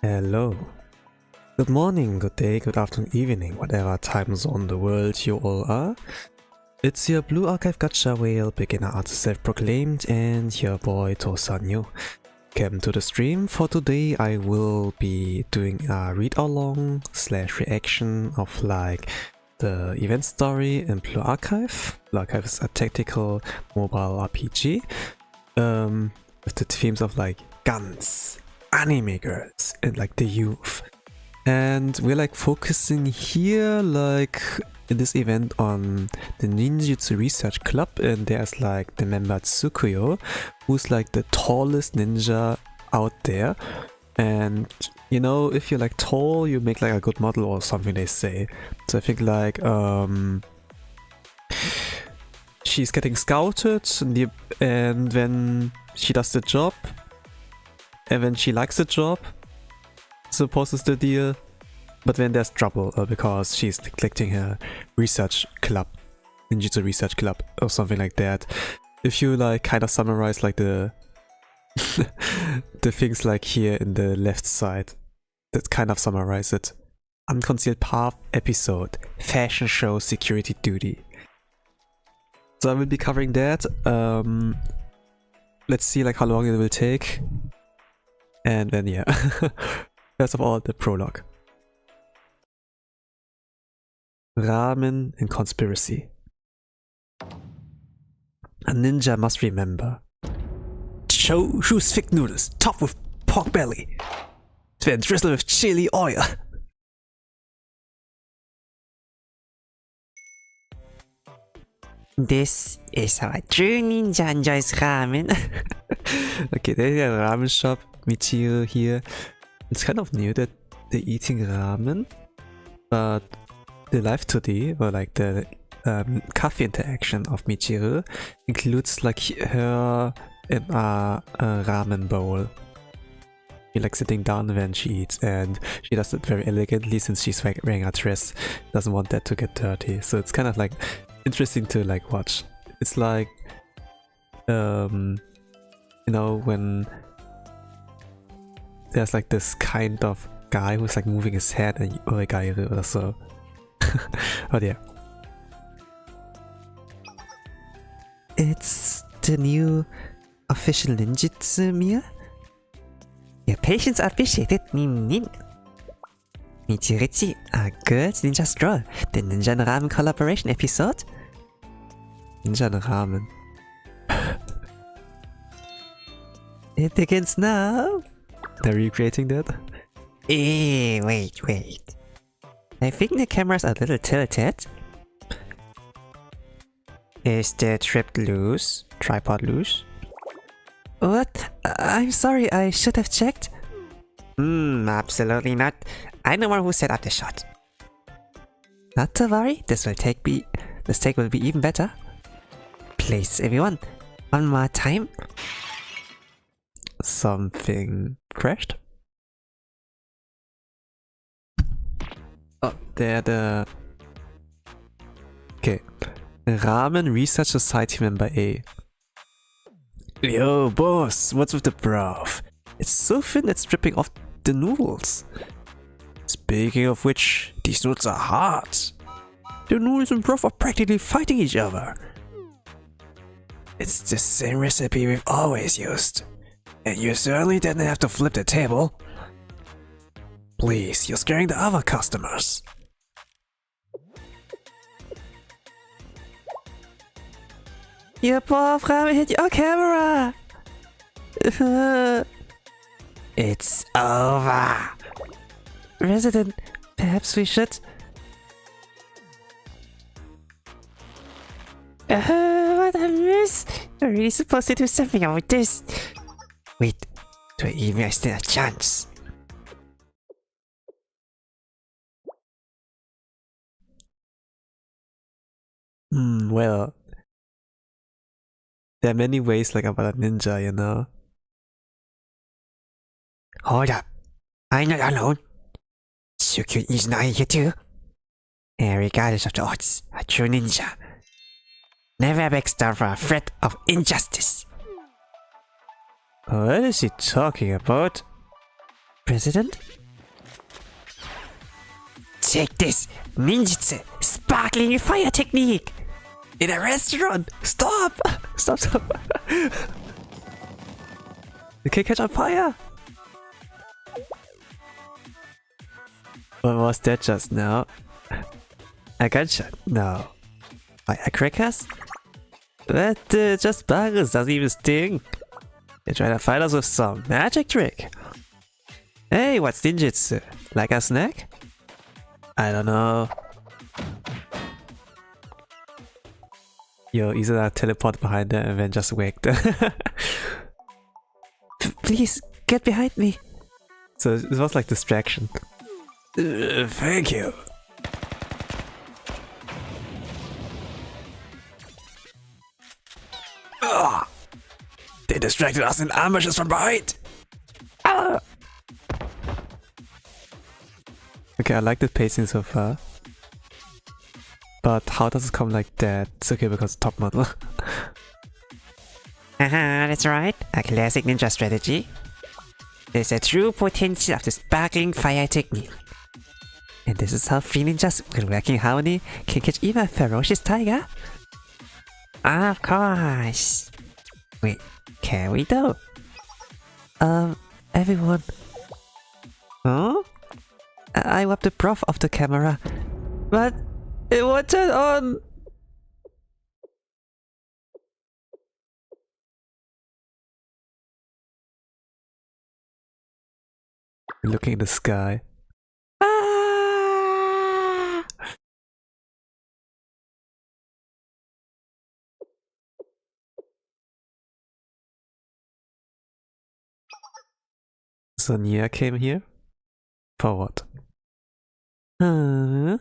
Hello. Good morning, good day, good afternoon, evening, whatever time zone in the world you all are. It's your Blue Archive Gacha Whale, beginner artist self-proclaimed, and your boy Tosanyo. Welcome to the stream. For today I will be doing a read-along / reaction of like the event story in Blue Archive. Blue Archive is a tactical mobile RPG with the themes of like guns, anime girls, and like the youth. And we're like focusing here like in this event on the ninjutsu research club, and there's like the member Tsukuyo, who's like the tallest ninja out there. And you know, if you're like tall, you make like a good model or something, they say. So I think like she's getting scouted, and when she does the job and when she likes the job, suppose is the deal. But then there's trouble because she's neglecting her research club, ninjutsu research club or something like that. If you like kind of summarize like the the things like here in the left side, that kind of summarize it. Unconcealed Path episode, fashion show security duty. So I will be covering that. Let's see like how long it will take. And then yeah. First of all, the prologue. Ramen and conspiracy. A ninja must remember. Choose thick noodles, topped with pork belly. Then drizzle with chili oil. This is how a true ninja enjoys ramen. Okay, there's a ramen shop, Michiru here. It's kind of new that they're eating ramen, but the live today, or like the coffee interaction of Michiru, includes like her in a ramen bowl. She like sitting down when she eats, and she does it very elegantly since she's wearing a dress. Doesn't want that to get dirty, so it's kind of like interesting to like watch. It's like you know, when there's like this kind of guy who's like moving his head and oregaire or so. Oh yeah. It's the new official ninjutsu meal. Your patience are appreciated, nin nin. Michiritsu, a girls ninja stroll, the ninja and ramen collaboration episode. Ninja and ramen. It begins now. They're recreating that? Wait. I think the camera's a little tilted. Is the tripod loose? What? I'm sorry, I should have checked. Absolutely not. I'm the one who set up the shot. Not to worry, this take will be even better. Please, everyone, one more time. Something crashed? Oh, they're the... Okay. Ramen Research Society member A. Yo, boss, what's with the broth? It's so thin it's dripping off the noodles. Speaking of which, these noodles are hard. The noodles and broth are practically fighting each other. It's the same recipe we've always used. And you certainly didn't have to flip the table. Please, you're scaring the other customers. Your poor ramen hit your camera! It's over. Resident, perhaps we should... what a mess! We're really supposed to do something about this. Wait, do I even stand a chance? Well, there are many ways like about a ninja, you know. Hold up, I'm not alone. Tsukuyo is not here too. And regardless of the odds, a true ninja never backs down for a threat of injustice. What is he talking about? President? Check this! Ninjutsu! Sparkling fire technique! In a restaurant! Stop! Stop, stop! You can't catch on fire! What was that just now? A gunshot? No. Firecrackers? But just buggers, doesn't even sting. They try to fight us with some magic trick. Hey, what's ninjutsu? Like a snack? I don't know. Yo, Isana teleport behind her and then just wake them. Please, get behind me. So it was like distraction. Thank you. Ugh. They distracted us and ambushed us from behind. Okay, I like the pacing so far. But how does it come like that? It's okay because it's top model. Haha, that's right. A classic ninja strategy. There's a true potential of the sparkling fire technique. And this is how three ninjas with working harmony can catch even a ferocious tiger? Of course. Wait, can we though? Everyone. Huh? I wiped the broth off the camera, but it won't turn on. Looking in the sky. Ah! So Nia came here? For what? Huh?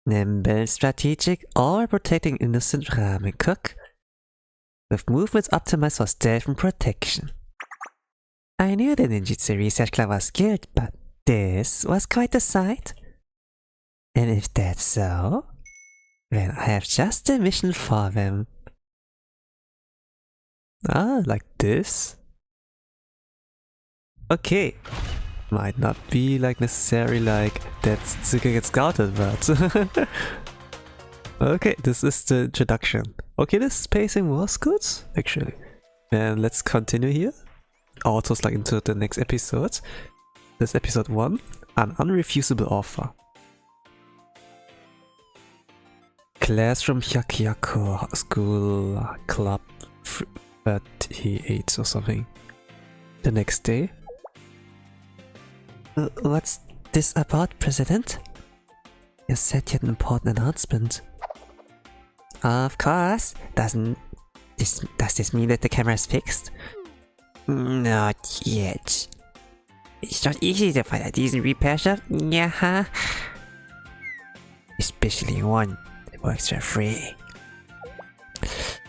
Nimble, strategic, or protecting innocent ramen cook? With movements optimized for stealth and protection. I knew the ninjutsu research club was skilled, but this was quite a sight. And if that's so, then I have just the mission for them. Ah, like this? Okay. Might not be like necessary like that Tsuka gets scouted, but okay, this is the introduction. Okay, this pacing was good, actually. And let's continue here. Also, it's like into the next episode. This episode 1, an unrefusable offer. Class from Hyakkyako School Club 38 or something. The next day. What's this about, President? You said you had an important announcement. Of course. Does this mean that the camera is fixed? Not yet. It's not easy to find a decent repair shop, yeah. Especially one that works for free.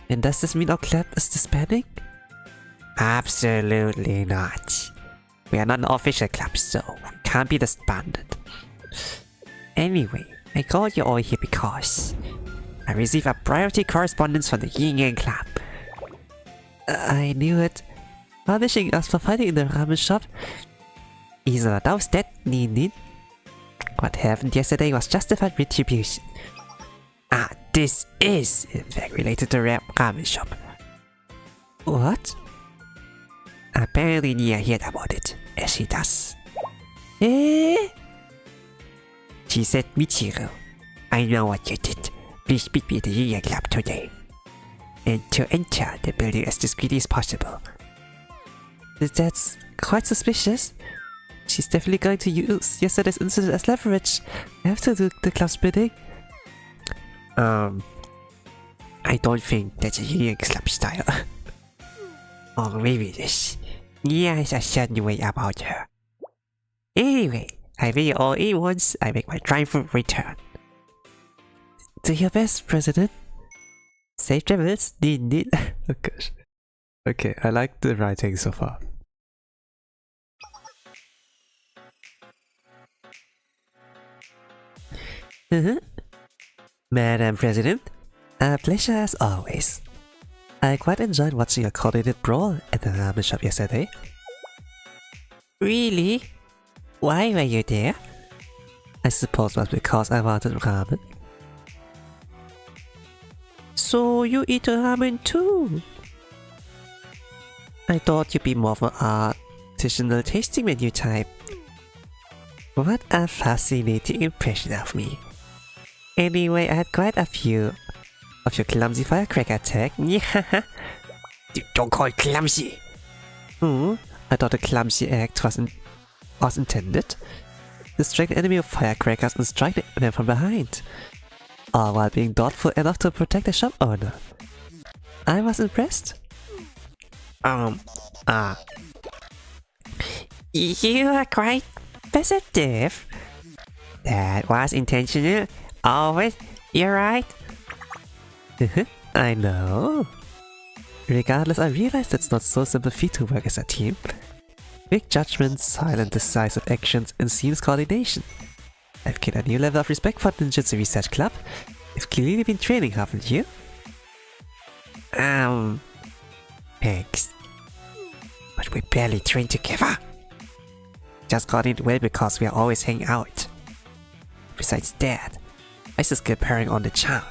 And does this mean our club is disbanding? Absolutely not. We are not an official club, so we can't be disbanded. Anyway, I called you all here because I received a priority correspondence from the Yin Yang Club. I knew it. Punishing us for fighting in the ramen shop is announced that Nin. What happened yesterday was justified retribution. This is in fact related to ramen shop. What? Apparently Nia heard about it, as she does. Eh? She said, Michiru, I know what you did. Please meet me at the Yin Yang Club today. And to enter the building as discreetly as possible. That's quite suspicious. She's definitely going to use yesterday's incident as leverage. I have to do the club's bidding. I don't think that's a Yin Yang Club style. Or maybe this. Nia is a certain way about her. Anyway, I bid you all in once I make my triumphant return. Do your best, President. Safe travels, Din. Oh gosh. Okay, I like the writing so far. Madam President, a pleasure as always. I quite enjoyed watching a coordinated brawl at the ramen shop yesterday. Really? Why were you there? I suppose it was because I wanted ramen. So you eat ramen too? I thought you'd be more of an artisanal tasting menu type. What a fascinating impression of me. Anyway, I had quite a few of your clumsy firecracker attack. Don't call it clumsy. I thought the clumsy act was intended. Distract the enemy with firecrackers and strike them from behind, all while being thoughtful enough to protect the shop owner. I was impressed. You are quite perceptive. That was intentional. Always, you're right. I know. Regardless, I realize it's not so simple feat to work as a team. Big judgments, silent decisive actions, and seamless coordination. I've gained a new level of respect for Ninjutsu Research Club. You've clearly been training, haven't you? Thanks. But we barely train together. Just got it well because we are always hanging out. Besides that, I still skill pairing on the charm.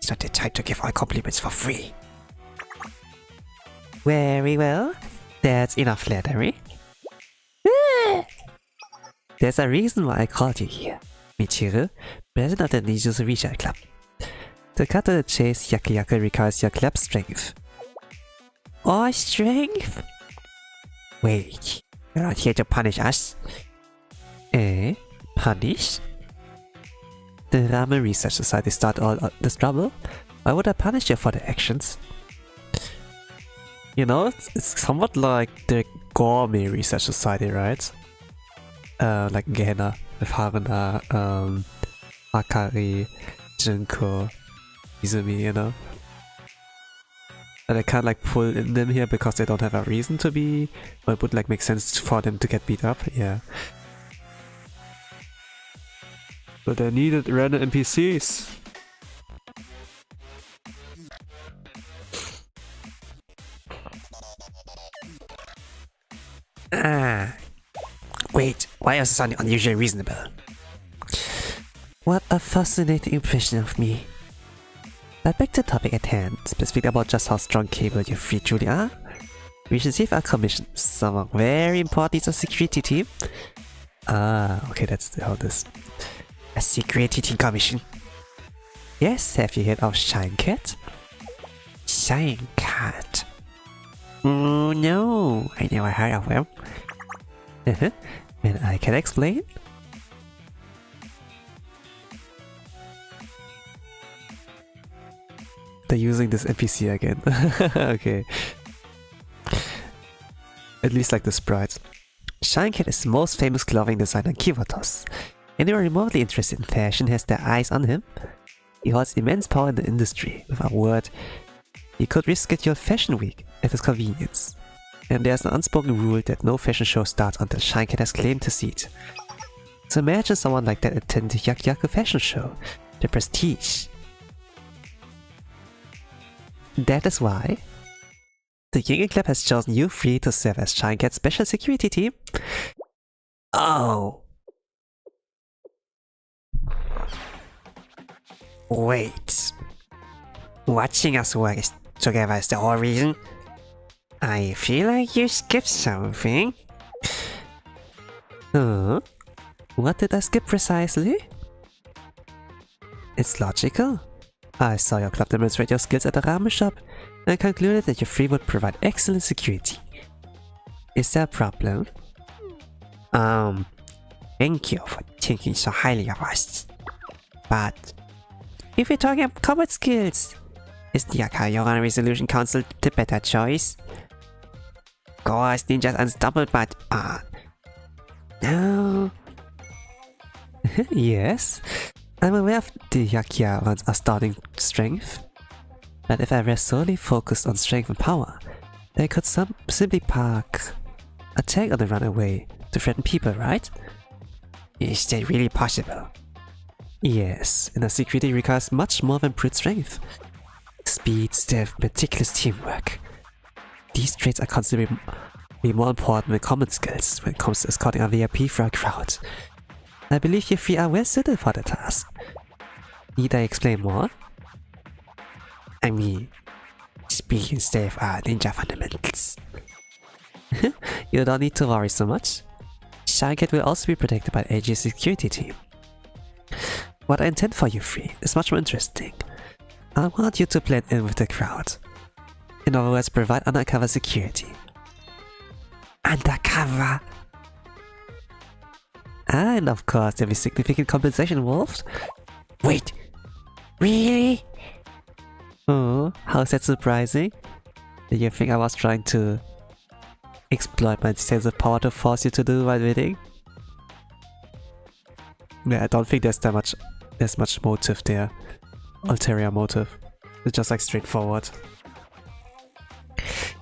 He's not the type to give all compliments for free. Very well. That's enough flattery. There's a reason why I called you here. Michiru, president of the Ninjutsu Research Club. To cut to the chase, Yaku requires your club's strength. Or strength? Wait, you're not here to punish us? Eh? Punish? The Ramen Research Society started all this trouble. Why would I punish you for the actions? You know, it's somewhat like the Gourmet Research Society, right? Like Gehenna with Haruna, Akari, Junko, Izumi, you know? And I can't like pull in them here because they don't have a reason to be, or it would like make sense for them to get beat up, yeah. But they needed random NPCs. Wait, why is this sounding unusually reasonable? What a fascinating impression of me. But back to the topic at hand, specifically about just how strong capable you three truly are. We received our commission, someone very important to the security team. Okay, that's how this. A security team commission? Yes, have you heard of Shine Cat? Shine Cat? Oh no, I never heard of him. And I can explain. They're using this NPC again. Okay. At least like the sprites. Shine Cat is the most famous clothing designer in Kivotos. Anyone remotely interested in fashion has their eyes on him. He holds immense power in the industry. With a word, he could reschedule Fashion Week at his convenience. And there's an unspoken rule that no fashion show starts until Shine Cat has claimed his seat. So imagine someone like that attend the Yaku fashion show, the prestige. That is why the Union Club has chosen you three to serve as Shine Cat's special security team. Oh. Wait. Watching us work together is the whole reason? I feel like you skipped something. Huh? What did I skip precisely? It's logical. I saw your club demonstrate your skills at the ramen shop and concluded that you three would provide excellent security. Is there a problem? Thank you for thinking so highly of us. But if you're talking about combat skills, is the Akayoran Resolution Council the better choice? Goa's ninjas unstoppable, but no. Yes, I'm aware of the Yakyarans are starting strength, but if I were solely focused on strength and power, they could simply park, attack on the runaway to threaten people, right? Is that really possible? Yes, and the security requires much more than brute strength. Speed, stealth, meticulous teamwork. These traits are considerably be more important than common skills when it comes to escorting a VIP for a crowd. I believe you three are well suited for the task. Need I explain more? I mean, speaking safe are ninja fundamentals. You don't need to worry so much. Shycat will also be protected by the AG security team. What I intend for you three is much more interesting. I want you to blend in with the crowd. In other words, provide undercover security. Undercover? And of course, there'll be significant compensation involved. Wait, really? Oh, how's that surprising? Did you think I was trying to exploit my sense of power to force you to do my bidding? Yeah, I don't think there's much motive there. Ulterior motive. It's just like straightforward.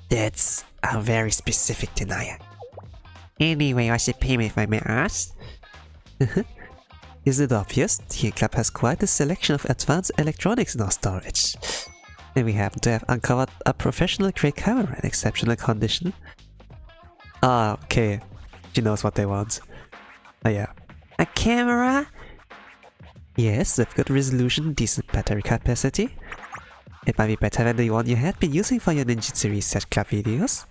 That's a very specific denial. Anyway, what's the payment if I may ask? Is it obvious? The club has quite a selection of advanced electronics in our storage. And we happen to have uncovered a professional grade camera in exceptional condition. Ah, okay. She knows what they want. Oh yeah. A camera? Yes, with good resolution, decent battery capacity. It might be better than the one you had been using for your ninjutsu research club videos.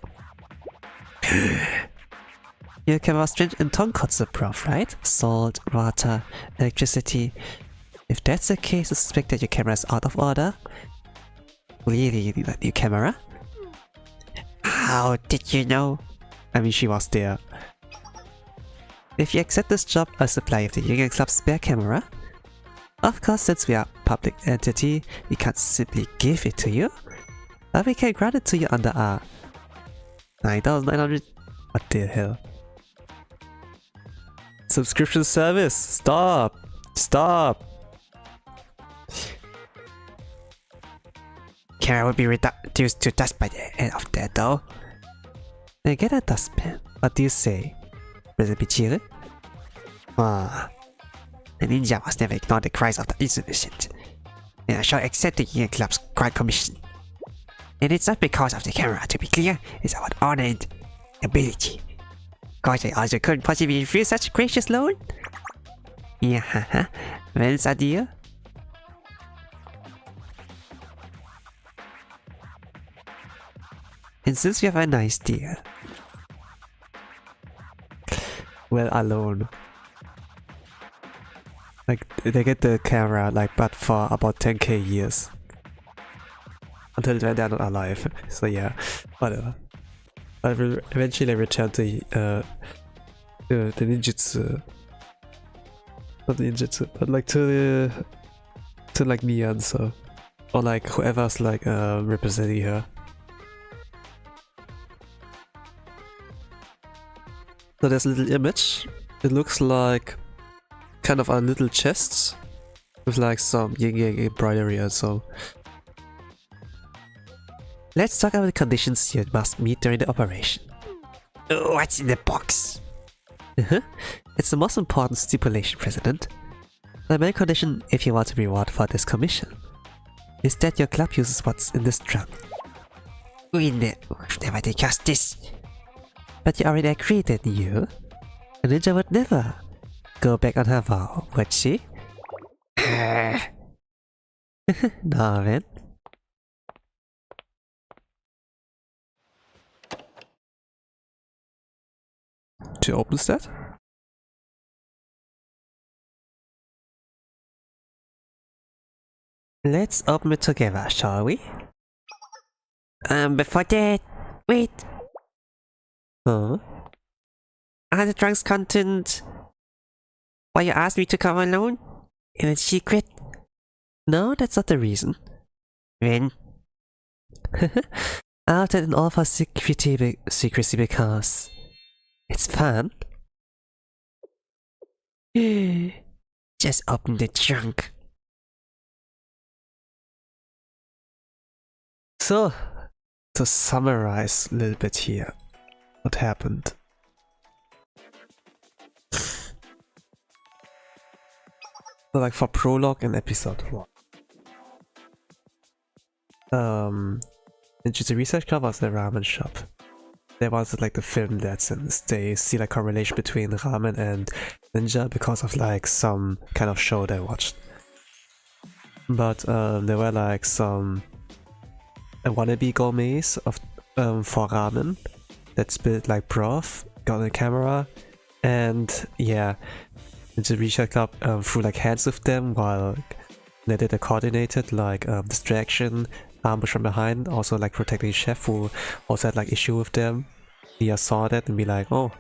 Your camera was trained in tonkotsu proof, right? Salt, water, electricity. If that's the case, I suspect that your camera is out of order. Really, you need a new camera? How did you know? I mean, she was there. If you accept this job, I'll supply you with the Union Club's spare camera. Of course, since we are a public entity, we can't simply give it to you. But we can grant it to you under our 9,900... What the hell? Subscription service! Stop! Stop! Camera will be reduced to dust by the end of that though. I get a dustpan. What do you say? Repetiere? Ah. The ninja must never ignore the cries of the insufficient. And I shall accept the Union Club's grant commission. And it's not because of the camera, to be clear, it's about honor and ability. Gosh, I also couldn't possibly refuse such a gracious loan. Yeah, haha. When's a deal? And since we have a nice deal... Well, alone. Like, they get the camera, like, but for about 10k years. Until then they're not alive. So yeah, whatever. I will eventually return to the ninjutsu. Not the ninjutsu, but like to like Mian, so. Or like whoever's like representing her. So there's a little image. It looks like kind of a little chest with like some yin-yang embroidery and so. Let's talk about the conditions you must meet during the operation. What's in the box? It's the most important stipulation, President. The main condition, if you want to be rewarded for this commission, is that your club uses what's in this trunk. We've never discussed this. But you already agreed that you, a ninja, would never go back on her vow, would she? Nah, man. She opens that? Let's open it together, shall we? Before that, wait. Huh? Are the drunk's content why you asked me to come alone? In a secret? No, that's not the reason. When? I'll tell in all for secrecy because it's fun. Just open the trunk. So, to summarize a little bit here, what happened? So like for prologue in episode 1. Ninjutsu Research Club was the ramen shop. they wanted like the film that since they see like correlation between ramen and ninja because of like some kind of show they watched. But there were like some wannabe gourmets of for ramen that spilled like broth, got a camera, and yeah, the Research Club threw like hands with them while they did a coordinated like distraction, ambush from behind, also like protecting Chef who also had like issue with them. Lia saw that and be like, oh,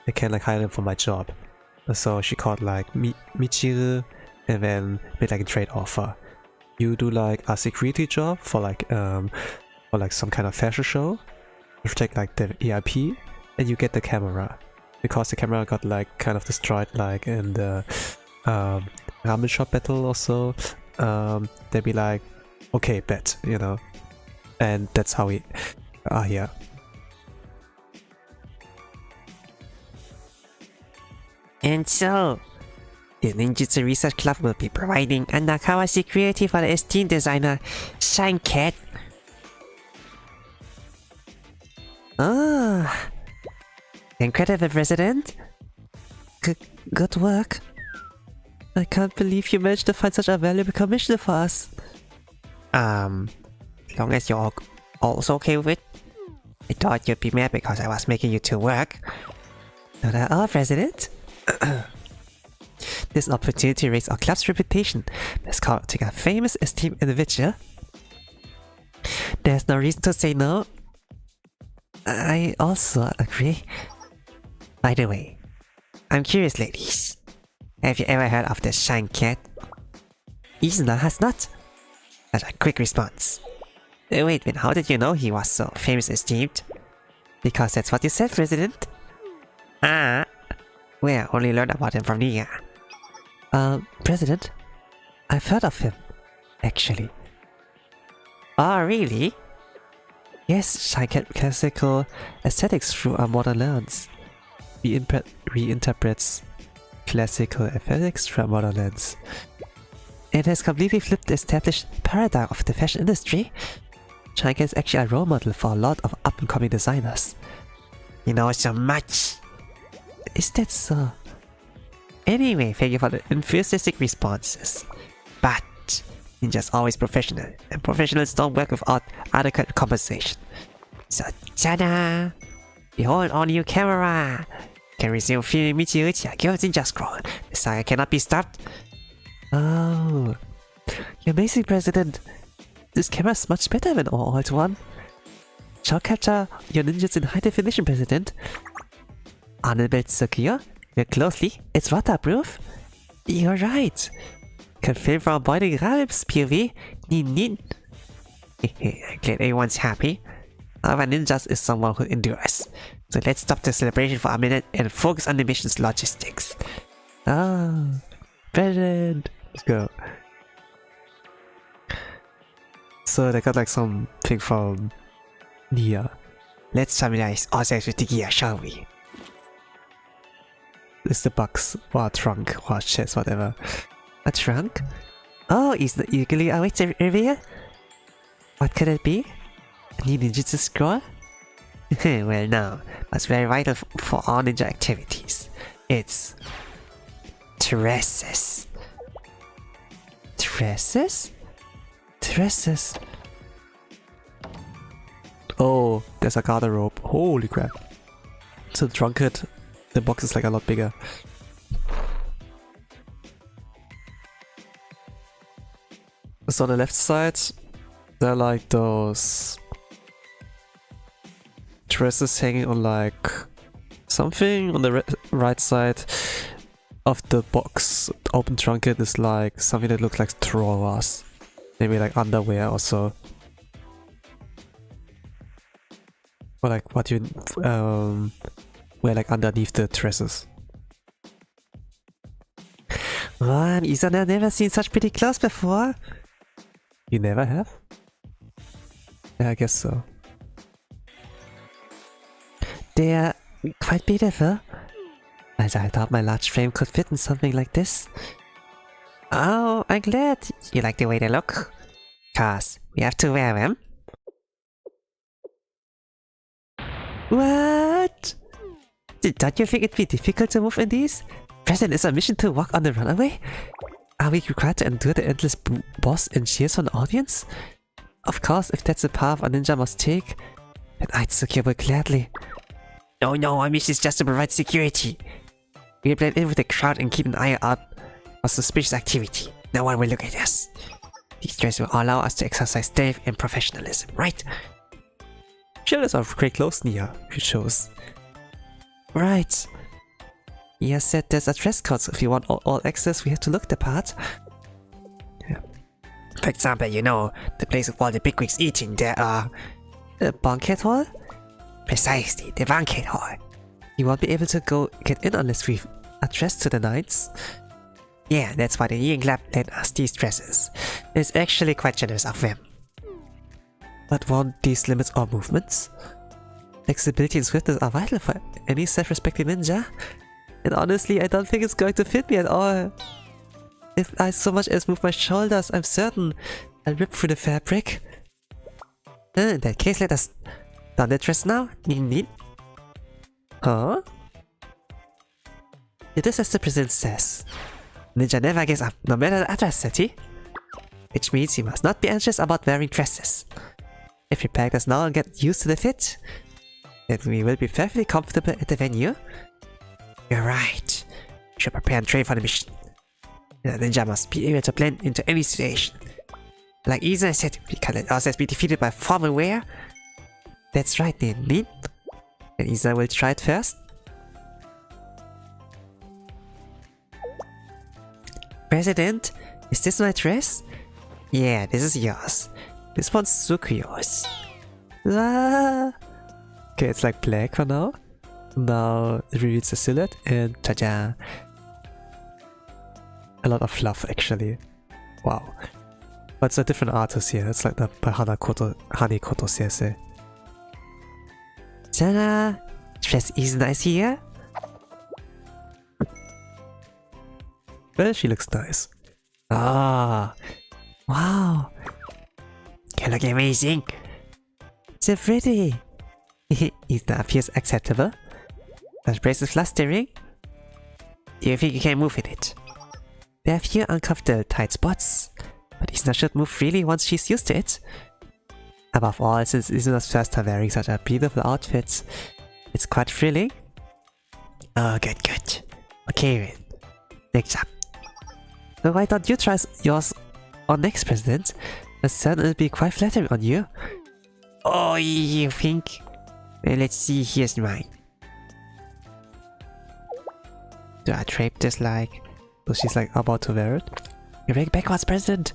I can't like hire them for my job. So she called like Michiru and then made like a trade offer. You do like a security job for like some kind of fashion show, protect like the EIP, and you get the camera. Because the camera got like kind of destroyed like in the ramen shop battle or so, they'd be like, okay, bet, you know. And that's how we are here. And so, the Ninjutsu Research Club will be providing undercover security for the esteemed designer, Shanket. Ah, incredible, President. Good work. I can't believe you managed to find such a valuable commissioner for us. As long as you're also okay with it. I thought you'd be mad because I was making you two work. Not at all, President. This opportunity to raise our club's reputation by scouting a famous, esteemed individual. There's no reason to say no. I also agree. By the way, I'm curious, ladies. Have you ever heard of the Shanket? Isna has not. That's a quick response. Wait, how did you know he was so famous and esteemed? Because that's what you said, President. Ah, well, only learned about him from Nia. President, I've heard of him, actually. Oh, really? Yes, Shanket classical aesthetics through a modern lens. Reinterprets classical aesthetics through a modern lens. It has completely flipped the established paradigm of the fashion industry. Shanket is actually a role model for a lot of up-and-coming designers. You know so much. Is that so? Anyway, thank you for the enthusiastic responses. But ninja's always professional, and professionals don't work without adequate compensation. So, ta-da! Behold our new camera! Can resume filming Michiru Chiaki's Ninja Scroll. The saga cannot be stopped. Oh, you're amazing, President. This camera's much better than our old one. Shall capture your ninjas in high definition, President. Honorable Tsukiyo, look closely, it's waterproof. You're right. Can film from avoiding Rabib's POV. Nin. I'm glad everyone's happy. Our ninjas is someone who endures. So let's stop the celebration for a minute and focus on the mission's logistics. Ah, President. Let's go. So they got like something from Nia. Let's familiarize ourselves with the gear, shall we? It's the box, or trunk, or chest, whatever. A trunk? Oh, is the eagerly awaits a reveal? What could it be? A new ninjutsu scroll? Well, no. That's very vital for all ninja activities. It's tresses. Tresses? Tresses. Oh, there's a garderobe. Holy crap. So the trunket, the box is like a lot bigger. So on the left side, there are like those dresses hanging on like something. On the right side of the box, the open trunket is like something that looks like drawers. Maybe like underwear or so. Or like what you wear like underneath the dresses. Man, I've never seen such pretty clothes before. You never have? Yeah, I guess so. They're quite beautiful. As I thought my large frame could fit in something like this. Oh, I'm glad you like the way they look. 'Cause we have to wear them. What? Don't you think it'd be difficult to move in these? President, is our mission to walk on the runaway? Are we required to endure the endless boss and cheers from the audience? Of course, if that's the path a ninja must take, then Aitsuki will gladly. No, our mission is just to provide security. We'll blend in with the crowd and keep an eye out for suspicious activity. No one will look at us. These dresses will allow us to exercise depth and professionalism, right? Show us our great clothes, Nia, you chose. Right. Nia said there's a dress code, so if you want all access, we have to look the part. Yeah. For example, you know, the place with all the bigwigs eating, the banquet hall? Precisely, the banquet hall. You won't be able to get in unless we've addressed to the knights. Yeah, that's why the Yin Club lent us these dresses. It's actually quite generous of them. But won't these limit our movements? Flexibility and swiftness are vital for any self-respecting ninja. And honestly, I don't think it's going to fit me at all. If I so much as move my shoulders, I'm certain I'll rip through the fabric. In that case, let us don the dress now. Need. Huh? It is as the president says. Ninja never gives up, no matter the adversity. Which means you must not be anxious about wearing dresses. If you pack us now and get used to the fit, then we will be perfectly comfortable at the venue. You're right. You should prepare and train for the mission. The ninja must be able to blend into any situation. Like Isa said, we can't let ourselves be defeated by formal wear. That's right, Nin. And Isa will try it first. President, is this my dress? Yeah, this is yours. This one's Sukuyo's. Ah. Okay, it's like black for now. Now it reveals the silhouette and ta-da! A lot of fluff actually. Wow. But it's a different artist here. It's like the by Hanikoto Sensei. Ta-da! Dress is nice here. Well, she looks nice. Ah, wow. You look amazing. So pretty. Is that appears acceptable? That brace is flustering. Do you think you can move in it? There are few uncomfortable tight spots, but Isna should move freely once she's used to it. Above all, since Isna's first time wearing such a beautiful outfit, it's quite thrilling. Oh, good. Okay, then. Next up. So why don't you try yours on next, President? I'm certain it'll be quite flattering on you. Oh, you think? Well, let's see, here's mine. Do I drape this like... So she's like about to wear it. You're going backwards, President!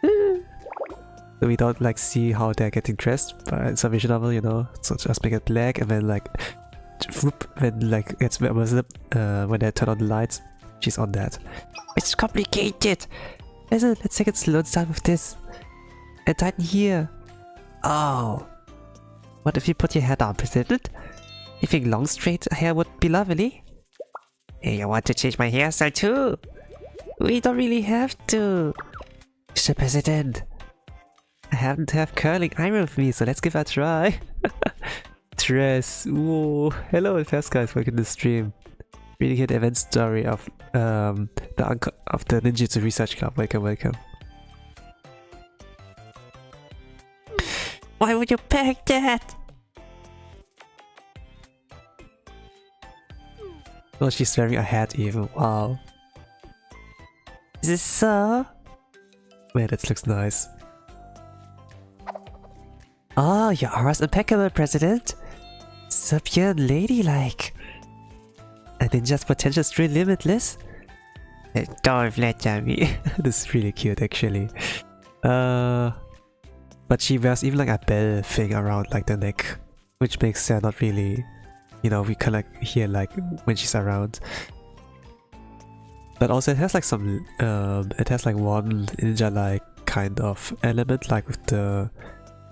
So we don't like see how they're getting dressed, but it's a visual novel, you know. So just make it black and then like... Whoop, when like it's when they turn on the lights, she's on that. It's complicated! President, let's take it slow and start with this. And tighten here. Oh. What if you put your hair down, President? You think long straight hair would be lovely? Hey, you want to change my hairstyle too? We don't really have to. Mr. President. I happen to have curling iron with me, so let's give it a try. Dress. Whoa. Hello, first guys, welcome to the stream. Reading here the event story of the Ninjutsu Research Club. Welcome. Why would you pack that? Oh, she's wearing a hat even. Wow. Is this so? Man, that looks nice. Oh, your aura's impeccable, President. So pure and ladylike. A ninja's potential is really limitless. Don't flatter me. This is really cute, actually. But she wears even like a bell thing around like the neck, which makes her not really, you know, we can like hear like when she's around. But also it has like some, it has like one ninja like kind of element, like with the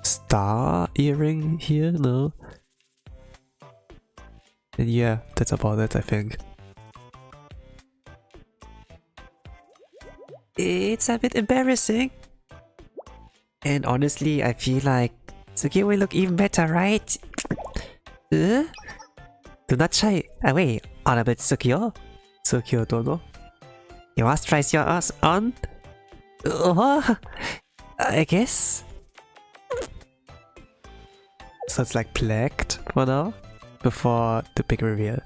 star earring here, no? And yeah, that's about it, I think. It's a bit embarrassing. And honestly, I feel like Tsuki will look even better, right? Do not shy away, Honorable Tsukio. Tsukio Dono. You must try yours on? Oh, I guess. So it's like plagued for now, before the big reveal.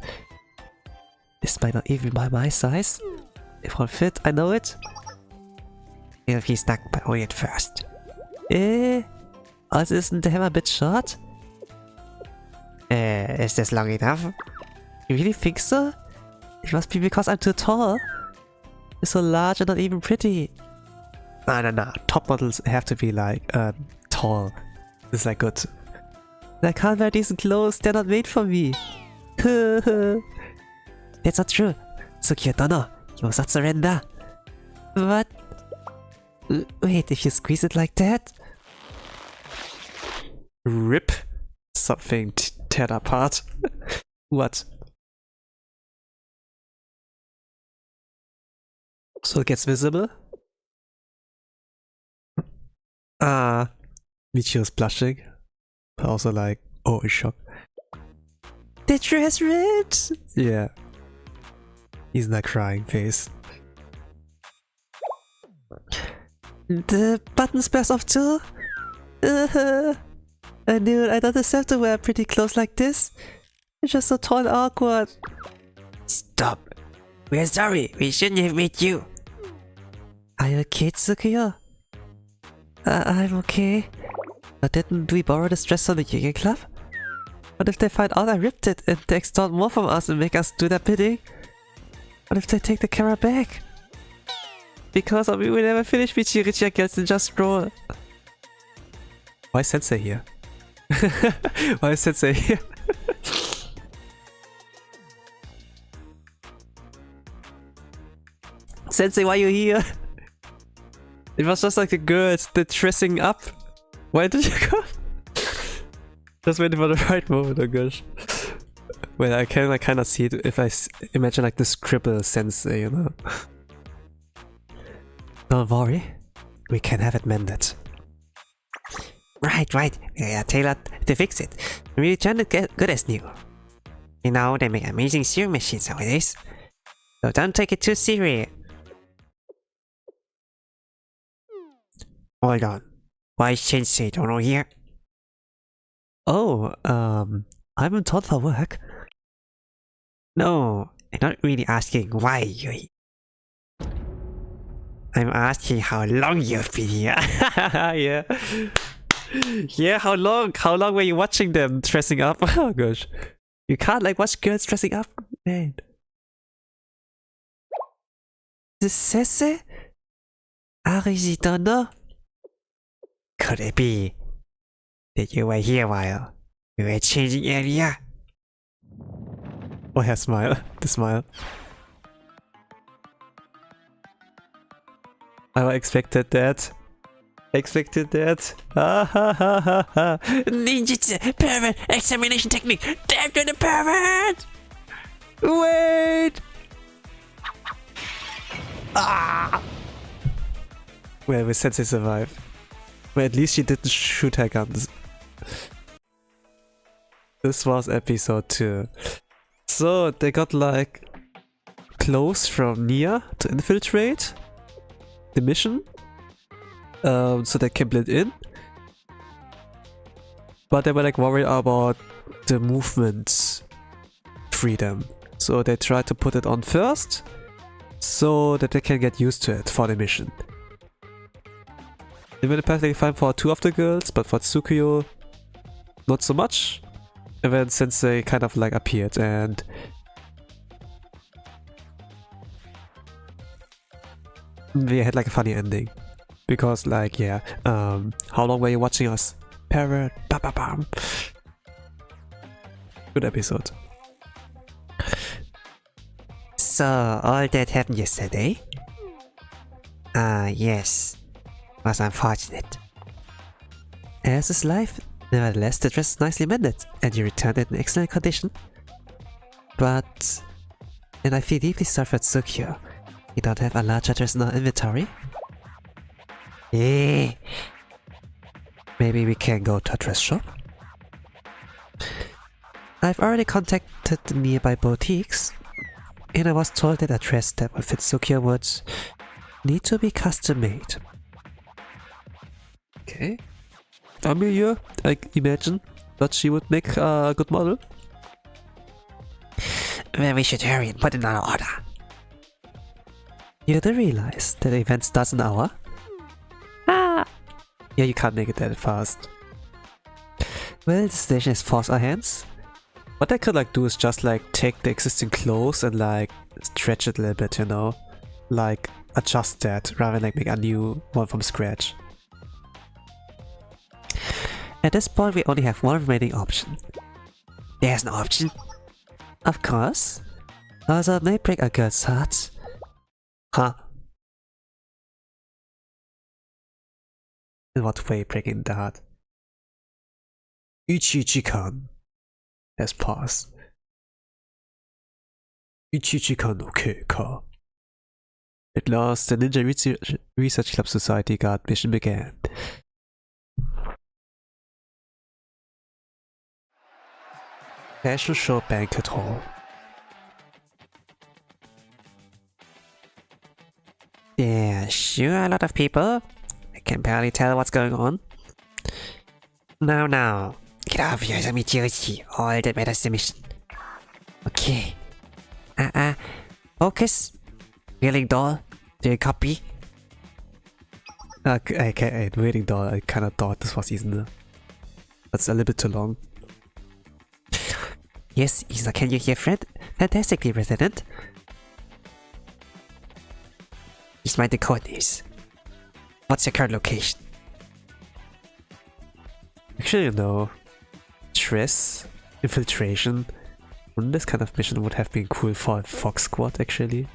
This might not even be my size. It won't fit, I know it. If he's stuck, but only at first. Also isn't the hammer a bit short? Is this long enough? You really think so? It must be because I'm too tall. You're so large and not even pretty. No. Top models have to be like, tall. It's like good. I can't wear decent clothes, they're not made for me. That's not true. Tsukio Dono, you must not surrender. What? Wait, if you squeeze it like that? Rip. Something teared apart. What? So it gets visible? Michio's blushing. But also like, oh, in shock. The dress ripped! Yeah. He's in a crying face. The buttons burst off too? I knew it. I don't deserve to wear pretty clothes like this. It's just so tall and awkward. Stop. We're sorry. We shouldn't have made you. Are you okay, Tsukio? I'm okay. But didn't we borrow this dress from the Union Club? What if they find out I ripped it and they extort more from us and make us do their bidding? What if they take the camera back? Because of me, we never finish Michirichi against Ninja Scroll. Why is Sensei here? Why is Sensei here? Sensei, why are you here? It was just like the girls, the dressing up. Why did you come? Just waiting for the right moment, oh gosh. Well, I can like kind of see it if I imagine like the scribble Sensei, you know. Don't worry, we can have it mended. Right. We are tailored to fix it. We return it good as new. You know, they make amazing sewing machines nowadays. So don't take it too serious. Hold on. Why is Sensei Dono here? Oh, I'm in town for work. No, I'm not really asking why you're here. I'm asking how long you've been here. Yeah. Yeah, how long? How long were you watching them dressing up? Oh gosh. You can't like watch girls dressing up, man. The Sensei? Dono? Could it be that you were here while we were changing area? Oh yeah, smile. The smile. I expected that. Ninjutsu! Pervert! Examination technique! Damn to the pervert! Wait! Well, we Sensei survived. Well, at least she didn't shoot her guns. This was episode 2. So, they got like clothes from Nia to infiltrate the mission. So they can blend in. But they were like worried about the movement freedom. So they tried to put it on first, so that they can get used to it for the mission. They went perfectly fine for 2 of the girls, but for Tsukio, not so much. And then Sensei kind of like appeared and we had like a funny ending. Because like, yeah, how long were you watching us? Parrot, ba ba bam. Good episode. So, all that happened yesterday? Yes. Was unfortunate. As is life, nevertheless the dress is nicely mended, and you returned it in excellent condition. But... and I feel deeply sorry for Tsukio. You don't have a larger dress in our inventory? Yeah. Maybe we can go to a dress shop? I've already contacted the nearby boutiques, and I was told that a dress that will fit Tsukio would need to be custom made. Okay. Amelia, I imagine that she would make a good model. Well, we should hurry and put in our order. You do realize that the event starts in an hour? Ah! Yeah, you can't make it that fast. Well, the station has forced our hands. What I could like do is just like take the existing clothes and like stretch it a little bit, you know? Like adjust that rather than like make a new one from scratch. At this point, we only have one remaining option. There's an option. Of course. Although it may break a girl's heart. Huh? In what way breaking the heart? Ichichi-kan has passed. Ichichi-kan no Keika. At last, the Ninja Research Club Society Guard mission began. Fashion Show Banquet Hall. Yeah, sure, a lot of people. I can barely tell what's going on. Now, get out of here, let me see all that matters the mission. Okay. Focus. Wheeling doll, do you copy? Okay, waiting doll, I kinda thought this was Isna. That's a little bit too long. Yes, Isa, can you hear Fred? Fantastically, Resident. He's my coordinates. What's your current location? Actually, you know, Triss, infiltration, this kind of mission would have been cool for a Fox Squad actually.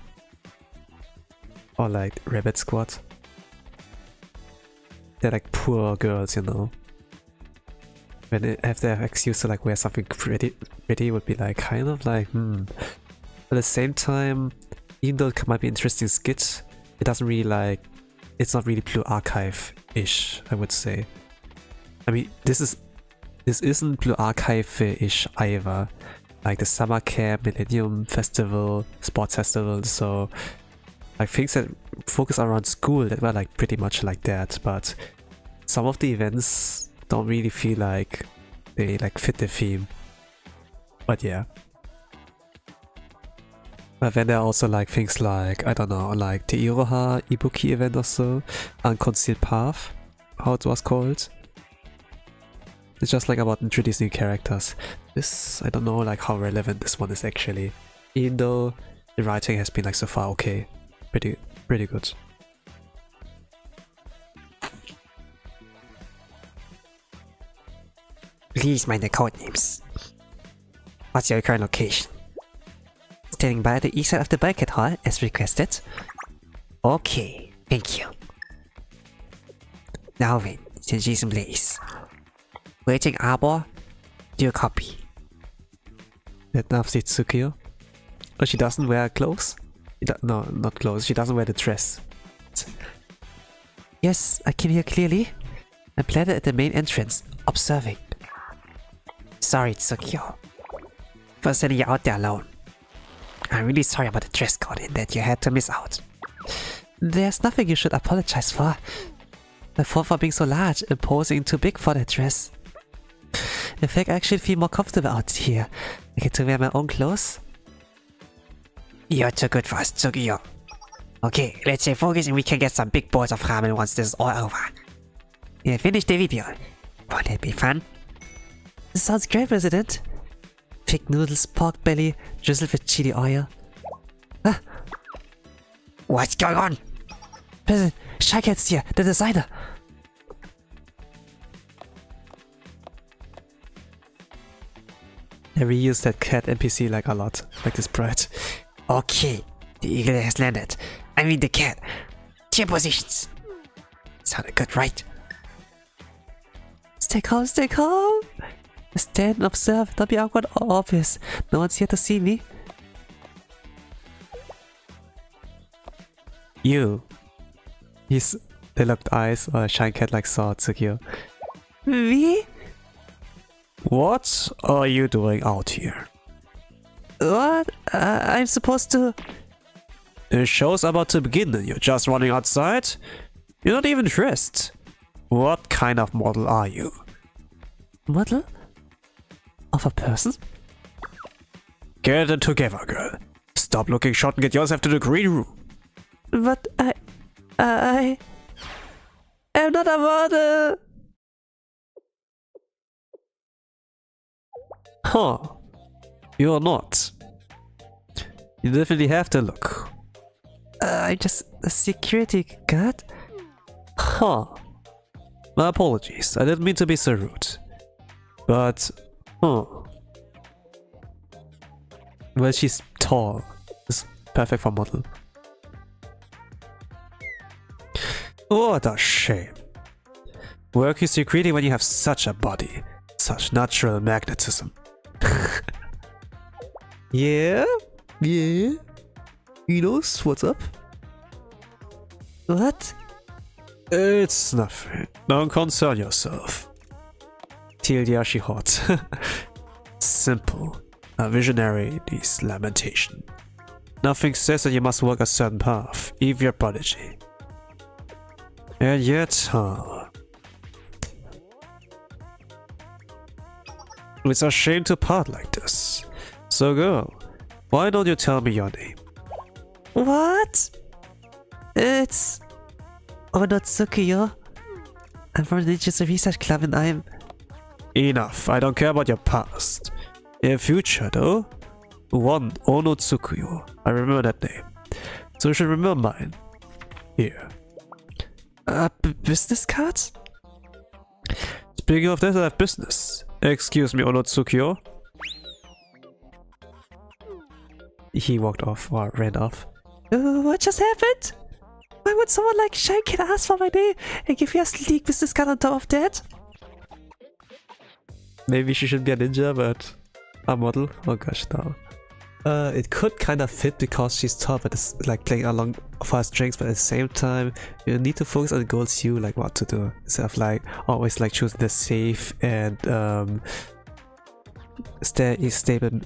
Or like Rabbit Squad. They're like poor girls, you know. When they have their excuse to like wear something pretty would be like kind of like But at the same time, even though it might be an interesting skit, it doesn't really like, it's not really Blue Archive-ish, I would say. I mean, this isn't Blue Archive-ish either. Like the summer camp, Millennium Festival, sports festival, so like things that focus around school that were like pretty much like that, but some of the events don't really feel like they like fit the theme. But yeah. But then there are also like things like, I don't know, like the Iroha Ibuki event or so, Unconcealed Path, how it was called. It's just like about introducing characters. This, I don't know like how relevant this one is actually. Even though the writing has been like so far okay. Pretty good. Please mind the code names. What's your current location? Standing by the east side of the banquet hall as requested. Okay, thank you. Now then, change in place. Waiting Arbor, do you copy? That nerves Tsukio. Oh, she doesn't wear clothes? No, not clothes. She doesn't wear the dress. Yes, I can hear clearly. I'm planted at the main entrance, observing. Sorry, Tsukio, for sending you out there alone. I'm really sorry about the dress code and that you had to miss out. There's nothing you should apologize for. My fault for being so large and posing too big for that dress. In fact, I actually feel more comfortable out here. I get to wear my own clothes. You're too good for us, Tsukio. Okay, let's stay focused and we can get some big bowls of ramen once this is all over. Yeah, finish the video. Won't that be fun? This sounds great, Resident. Thick noodles, pork belly, drizzled with chili oil. Ah! What's going on? President, Shy Cat's here, the designer. I reuse that cat NPC like a lot, like this sprite. Okay, the eagle has landed. I mean the cat. Team positions. Sounded good, right? Stay calm, stay calm. Stand and observe, don't be awkward or obvious. No one's here to see me. You. They looked eyes or a Shine Cat like saw Tsukio. Me? What are you doing out here? What? I'm supposed to... The show's about to begin and you're just running outside? You're not even dressed. What kind of model are you? Model? Of a person? Get it together, girl. Stop looking short and get yourself to the green room. But I am not a model! Huh. You're not. You definitely have to look. I'm just a security guard. Huh. My apologies. I didn't mean to be so rude. But, huh. Well, she's tall. It's perfect for model. What a shame. Working security when you have such a body. Such natural magnetism. Yeah? Yeah? He knows what's up? What? It's nothing. Don't concern yourself. TLDR hot. Simple. A visionary needs lamentation. Nothing says that you must walk a certain path, even your prodigy. And yet, it's a shame to part like this. So girl, why don't you tell me your name? What? It's... Onotsukiyo. I'm from the Ninja Research Club and I'm... Enough, I don't care about your past. In future though, one Onotsukuyo. I remember that name. So you should remember mine. Here. Business cards? Speaking of that, I have business. Excuse me, Onotsukiyo. He walked off or ran off. What just happened? Why would someone like Shankin ask for my name and give you a sleek business card on top of that? Maybe she should be a ninja, but a model? Oh gosh, no. It could kind of fit because she's tall, but it's like playing along for her strengths, but at the same time, you need to focus on the goals you like what to do. Instead of like always like choosing the safe and stable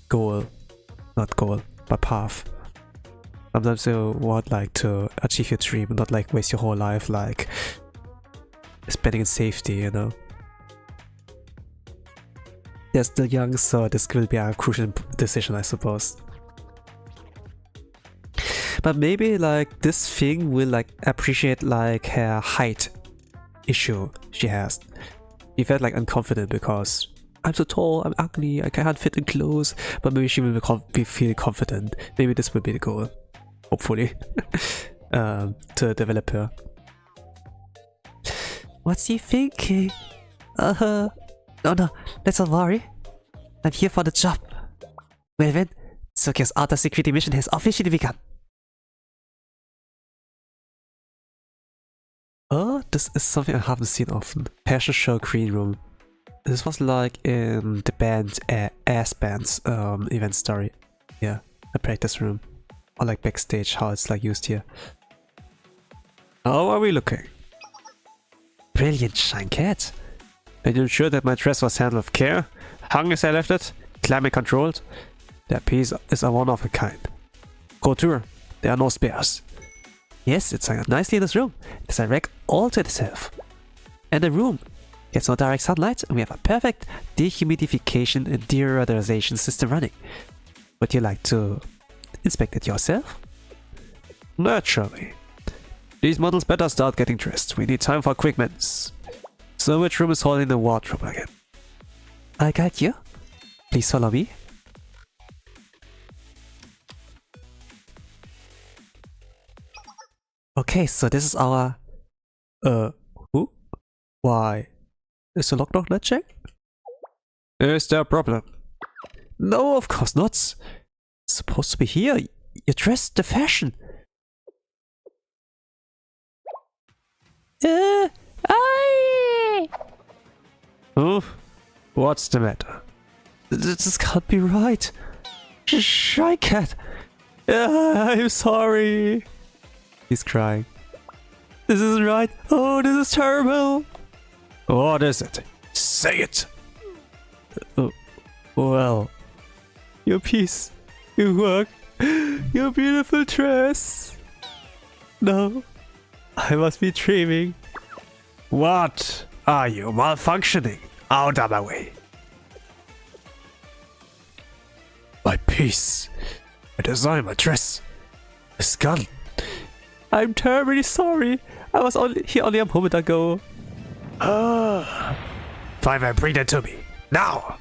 goal. Not goal, but path. Sometimes you want like to achieve your dream, not like waste your whole life like spending in safety, you know. They're still young, so this will be a crucial decision, I suppose. But maybe like this thing will like appreciate like her height issue she has. She felt like unconfident because I'm so tall, I'm ugly, I can't fit in clothes. But maybe she will feel confident. Maybe this will be the goal, hopefully, to develop her. What's he thinking? Oh no, let's not worry. I'm here for the job. Well then, Tokyo's outer security mission has officially begun. Oh, this is something I haven't seen often. Passion show green room. This was like in the band Ass Band's event story. Yeah, a practice room. Or like backstage, how it's like used here. How are we looking? Brilliant, Shankat. Are you sure that my dress was handled with care? Hung as I left it? Climate controlled? That piece is a one of a kind. Couture, there are no spares. Yes, it's hung up nicely in this room. It's a rack all to itself. And the room gets no direct sunlight, and we have a perfect dehumidification and deodorization system running. Would you like to inspect it yourself? Naturally. These models better start getting dressed. We need time for quick minutes. So which room is holding the wardrobe again? I got you. Please follow me. Okay, so this is our... Who? Why? Is the lockdown not checked? Is there a problem? No, of course not. It's supposed to be here. You're dressed the fashion. Huh? What's the matter? This can't be right. Shy Cat. I'm sorry. He's crying. This isn't right. Oh, this is terrible. What is it? Say it. Well, your piece, your work, your beautiful dress. No, I must be dreaming. What are you malfunctioning? Out of my way. My piece, my design, my dress, this gun. I'm terribly sorry. I was here only a moment ago. Fine, bring that to me. Now!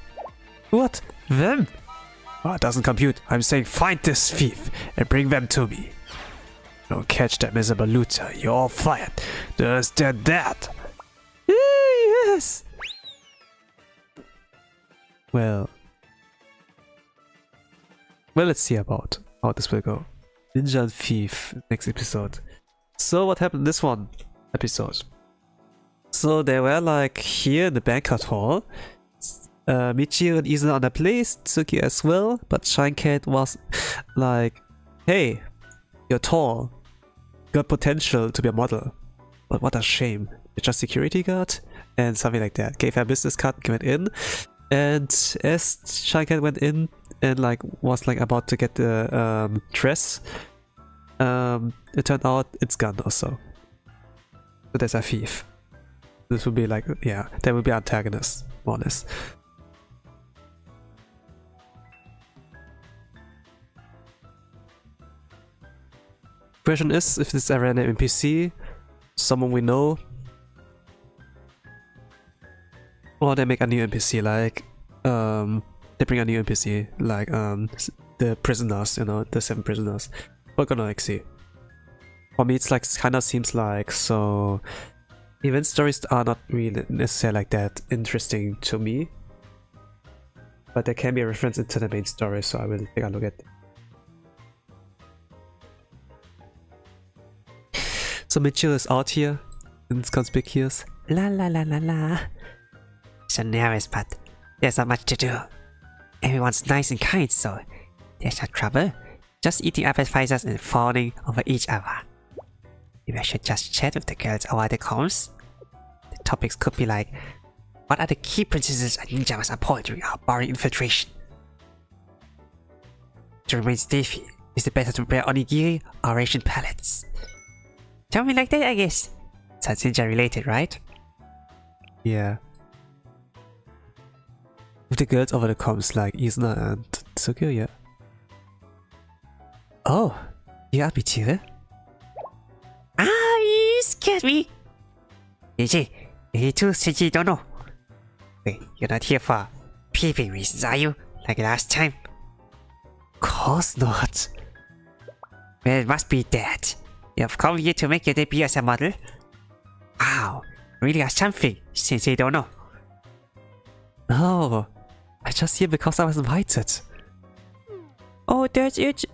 What? Them? Oh, it doesn't compute. I'm saying find this thief and bring them to me. Don't catch that miserable looter. You're all fired. Do you understand that? Yes! Well, let's see about how this will go. Ninja and Thief, next episode. So what happened in this one episode? So they were like here in the banquet hall. Michiru and Izuna on their place, Tsuki as well, but Shinecat was like, hey, you're tall. You got potential to be a model. But what a shame. You're just security guard? And something like that. Gave her a business card, went in. And as Shinecat went in and like was like about to get the dress, it turned out it's gone also. So there's a thief. This would be like, yeah, there will be antagonists, more or less. Question is if this is ever an NPC, someone we know, or they make a new NPC, like they bring a new NPC, like the prisoners, you know, the 7 prisoners. We're gonna like see. For me, it's like kind of seems like so. Event stories are not really necessarily like that interesting to me, but there can be a reference into the main story, so I will take a look at it. So Michiru is out here, and it's conspicuous. La la la la la. So nervous, but there's not much to do. Everyone's nice and kind, so there's no trouble. Just eating appetizers and fawning over each other. Maybe I should just chat with the girls over the comms. The topics could be like, what are the key principles a ninja must uphold during our boring infiltration? To remain stealthy, is it better to prepare onigiri or ration pellets? Something like that, I guess. Sounds ninja related, right? Yeah. With the girls over the comms like Izuna and Tsukio, yeah. Oh, you are Michiru? Ah, you scared me! DJ, you too said you don't know. Wait, you're not here for peeping reasons, are you? Like last time? Of course not. Well, it must be that. You've come here to make your debut as a model? Wow, really are something, since you don't know. No, I'm just here because I was invited. Oh, that's it?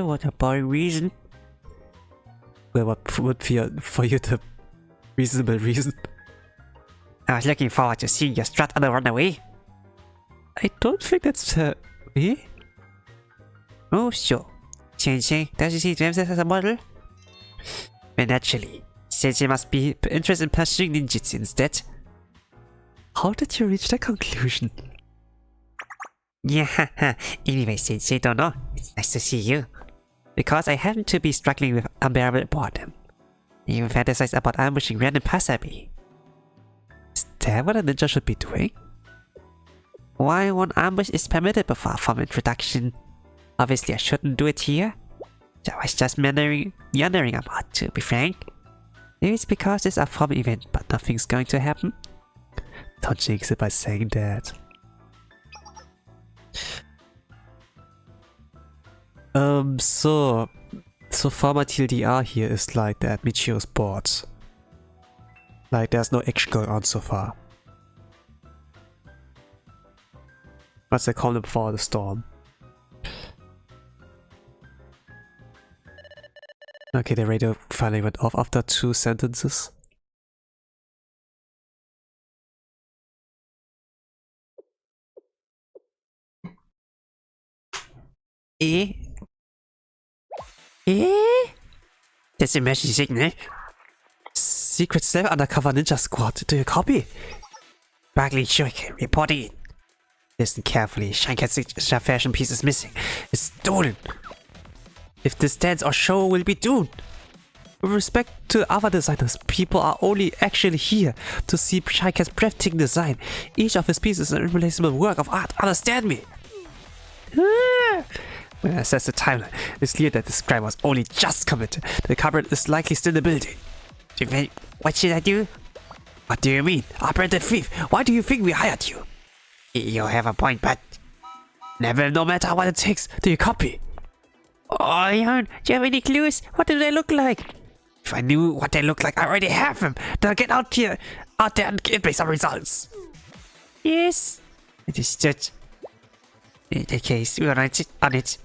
What a boring reason. Well, what would be for you the reasonable reason? I was looking forward to seeing you strut on the runaway. I don't think that's me. Oh, sure. Sensei doesn't see themselves as a model? Well, naturally, Sensei must be interested in pursuing ninjutsu instead. How did you reach that conclusion? Yeah, anyway, Sensei don't know. It's nice to see you. Because I happen to be struggling with unbearable boredom. I even fantasize about ambushing random passerby. Is that what a ninja should be doing? Why one ambush is permitted before a formal introduction. Obviously, I shouldn't do it here. So I was just meandering about, to be frank. Maybe it's because it's a formal event, but nothing's going to happen. Don't jinx it by saying that. So far my TLDR here is like that Michiru's bored. Like there's no action going on so far. What's they call it before the storm? Okay, the radio finally went off after 2 sentences. That's a emergency signal. Secret 7 Undercover Ninja Squad, do you copy? Bagley Shuriken reporting in. Listen carefully. Shinkat's signature fashion piece is missing. It's stolen. If this dance or show will be doomed. With respect to other designers, people are only actually here to see Shinkat's breathtaking design. Each of his pieces is an irreplaceable work of art. Understand me? When I assess the timeline, it's clear that this crime was only just committed. The culprit is likely still in the building. What should I do? What do you mean? Operative thief, why do you think we hired you? You have a point, but... Never, no matter what it takes, do you copy? Oh, Jan, do you have any clues? What do they look like? If I knew what they look like, I already have them. Then I'll get out there and give me some results. Yes. Understood. In that case, we're on it.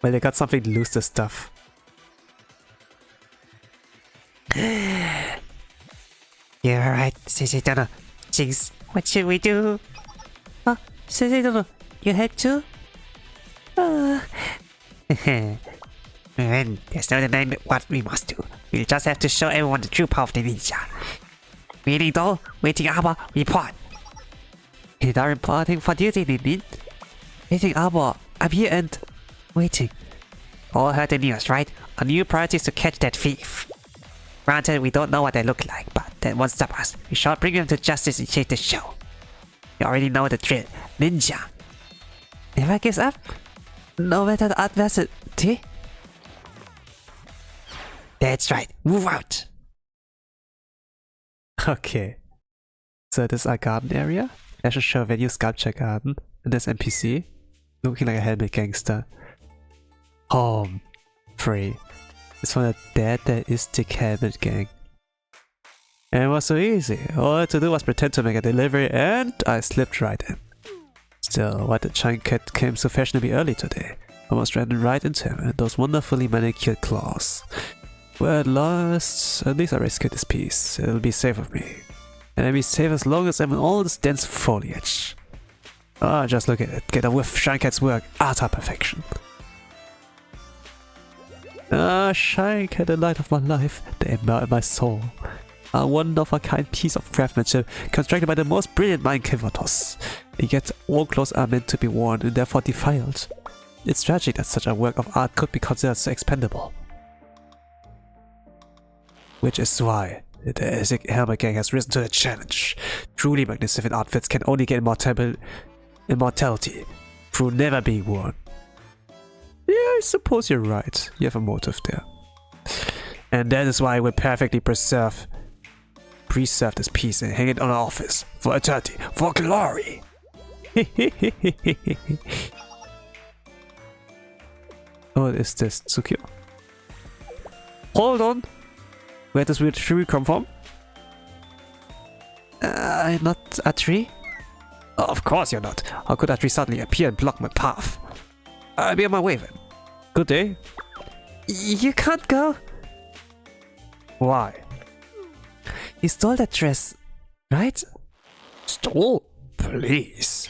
Well, they got something to lose this stuff. You're right, Seisedono. Jinx, what should we do? Oh, Seisedono, you help too? Then there's no denying what we must do. We'll just have to show everyone the true power of the ninja. Waiting door, waiting armor, report. You're not reporting for duty, Nin. Waiting armor, I'm here and waiting. All heard the news, right? Our new priority is to catch that thief. Granted, we don't know what they look like, but that won't stop us. We shall bring them to justice and change the show. You already know the drill. Ninja. Never gives up? No matter the adversity? That's right. Move out. Okay. So this is our garden area. Fashion show venue sculpture garden. And this NPC. Looking like a helmet gangster. Home. Free. It's from the dead-deistic helmet gang. And it was so easy. All I had to do was pretend to make a delivery and I slipped right in. Still, why did Giant Cat came so fashionably early today? Almost ran right into him and those wonderfully manicured claws. Well, at least I rescued this piece. It'll be safe with me. And I'll be safe as long as I'm in all this dense foliage. Ah, just look at it. Get a whiff of Giant Cat's work. Utter perfection. Ah, Giant Cat, the light of my life. The ember in my soul. A one-of-a-kind piece of craftsmanship constructed by the most brilliant mind Kivotos. Yet all clothes are meant to be worn and therefore defiled. It's tragic that such a work of art could be considered so expendable. Which is why the Deistic Helmet Gang has risen to the challenge. Truly magnificent outfits can only get immortality through never being worn. Yeah, I suppose you're right. You have a motive there. And that is why I will perfectly preserve this piece and hang it on our office. For eternity. For glory! What is this, Tsukio? Hold on! Where does weird tree come from? I'm not a tree? Oh, of course you're not. How could a tree suddenly appear and block my path? I'll be on my way then. Good day. You can't go. Why? You stole that dress, right? Stole? Please.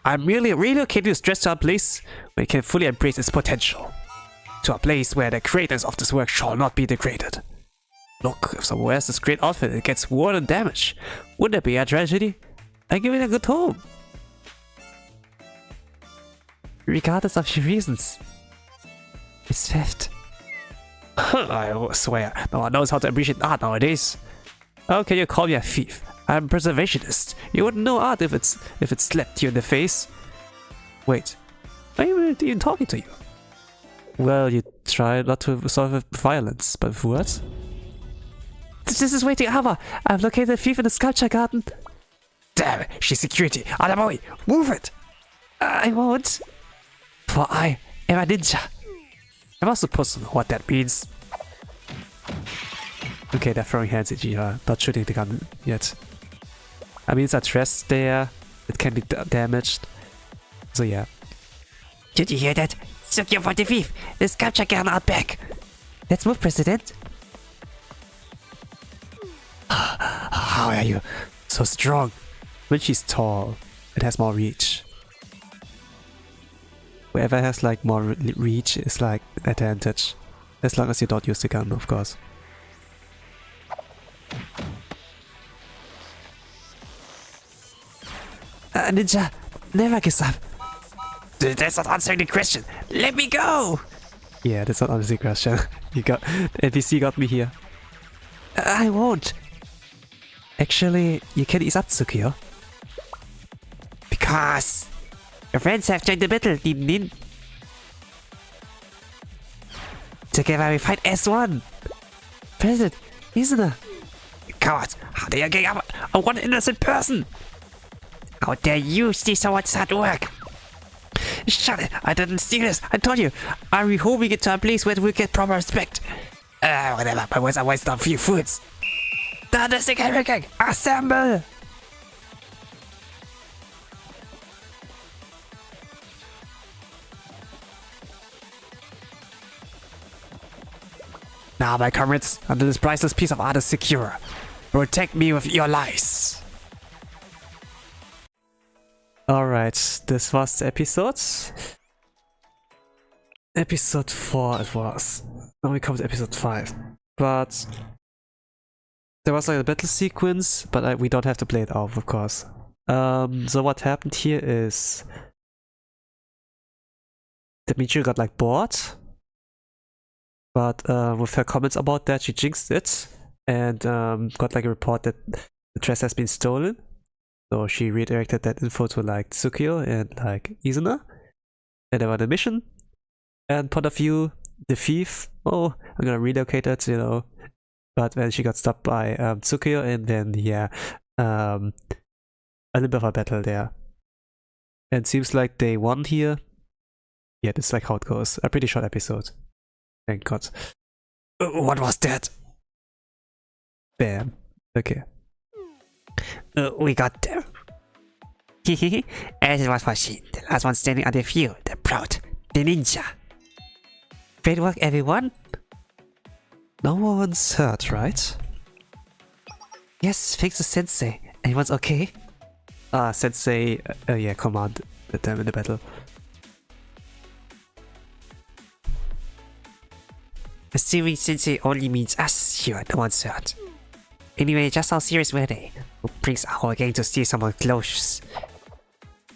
I'm merely relocating this dress to a place where it can fully embrace its potential. To a place where the creators of this work shall not be degraded. Look, if someone wears this great outfit and it gets worn and damaged, wouldn't that be a tragedy? I give it a good home. Regardless of your reasons. It's theft. I swear, no one knows how to appreciate art nowadays. How can you call me a thief? I'm a preservationist. You wouldn't know art if it slapped you in the face. Wait, I'm even talking to you. Well, you try not to solve it with violence, but with words? This is waiting armor. I've located a thief in the sculpture garden. Damn it, she's security. Out of my way. Move it. I won't. For I am a ninja. Am I supposed to know what that means? Okay, they're throwing hands at you, not shooting the gun yet. I mean, it's a dress there. It can be damaged. So yeah. Did you hear that? Secure for the thief. The sculpture garden out back. Let's move, President. How are you so strong? When she's tall, it has more reach. Whoever has like more reach is like advantage. As long as you don't use the gun, of course. Ninja, never gives up. That's not answering the question. Let me go! Yeah, that's not honestly a question. You got NPC got me here. I won't. Actually, you can ease up, Tsukio. Because your friends have joined the battle, Nin. Together we fight as one. President, isn't it? Cowards, how dare you gang up on one innocent person? How dare you steal someone's hard work? Shut it, I didn't steal this, I told you. I'm rehoming it to a place where we get proper respect. Whatever, my words are wasted on few foods. Thunderstic Henry Gang, assemble! Now, my comrades, until this priceless piece of art is secure, protect me with your lives. Alright, this was the episode. Episode 4 it was. Now we come to episode 5. But there was like a battle sequence, but we don't have to play it out, of course. So what happened here is that Michiru got like bored. But with her comments about that, she jinxed it and got like a report that the dress has been stolen. So she redirected that info to like Tsukio and like Izuna. And they were on a mission. And point of view, the thief, oh, I'm gonna relocate it, you know. But then she got stopped by Tsukio, and then yeah, a little bit of a battle there. And seems like they won here. Yeah, that's like how it goes. A pretty short episode. Thank God. What was that? Bam. Okay. We got them. As it was foreseen, the last one standing on the field, the proud, the ninja. Great work, everyone. No one's hurt, right? Yes, thanks to Sensei. Everyone's okay? Sensei, yeah, commanded them in the battle. Assuming Sensei only means us, sure, no one's hurt. Anyway, just how serious were they? Who brings our whole gang to steal someone's clothes?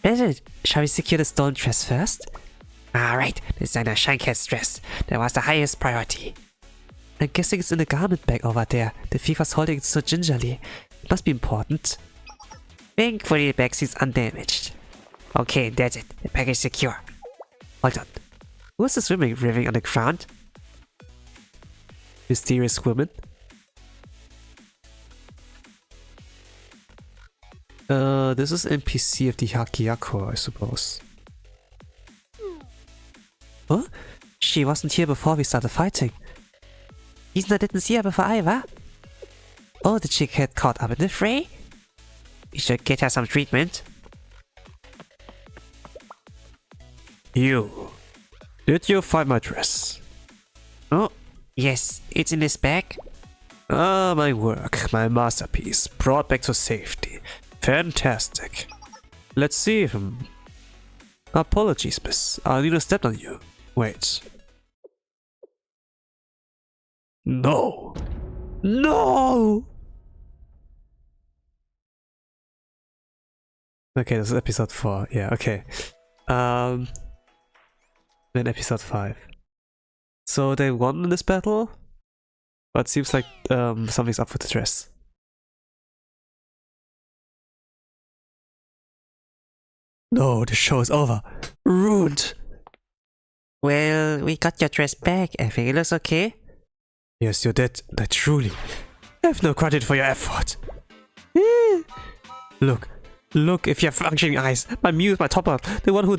President, shall we secure the stolen dress first? Alright, designer Shincat's dress. That was the highest priority. I'm guessing it's in the garment bag over there. The thief was holding it so gingerly. It must be important. Thankfully, the bag seems undamaged. Okay, that's it. The bag is secure. Hold on. Who's this woman living on the ground? Mysterious woman. This is NPC of the Hakiako, I suppose. Huh? She wasn't here before we started fighting. Isna didn't see her before either. Oh, did she get caught up in the fray? We should get her some treatment. You. Did you find my dress? Oh, yes, it's in this bag. Ah, my work, my masterpiece, brought back to safety. Fantastic. Let's see. Apologies, miss. I need to step on you. Wait. No. No! Okay, this is episode 4. Yeah, okay. Then episode 5. So they won in this battle? But seems like something's up with the dress. No, the show is over. Ruined. Well, we got your dress back. I think it looks okay. Yes, you did. I truly have no credit for your effort. Look, if you have functioning eyes, my muse, my topper, the one who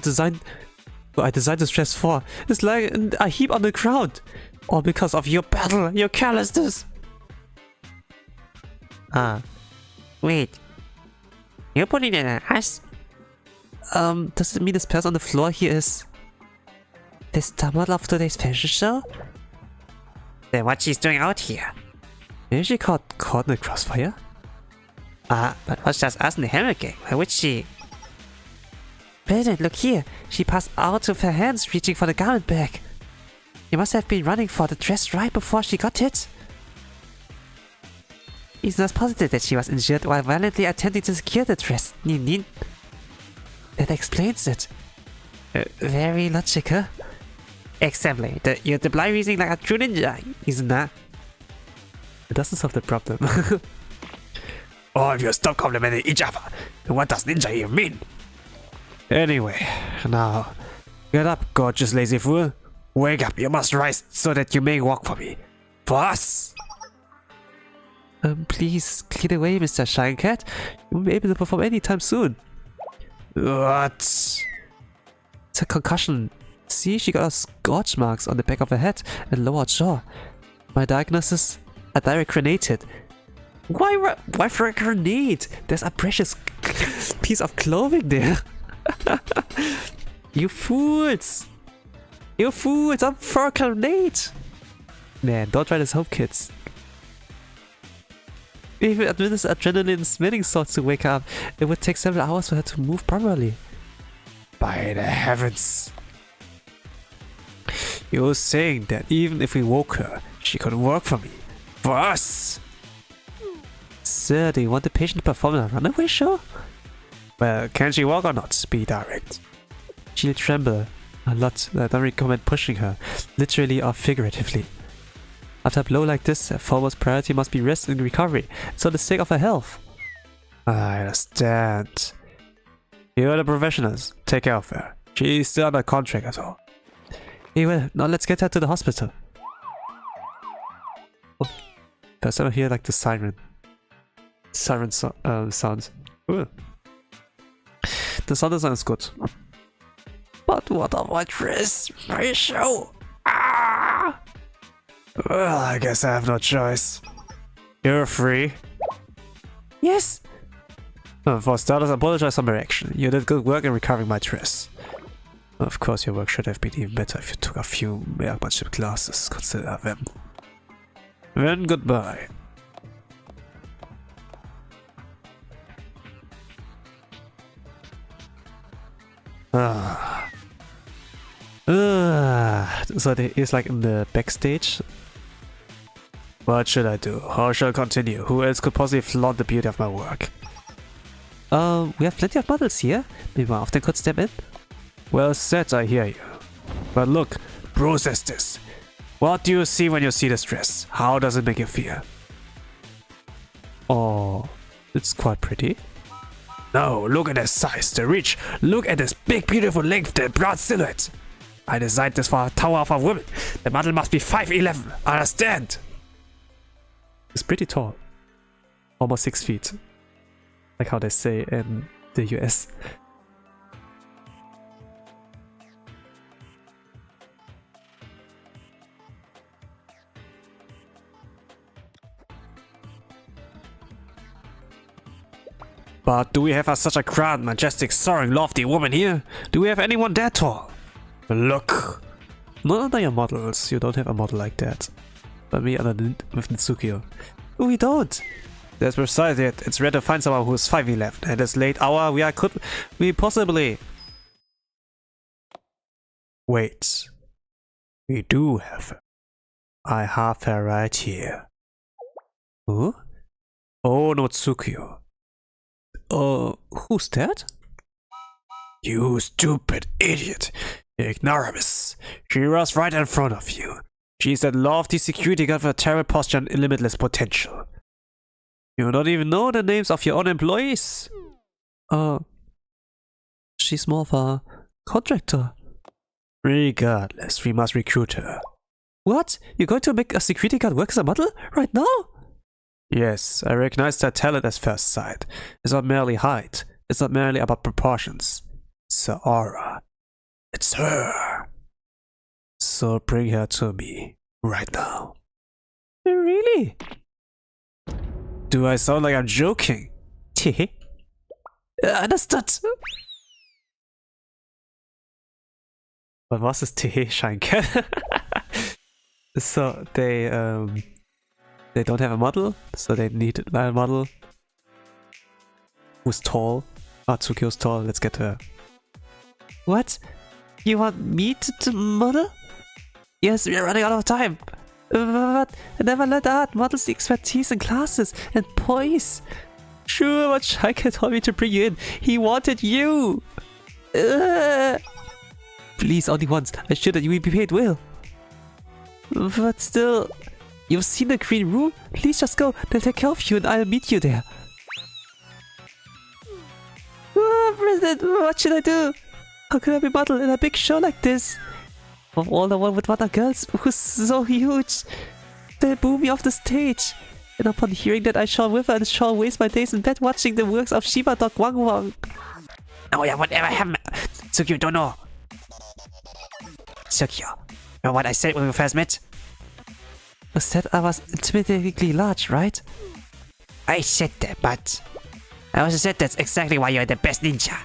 I designed this dress for, is like a heap on the ground. All because of your battle, your carelessness. Wait. You're putting it on us? Does it mean this person on the floor here is the star model of today's fashion show? Then what she's doing out here? Maybe she caught in the crossfire? But what's just us in the Hammer Gang? Why would she? President, look here. She passed out with her hands reaching for the garment bag. She must have been running for the dress right before she got hit. It's not positive that she was injured while violently attempting to secure the dress. Nin. That explains it. Very logical. Exactly. You're the blind reasoning like a true ninja, isn't that? It doesn't solve the problem. Oh, if you stop complimenting each other, then what does ninja even mean? Anyway, now, get up, gorgeous lazy fool. Wake up, you must rise so that you may walk for me. For us! Please, clear away, Mr. Shine Cat. You won't be able to perform anytime soon. What? It's a concussion. See, she got scorch marks on the back of her head and lower jaw. My diagnosis? A direct grenade. Why for a grenade? There's a precious piece of clothing there. You fools! You fools! I'm for a grenade! Man, don't try this home, kids. If you administer adrenaline smelling salts to wake up, it would take several hours for her to move properly. By the heavens. You're saying that even if we woke her, she could work for me. For us! Sir, do you want the patient to perform a runaway show? Well, can she walk or not? Be direct. She'll tremble a lot. I don't recommend pushing her, literally or figuratively. After a blow like this, her foremost priority must be rest and recovery. It's for the sake of her health. I understand. You're the professionals. Take care of her. She's still under contract as well. Hey, well, now let's get her to the hospital. Oh, first time I hear like the siren. Sounds. Ooh. The sound design is good. But what of my dress? My show? Ah! Well, I guess I have no choice. You're free. Yes. For starters, I apologize for my action. You did good work in recovering my dress. Of course, your work should have been even better if you took a few marksmanship classes. Consider them. Then goodbye. So he's like in the backstage. What should I do? How shall I continue? Who else could possibly flaunt the beauty of my work? We have plenty of models here. Maybe one of them could step in. Well said, I hear you. But look, process this. What do you see when you see this dress? How does it make you feel? Oh, it's quite pretty. No, look at the size, the reach. Look at this big, beautiful length, the broad silhouette. I designed this for a tower of a woman. The model must be 5'11". Understand? It's pretty tall. Almost 6 feet. Like how they say in the US. But do we have such a grand, majestic, soaring, lofty woman here? Do we have anyone that tall? Look! Not under your models, you don't have a model like that. But me with Nitsukio. We don't! That's precisely it. It's rare to find someone who's 5'11". At this late hour, we possibly... Wait. We do have her. I have her right here. Who? Oh, Notsukio. Who's that? You stupid idiot. Ignoramus. She was right in front of you. She's that lofty security guard with a terrible posture and limitless potential. You don't even know the names of your own employees. She's more of a contractor. Regardless, we must recruit her. What? You're going to make a security guard work as a model? Right now? Yes, I recognize her talent at first sight. It's not merely height. It's not merely about proportions. It's her aura. It's her. So bring her to me. Right now. Really? Do I sound like I'm joking? Understood. But was ist TH Scheinke? So they don't have a model, so they need a model who's tall. Tsukio's tall, let's get her. What? You want me to model? Yes, we are running out of time. But never let art models the expertise in classes and poise. Sure, but Shaika told me to bring you in. He wanted you. Please, only once. I should that you will be paid well. But still, you've seen the green room? Please just go. They'll take care of you and I'll meet you there. President, what should I do? How can I be model in a big show like this? Of all the one with other girls who's so huge. They boo me off the stage. And upon hearing that, I shall wither and shall waste my days in bed watching the works of Shiba Dog Wang Wang. Oh yeah, whatever happened? Tsukio don't know. Tsukio, remember what I said when we first met? I said I was intimidatingly large, right? I said that, but I also said that's exactly why you're the best ninja.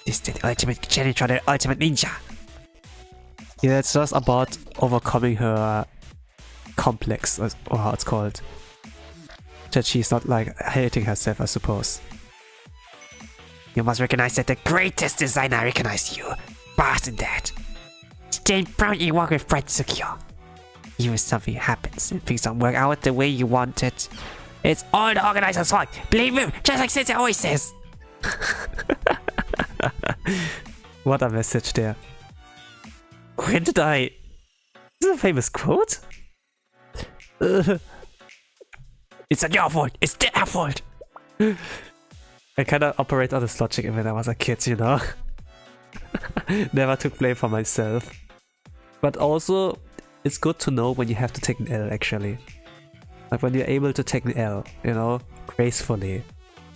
This is the ultimate challenge for the ultimate ninja. Yeah, it's just about overcoming her complex, or how it's called. That she's not like hating herself, I suppose. You must recognize that the greatest designer recognized you. Fast in that. Stand proudly walk with pride, Tsukio. Even if something happens and things don't work out the way you want it, it's all the organizer's fault. Blame him, just like Sensei always says. What a message there. When did I... This is a famous quote? It's not your fault, it's their fault. I kinda operate on this logic when I was a kid, you know? Never took blame for myself. But also, it's good to know when you have to take an L, actually. Like when you're able to take an L, you know, gracefully.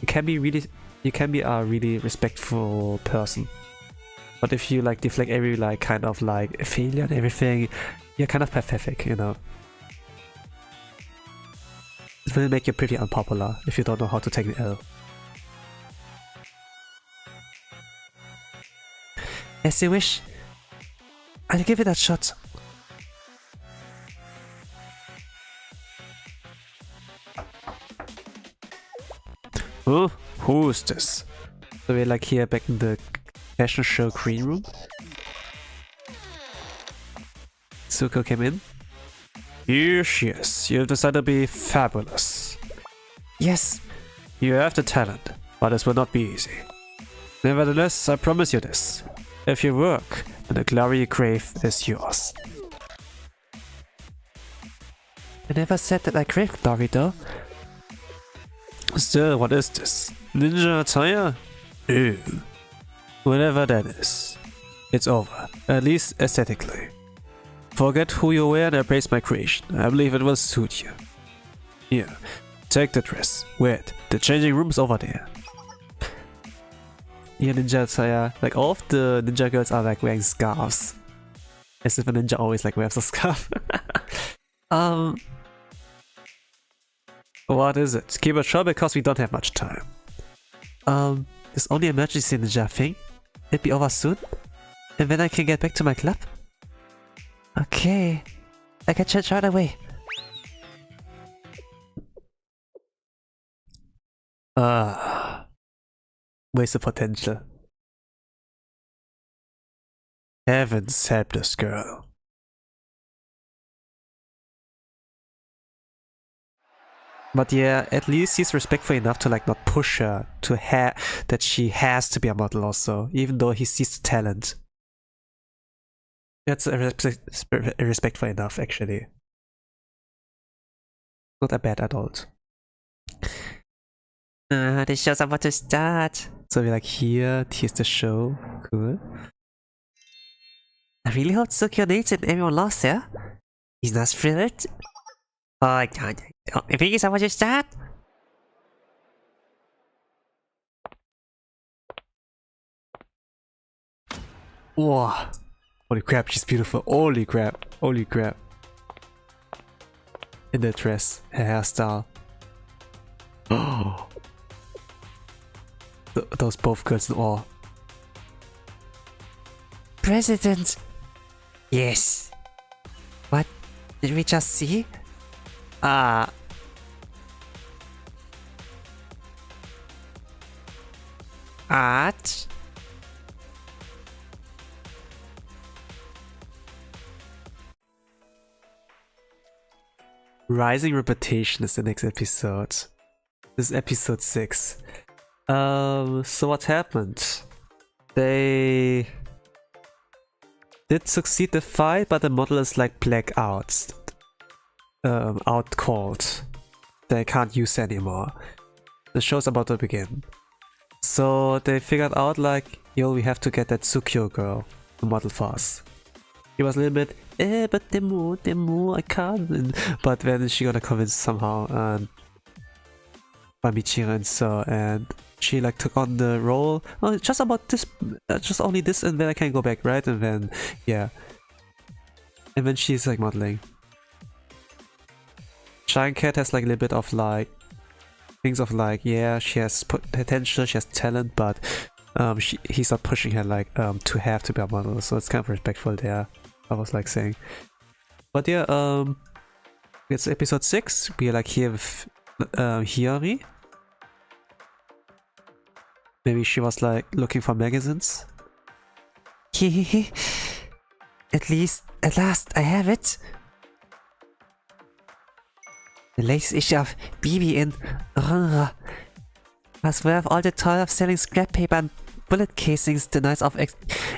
You can be a really respectful person. But if you like deflect every like kind of like failure and everything, you're kind of pathetic, you know. It will make you pretty unpopular if you don't know how to take an L. As you wish. I'll give it a shot. Oh, who's this? So we're like here back in the fashion show green room. Tsuko came in. Here she is. You've decided to be fabulous. Yes. You have the talent, but this will not be easy. Nevertheless, I promise you this. If you work, then the glory grave is yours. I never said that I crave glory though. Still, what is this? Ninja attire? Ew. Whatever that is. It's over, at least aesthetically. Forget who you were and embrace my creation. I believe it will suit you. Here, take the dress. Wear it. The changing room's over there. Here, ninja attire. Like all of the ninja girls are like wearing scarves. As if a ninja always like wears a scarf. What is it? Keep it short because we don't have much time. This only emergency ninja thing. It'll be over soon. And then I can get back to my club. Okay. I can change right away. Wasted potential. Heavens help this girl. But yeah, at least he's respectful enough to like not push her to that she has to be a model also, even though he sees the talent. That's respectful enough, actually. Not a bad adult. The show's about to start. So we're like here, here's the show. Cool. I really hope Tsukio nails it and everyone lost her. He's not thrilled. Oh, God. I think it's about to start. Wow. Holy crap, she's beautiful. Holy crap. Holy crap. In the dress, her hairstyle. Oh. Those both girls in awe. President. Yes. What did we just see? Art. Rising Reputation is the next episode. This is episode 6. So what happened? they did succeed the fight, but the model is like blackouts, out cold. They can't use anymore. The show's about to begin. So they figured out like, yo, we have to get that Tsukio girl, the model for us. He was a little bit, but demo, I can't. But then she got convinced somehow, and by Michiro and so, and she like took on the role. Oh, just about this, just only this, and then I can go back, right? And then, yeah. And then she's like modeling. Giant Cat has like a little bit of like, things of like, yeah, she has potential, she has talent, but he's not pushing her like to have to be a model, so it's kind of respectful there, I was like saying. But yeah, it's episode 6. We are like here with Hiyori. Maybe she was like looking for magazines. At last, I have it. The latest issue of BB in Ronra was worth all the toil of selling scrap paper and bullet casings, the nights of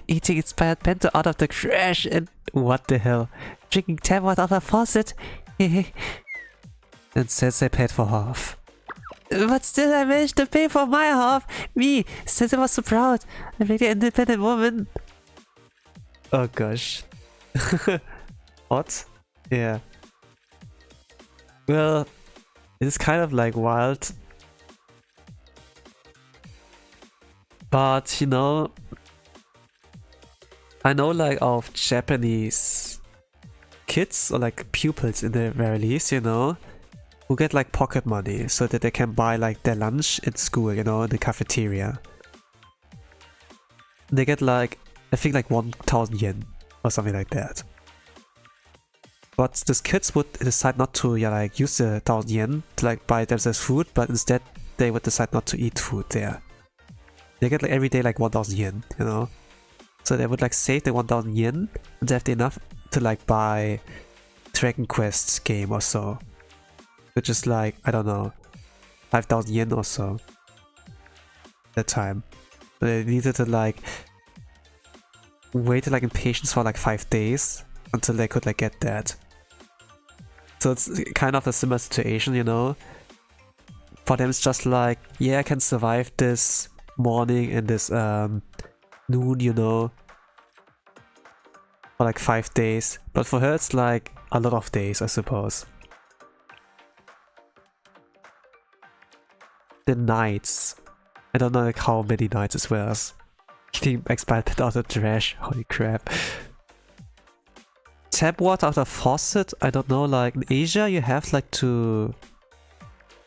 eating inspired bento out of the trash, and what the hell, drinking tap water out of a faucet. And Sensei paid for half. But still I managed to pay for my half. Me, Sensei was so proud. I made an independent woman. Oh gosh. What? Yeah. Well, it's kind of like wild. But you know, I know like of Japanese kids or like pupils in the very least, you know, who get like pocket money so that they can buy like their lunch in school, you know, in the cafeteria. They get like, I think like 1,000 yen or something like that. But these kids would decide not to like use the 1,000 yen to like buy themselves food, but instead they would decide not to eat food there. They get like every day like 1,000 yen, you know? So they would like save the 1,000 yen and they have enough to like buy Dragon Quest game or so. Which is like, I don't know, 5,000 yen or so. At that time. But they needed to like wait like in patience for like 5 days until they could like get that. So it's kind of a similar situation, you know? For them it's just like, yeah, I can survive this morning and this noon, you know, for like 5 days. But for her it's like a lot of days, I suppose. The nights. I don't know like how many nights as well as getting expired out of trash. Holy crap. Tap water out of faucet, I don't know, like in Asia you have like to,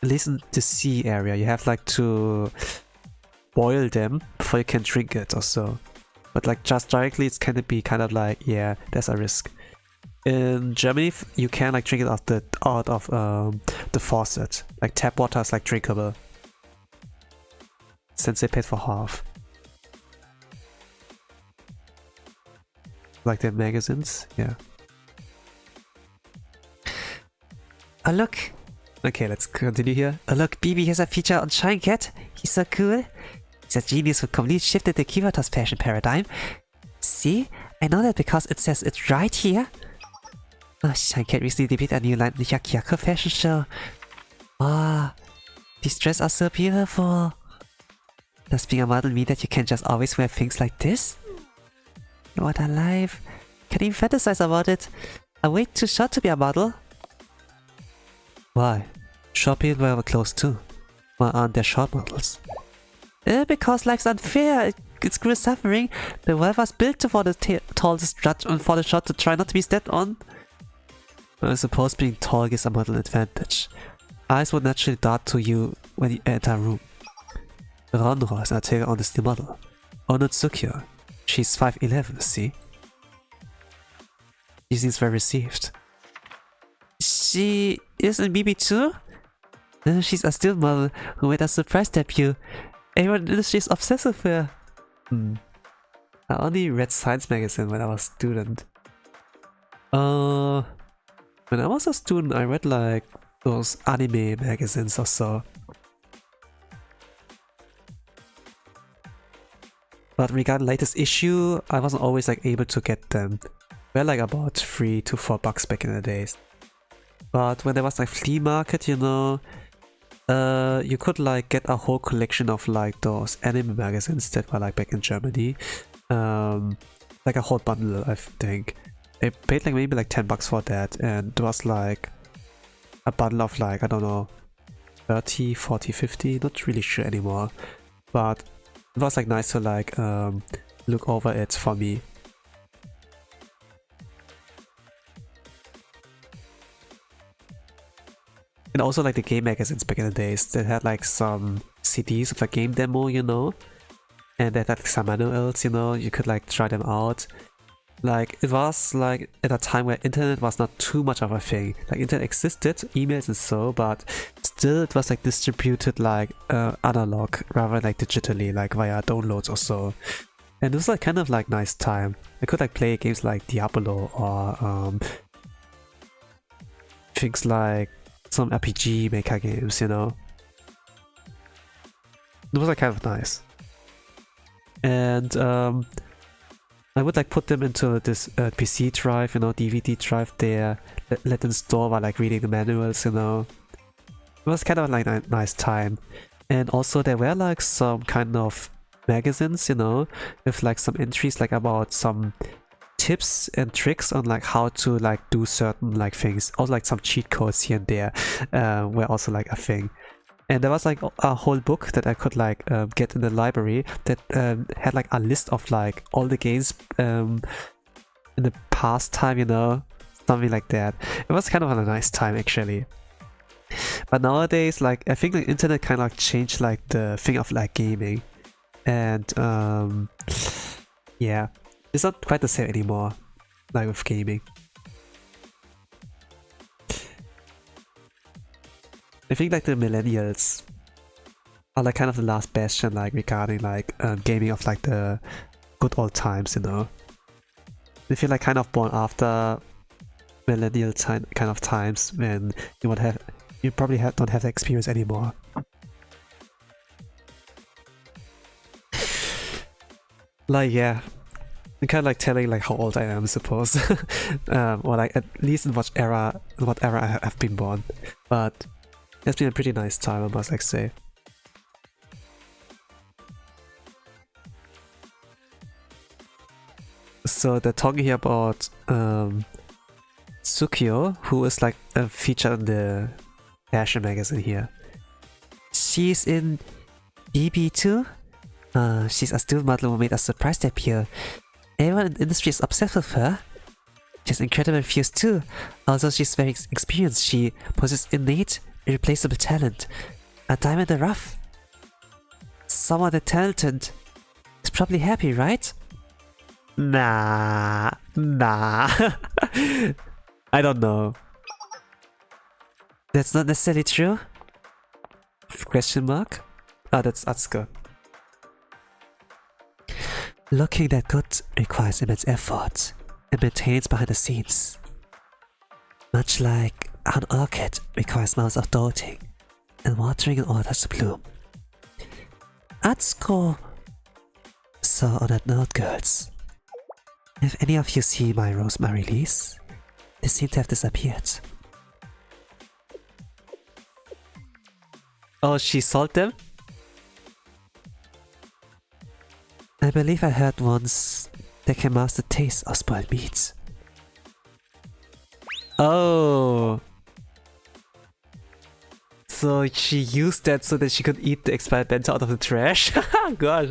at least in the sea area, you have like to boil them before you can drink it or so. But like just directly it's gonna be kind of like, yeah, there's a risk. In Germany you can like drink it out of the faucet. Like tap water is like drinkable. Since they paid for half. Like their magazines, yeah. Oh look! Okay, let's continue here. Oh look, BB has a feature on Giant Cat. He's so cool. He's a genius who completely shifted the Kivotos fashion paradigm. See? I know that because it says it right here. Oh, Giant Cat recently debuted a new line in the Yakyako fashion show. Ah, these dresses are so beautiful. Does being a model mean that you can just always wear things like this? What a life. Can't even fantasize about it. I'm way too short to be a model. Why? Short people wear clothes too. Why aren't there short models? Because life's unfair. It's cruel suffering. The world was built for the tallest judge and for the short to try not to be stepped on. I suppose being tall gives a model advantage. Eyes would naturally dart to you when you enter a room. Ronro is an attacker on this new model. Onotsukyo. She's 5'11", see? She seems very received. She is in BB too? She's a still model who made a surprise debut. Everyone in the industry is obsessed with her. I only read science magazine when I was a student. When I was a student I read like those anime magazines or so. But regarding latest issue, I wasn't always like able to get them. They're like about $3 to $4 back in the days. But when there was like flea market, you know, you could like get a whole collection of like those anime magazines that were like back in Germany. Like a whole bundle, I think. I paid like maybe like $10 for that, and it was like a bundle of like, I don't know, 30, 40, 50, not really sure anymore. But it was like nice to like look over it for me. And also like the game magazines back in the days that had like some CDs of a game demo, you know, and they had like some manuals, you know, you could like try them out. Like it was like at a time where internet was not too much of a thing. Like internet existed, emails and so, but still it was like distributed like analog rather than like digitally, like via downloads or so. And it was like kind of like nice time. I could like play games like Diablo or things like some RPG Maker games, you know. It was like kind of nice. And I would like put them into this PC drive, you know, DVD drive there, let them store while like reading the manuals, you know. It was kind of like a nice time. And also there were like some kind of magazines, you know, with like some entries like about some tips and tricks on like how to like do certain like things. Also like some cheat codes here and there were also like a thing. And there was like a whole book that I could like get in the library that had like a list of like all the games in the past time, you know, something like that. It was kind of a nice time actually. But nowadays, like I think the internet kind of like changed like the thing of like gaming, and yeah, it's not quite the same anymore, like with gaming. I think like the millennials are like kind of the last bastion like regarding like gaming of like the good old times, you know. They feel like kind of born after millennial kind of times when you probably don't have the experience anymore. Like yeah, I'm kind of like telling like how old I am, I suppose, or like at least in what era I have been born. But it's been a pretty nice time, I must like say. So they're talking here about Tsukio, who is like featured in the fashion magazine here. She's in BB2? She's a student model who made a surprise debut. Everyone in the industry is obsessed with her. She's incredibly fierce too. Although she's very experienced, she possesses innate, irreplaceable talent. A diamond in the rough. Someone that talented is probably happy, right? Nah. I don't know. That's not necessarily true. Question mark? Ah, that's Atsuko. Looking that good requires immense effort and maintains behind the scenes. Much like an orchid requires months of doting and watering in order to bloom. Atsuko. So on that note, girls, if any of you see my Rosemary leaves, they seem to have disappeared. Oh, she sold them? I believe I heard once they can master the taste of spoiled meat. Oh. So she used that so that she could eat the expired bento out of the trash? Gosh.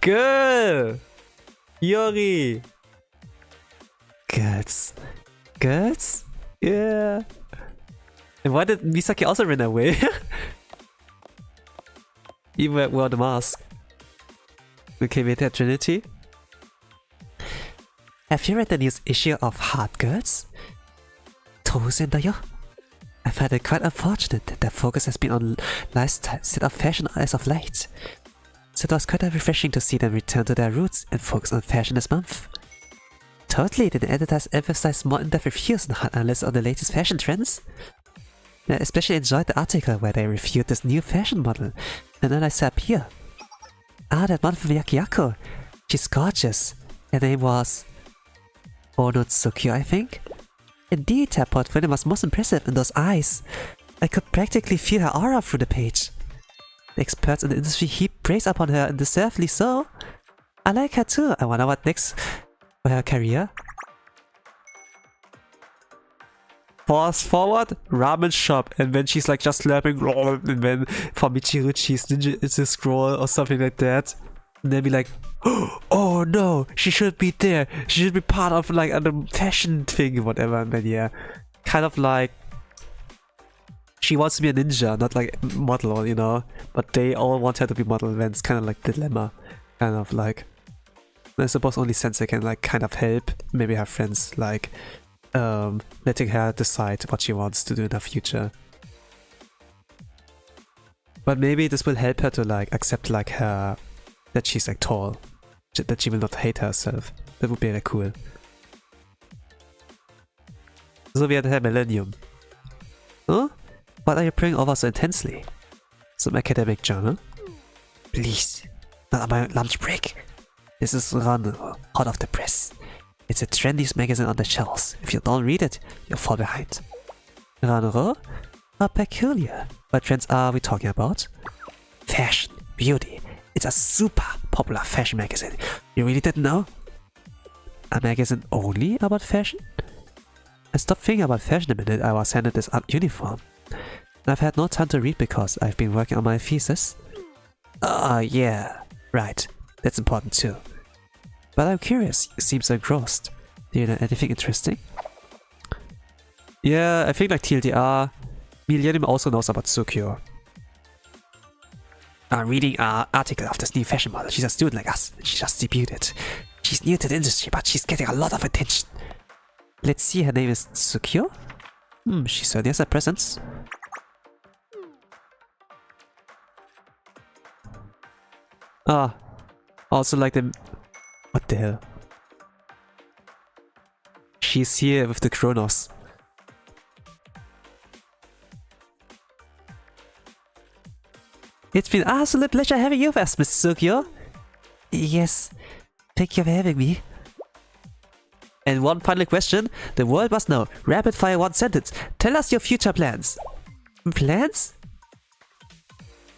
Good! Yori! Girls. Girls? Yeah. And why did Misaki also run away? Even wore the mask. Okay, wait, that Trinity? Have you read the news issue of Hard Girls? Tosendayo? I find it quite unfortunate that their focus has been on lifestyle instead of fashion as of late. So it was quite refreshing to see them return to their roots and focus on fashion this month. Totally, did the advertise emphasize more in-depth reviews and hard analysis on the latest fashion trends? I especially enjoyed the article where they reviewed this new fashion model and analyzed her appeal. Ah, that model from Yakiako. She's gorgeous. Her name was Onotsuki, I think. Indeed, her portfolio was most impressive in those eyes. I could practically feel her aura through the page. The experts in the industry heap praise upon her, and deservedly so. I like her too. I wonder what next for her career. Fast forward, ramen shop, and then she's like just slurping, and then for Michiru she's ninja, it's a scroll or something like that. And then be like, oh no, she should be there. She should be part of like a fashion thing, whatever. And then yeah, kind of like she wants to be a ninja, not like a model, you know. But they all want her to be model. Then it's kind of like dilemma, kind of like. I suppose only Sensei can like kind of help. Maybe her friends like letting her decide what she wants to do in the future. But maybe this will help her to like accept like her that she's like tall, that she will not hate herself. That would be very cool. So we had her Millennium. Huh? What are you praying over so intensely? Some academic journal? Please, not on my lunch break. This is run hot off the press. It's the trendiest magazine on the shelves. If you don't read it, you'll fall behind. Ranro? How peculiar. What trends are we talking about? Fashion, beauty. It's a super popular fashion magazine. You really didn't know? A magazine only about fashion? I stopped thinking about fashion the minute I was handed this uniform. I've had no time to read because I've been working on my thesis. Yeah, right. That's important too. But I'm curious, you seem so engrossed. Do you know anything interesting? Yeah, I think like TLDR, Millennium also knows about Tsukio. I'm reading an article of this new fashion model. She's a student like us. She just debuted. She's new to the industry, but she's getting a lot of attention. Let's see, her name is Tsukio? She certainly has a presence. Ah, also like the... What the hell? She's here with the Chronos. It's been an absolute pleasure having you with us, Mr. Tsukio. Yes, thank you for having me. And one final question, the world must know. Rapid fire one sentence. Tell us your future plans. Plans?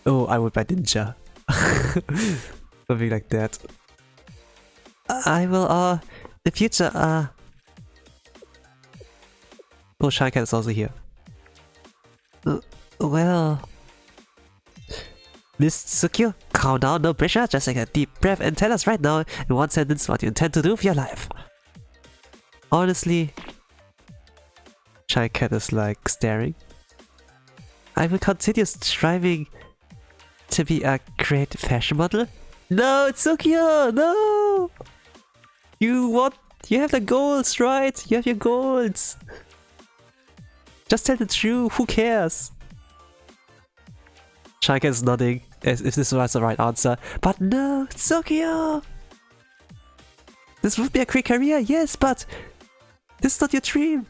Oh, I would buy ninja. Something like that. I will, the future, Oh, Shinkat is also here. Well... Miss Tsukio, calm down, no pressure, just take a deep breath and tell us right now in one sentence what you intend to do with your life. Honestly, Shinkat is like staring. I will continue striving to be a great fashion model. No, Tsukio, no! You have the goals, right? You have your goals. Just tell the truth, who cares? Shinkat is nodding as if this was the right answer. But no, Tsukio! This would be a great career, yes, but this is not your dream.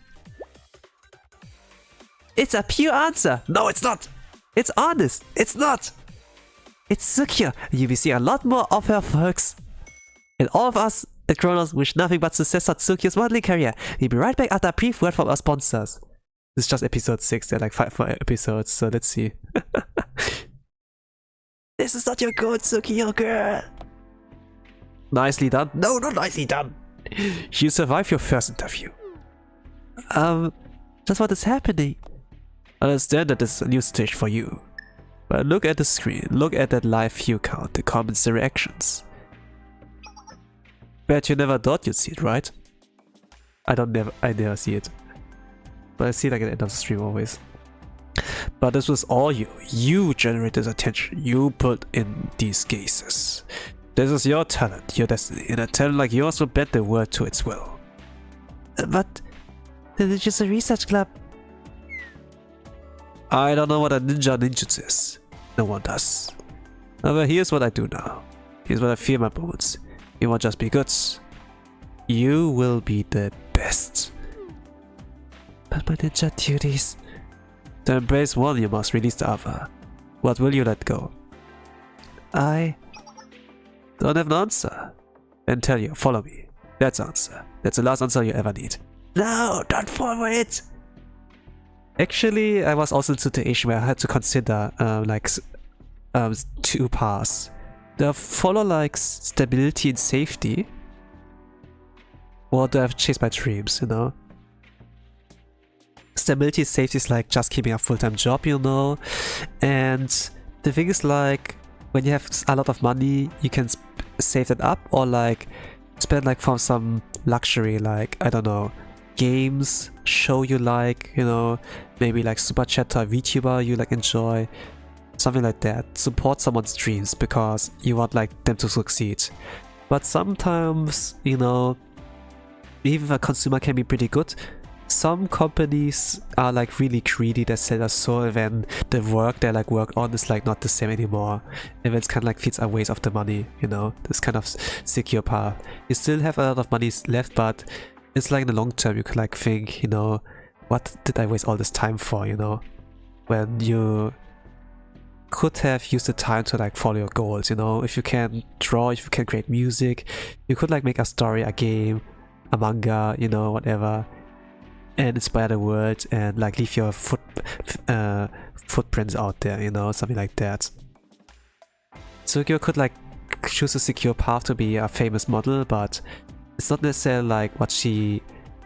It's a pure answer. No, it's not. It's honest. It's not. It's Tsukio. You will see a lot more of her, folks. And all of us at Kronos wish nothing but success for Tsukio's modeling career. We'll be right back after a brief word from our sponsors. This is just episode 6. There are like 5 more episodes, so let's see. This is not your goal, Tsukio girl. Nicely done. No, not nicely done. You survived your first interview. Just what is happening? I understand that this is a new stage for you. But look at the screen, look at that live view count, the comments, the reactions. Bet you never thought you'd see it, right? I never see it. But I see it like at the end of the stream always. But this was all you. You generated attention. You put in these gazes. This is your talent, your destiny, and a talent like yours will bend the world to its will. But this is just a research club. I don't know what a ninjutsu is. No one does. However, here's what I do now. Here's what I feel in my bones. You won't just be good. You will be the best. But my ninja duties... To embrace one, you must release the other. What will you let go? I don't have an answer. and tell you, follow me. That's the answer. That's the last answer you ever need. No, don't follow it! Actually, I was also in a situation where I had to consider two paths. Do I follow like stability and safety? Or do I chase my dreams, you know? Stability and safety is like just keeping a full-time job, you know? And the thing is like, when you have a lot of money, you can save that up or like spend like for some luxury, like, I don't know, games, show you like, you know, maybe like super chat to a VTuber you like enjoy, something like that. Support someone's dreams because you want like them to succeed. But sometimes, you know, even if a consumer can be pretty good, some companies are like really greedy. They sell us so when the work they like work on is like not the same anymore, and it's kind of like feeds a waste of the money, you know, this kind of secure path. You still have a lot of money left, but it's like in the long term you could like think, you know, what did I waste all this time for, you know, when you could have used the time to like follow your goals, you know. If you can draw, if you can create music, you could like make a story, a game, a manga, you know, whatever, and inspire the world and like leave your footprints out there, you know, something like that. Tsukio could like choose a secure path to be a famous model, but it's not necessarily like what she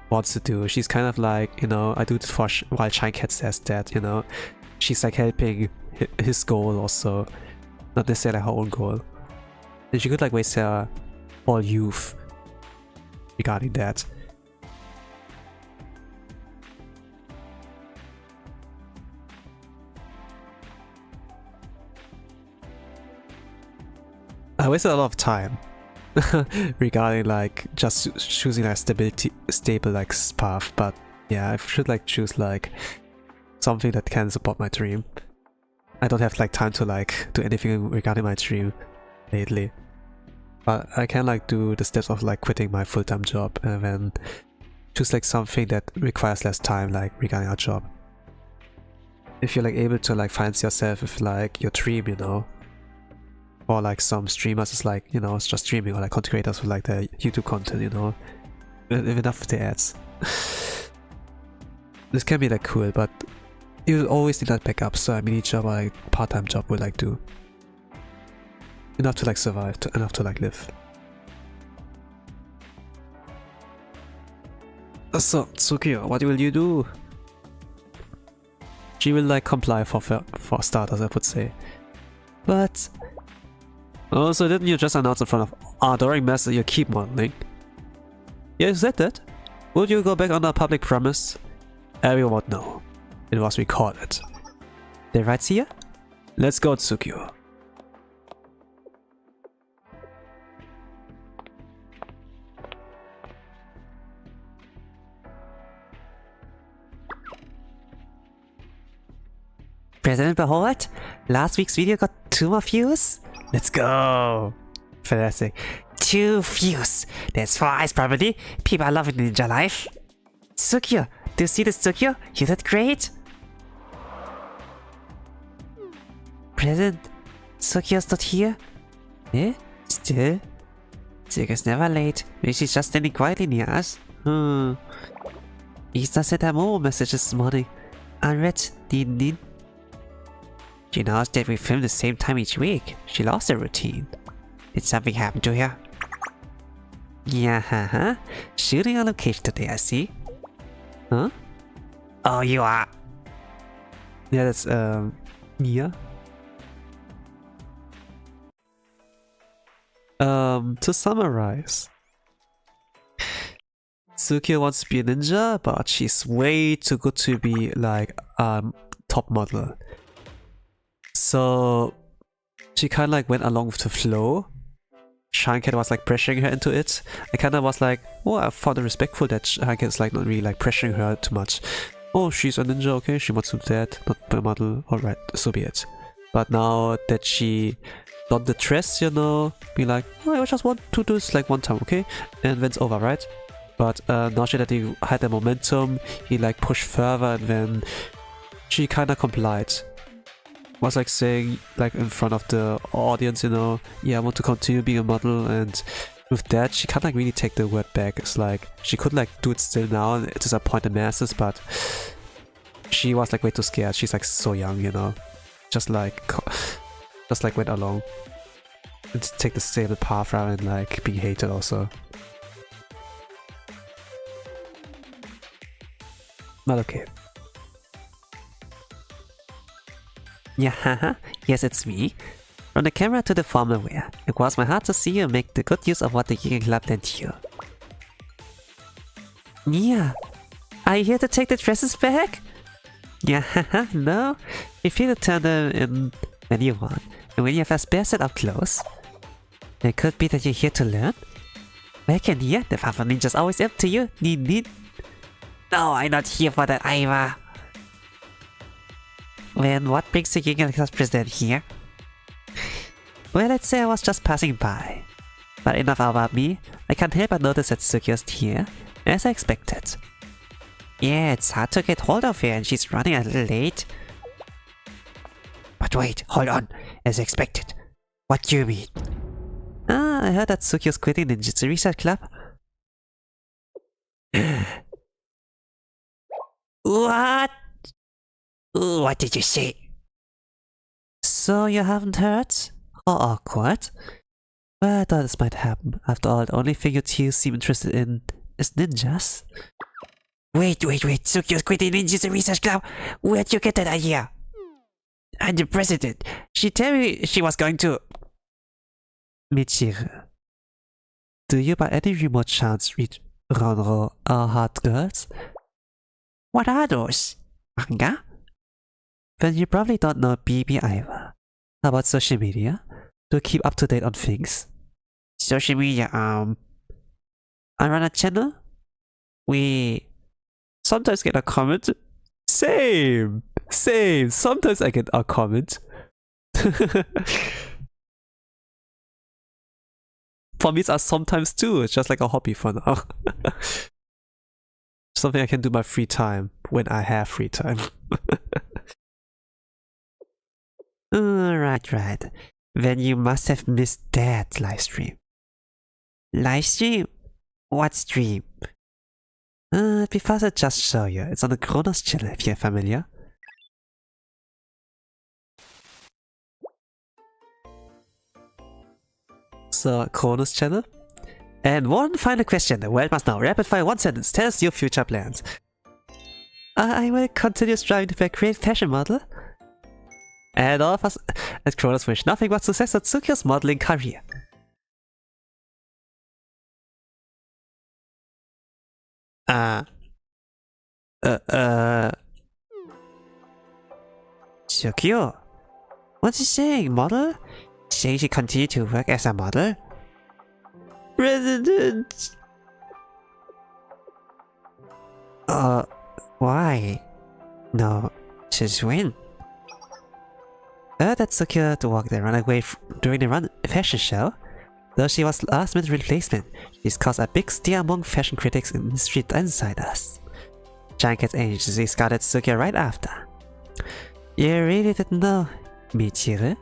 wants to do. She's kind of like, you know, I do this for while Shine Cat says that, you know, she's like helping his goal also, not necessarily her own goal. And she could like waste her whole youth regarding that. I wasted a lot of time regarding like just choosing like stable like path, but yeah, I should like choose like something that can support my dream. I don't have like time to like do anything regarding my dream lately, but I can like do the steps of like quitting my full-time job and then choose like something that requires less time, like regarding our job. If you're like able to like finance yourself with like your dream, you know, or like some streamers is like, you know, it's just streaming, or like content creators with like their YouTube content, you know, with enough of the ads. This can be like cool, but you always need that backup, so I mean each job or like part-time job will like do enough to like survive, enough to like live. So Tsukio, what will you do? She will like comply for starters, I would say. But oh, so didn't you just announce in front of adoring mass that you keep modeling? Yeah, you said that. Would you go back on a public promise? Everyone would know. It was recorded. The rights here? Let's go, Tsukio. President Behold, last week's video got 2 more views? Let's go! Fantastic. 2 views. That's 4 eyes probably. People are loving Ninja Life. Tsukio, do you see this, Tsukio? You did great. President, Tsukio's not here? Eh? Still? Tsukio's never late. Maybe she's just standing quietly near us. He's not sent her more messages this morning. Unread, didn't. She knows that we film the same time each week. She lost her routine. Did something happen to her? Yeah, haha. Shooting on location today, I see. Huh? Oh, you are. Yeah, that's Nia. To summarize, Tsukio wants to be a ninja, but she's way too good to be like top model. So she kind of like went along with the flow. Shine Cat was like pressuring her into it. I kind of was like, oh, I found it respectful that Shine Cat's like not really like pressuring her too much. Oh, she's a ninja, okay, she wants to do that, not be a model, alright, so be it. But now that she done the dress, you know, be like, oh, I just want to do this like one time, okay? And then it's over, right? But now that he had the momentum, he like pushed further, and then she kind of complied. Was like saying like in front of the audience, you know, yeah, I want to continue being a model, and with that, she can't like really take the word back. It's like she could like do it still now and disappoint the masses, but she was like way too scared. She's like so young, you know. Just like went along and take the stable path rather than like being hated also. But okay. Yeah, haha. Yes, it's me. From the camera to the formal wear. It was my heart to see you make the good use of what the Giga Club lent you. Yeah. Are you here to take the dresses back? Yeah, haha. No. You feel to turn them in when you want. And when you have a spare set of clothes. It could be that you're here to learn. Back in here, the Papa Ninja's always up to you. Need. No, I'm not here for that either. Then what brings the Giga Club president here? Well, let's say I was just passing by. But enough about me. I can't help but notice that Sukiyo's here, as I expected. Yeah, it's hard to get hold of her and she's running a little late. But wait, hold on. As expected. What do you mean? I heard that Sukiyo's quitting the Ninjutsu Research Club. What? What did you say? So you haven't heard? How awkward. Well, I thought this might happen. After all, the only thing you two seem interested in is ninjas. Wait. Sukiyo's quitting Ninjutsu Research Club? Where'd you get that idea? I'm the president. She told me she was going to... Michiru. Do you by any remote chance read Ronro or Hot Girls? What are those? Manga? Then you probably don't know BB either. How about social media? To keep up to date on things? Social media, I run a channel. We sometimes get a comment. Same. Sometimes I get a comment. For me, it's sometimes too. It's just like a hobby for now. Something I can do in my free time when I have free time. Right. Then you must have missed that livestream. Livestream? What stream? Before I just show you. It's on the Kronos channel if you're familiar. So, Kronos channel. And one final question. The world must know. Rapid fire one sentence. Tell us your future plans. I will continue striving to be a great fashion model. And all of us at Kronos wish nothing but success at Sukiyo's modeling career. Sukiyo? What's he saying, model? Saying she continue to work as a model? President! Why? No, since when? That Sukiyo to walk the runaway during the fashion show. Though she was last minute replacement, she's caused a big stir among fashion critics and industry insiders. Giant Cat Agency scouted Sukiyo right after. You really didn't know, Michiru?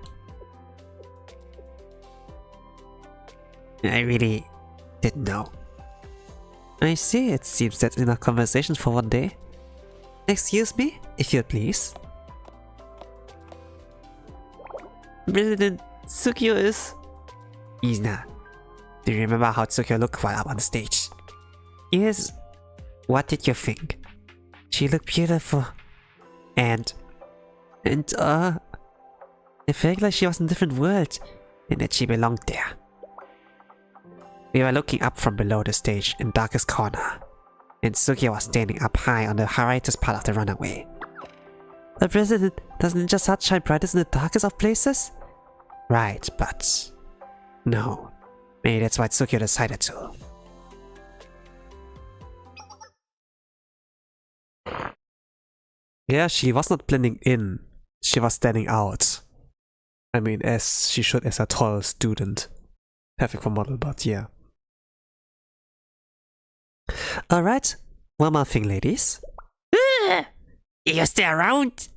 I really didn't know. I see, it seems that's enough conversation for one day. Excuse me, if you please. President Sukiyo is... He's not. Do you remember how Sukiyo looked while up on the stage? Yes. What did you think? She looked beautiful. And I felt like she was in a different world and that she belonged there. We were looking up from below the stage in darkest corner, and Sukiyo was standing up high on the highest part of the runaway. The president, doesn't just heart shine brightest in the darkest of places? Right, but... no. Maybe that's why Sukiyo decided to. Yeah, she was not blending in. She was standing out. I mean, as she should as a tall student. Perfect for model, but yeah. Alright, one more thing, ladies. You still around?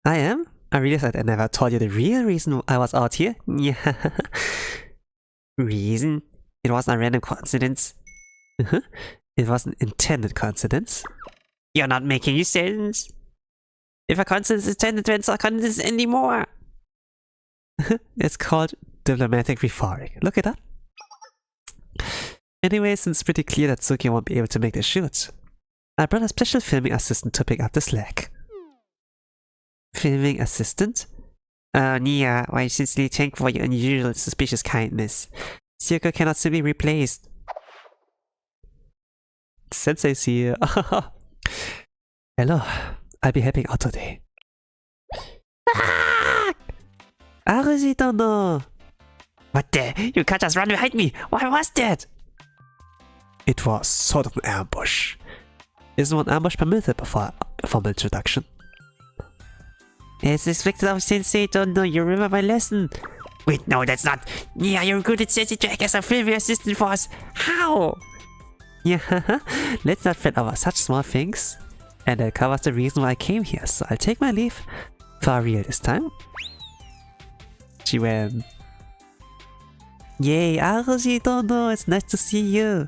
I am. I realized I never told you the real reason I was out here. Yeah. Reason? It wasn't a random coincidence. It was an intended coincidence. You're not making any sense. If a coincidence is intended, then it's not a coincidence anymore. It's called diplomatic rhetoric. Look it up. Anyway, since it's pretty clear that Suki won't be able to make the shoot, I brought a special filming assistant to pick up the slack. Filming assistant? Nia, I sincerely thank for your unusual suspicious kindness. Suki cannot simply be replaced. Sensei's here. Hello, I'll be helping out today. Arushi-dono! What the? You can't just run behind me! Why was that? It was sort of an ambush. Isn't one ambush permitted before a formal introduction? It's expected of Sensei, don't know. You remember my lesson? Wait, no, that's not. Yeah, you're good at Sensei to act as a filming assistant for us. How? Yeah, let's not fret over such small things. And that covers the reason why I came here, so I'll take my leave. For real this time. She went. Yay, Arushi-dono, it's nice to see you.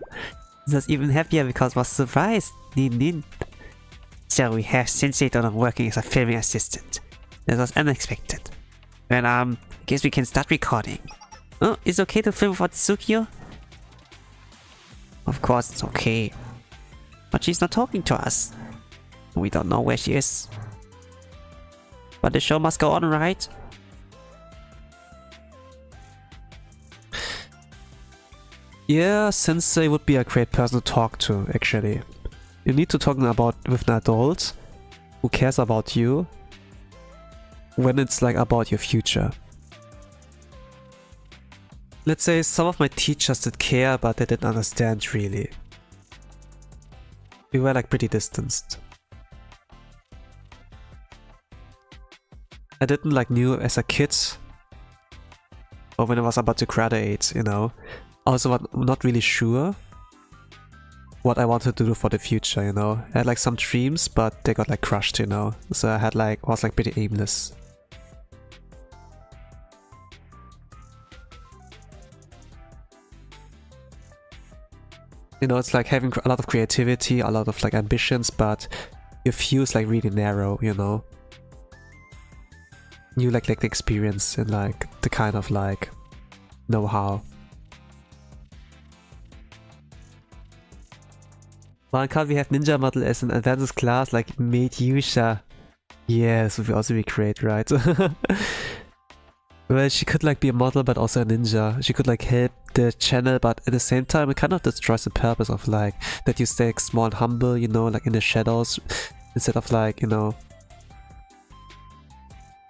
I was even happier because I was surprised. Nin nin. So we have Sensei-dono working as a filming assistant. That was unexpected. Well, I guess we can start recording. Oh, it's okay to film without Tsukio? Of course it's okay. But she's not talking to us. We don't know where she is. But the show must go on, right? Yeah, Sensei would be a great person to talk to, actually. You need to talk with an adult who cares about you when it's like about your future. Let's say some of my teachers did care, but they didn't understand really. We were like pretty distanced. I didn't like knew as a kid or when I was about to graduate, you know. Also, I'm not really sure what I wanted to do for the future, you know. I had like some dreams, but they got like crushed, you know. So I had like, was like pretty aimless. You know, it's like having a lot of creativity, a lot of like ambitions, but your view is like really narrow, you know. You like the experience and like the kind of like know-how. Why can't we have Ninja Model as an advanced class like Maid Yusha? Yeah, this would also be great, right? Well, she could like be a model but also a ninja. She could like help the channel, but at the same time it kind of destroys the purpose of like that you stay like, small and humble, you know, like in the shadows instead of like, you know,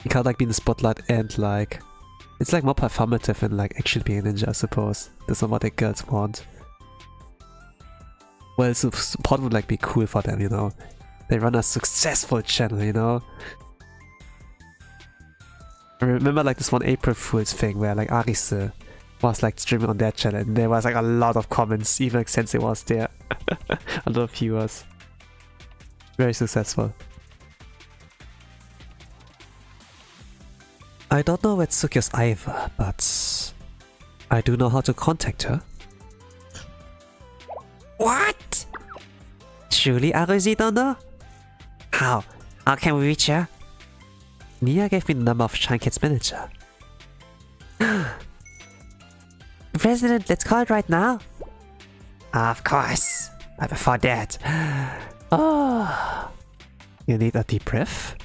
you can't like be in the spotlight and like it's like more performative and like actually being a ninja, I suppose. That's not what the girls want. Well, support would like be cool for them, you know. They run a successful channel, you know. I remember like this one April Fool's thing where like Arise was like streaming on their channel and there was like a lot of comments, even like Sensei was there. A lot of viewers. Very successful. I don't know where Tsuki is either, but I do know how to contact her. What? Truly, Arushi-dono? How? How can we reach her? Nia gave me the number of Shine Kid's manager. President, let's call it right now. Of course. But before that... Oh, you need a deep breath?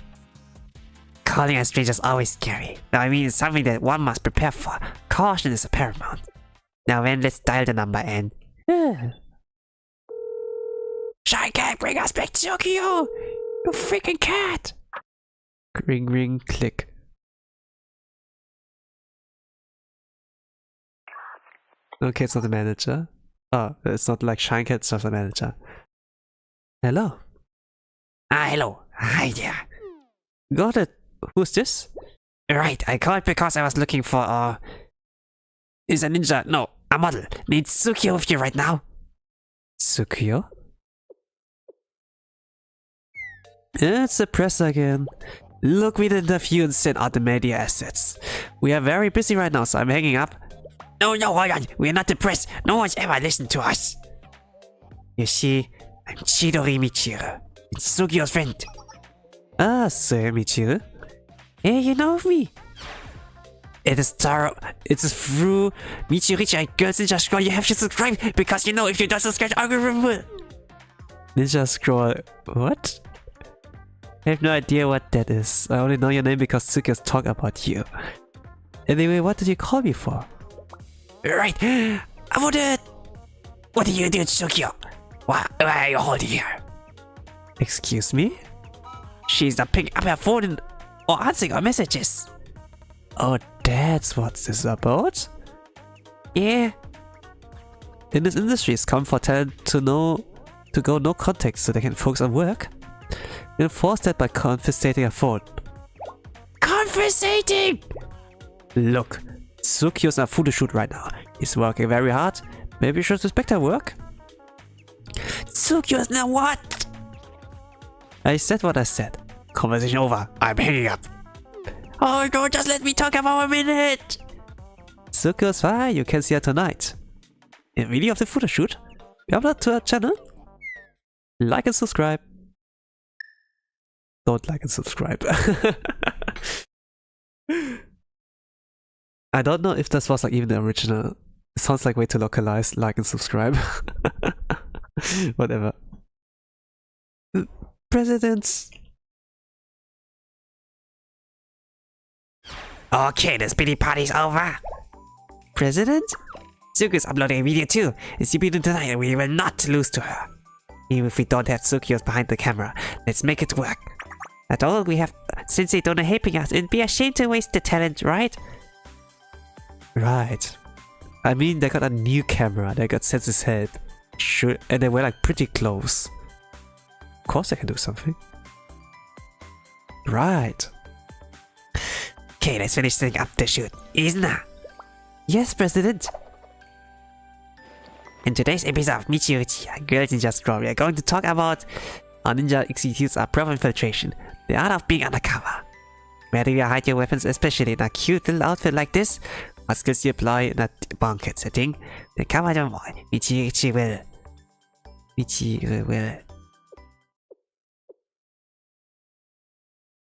Calling a stranger is always scary. Now, I mean, it's something that one must prepare for. Caution is paramount. Now then, let's dial the number and... Shy Cat, bring us back to Tokyo! You freaking cat! Ring ring click. Okay, it's not the manager. Oh, it's not like Shine Cat, it's just the manager. Hello. Hello. Hi there. Got it. Who's this? Right, I called because I was looking for, is a ninja, no, a model. Need Tsukio with you right now. Tsukio? It's the press again. Look, we did interview and send out the media assets. We are very busy right now, so I'm hanging up. No, hold on. We're not depressed. No one's ever listened to us. You see, I'm Chidori Michiru. It's Sugio's friend. Ah, Sir Michiru. Hey, you know me. It is through Michiru and Girls Ninja Scroll. You have to subscribe because you know if you don't subscribe, I will remember. Ninja Scroll. What? I have no idea what that is. I only know your name because Tsukio's talk about you. Anyway, what did you call me for? Right. I wanted. What are you doing, Sugio? Why are you holding her? Excuse me? She's not picking up her phone or answering our messages. Oh, that's what this is about? Yeah. In this industry, it's common for talent to go no context so they can focus on work. You enforce that by confiscating a phone. Confiscating! Look, Tsukio's on a photo shoot right now. He's working very hard. Maybe you should respect her work? Tsukio's now what? I said what I said. Conversation over. I'm hanging up. Oh no, just let me talk about a minute! Tsukio's fine, you can see her tonight. In video of the photo shoot, we upload to our channel. Like and subscribe. Don't like and subscribe. I don't know if this was like even the original. It sounds like way too localized. Like and subscribe. Whatever. Presidents. Okay, this pity party's over. President? Tsukio's uploading a video too. It's debuting tonight and we will not lose to her. Even if we don't have Tsukio's behind the camera, let's make it work. At all, we have Sensei Dona helping us. It'd be a shame to waste the talent, right? Right. I mean, they got a new camera. They got Sensei's help. Sure, and they were like pretty close. Of course they can do something. Right. Okay, let's finish setting up the shoot. Isna? Yes, President. In today's episode of Michiru, Girls Ninja Scroll, we are going to talk about how ninja executes a proper infiltration, the art of being undercover. Where do you hide your weapons, especially in a cute little outfit like this? What skills you apply in a bunker setting? Then come on, boy. Michiru will. Michiru will.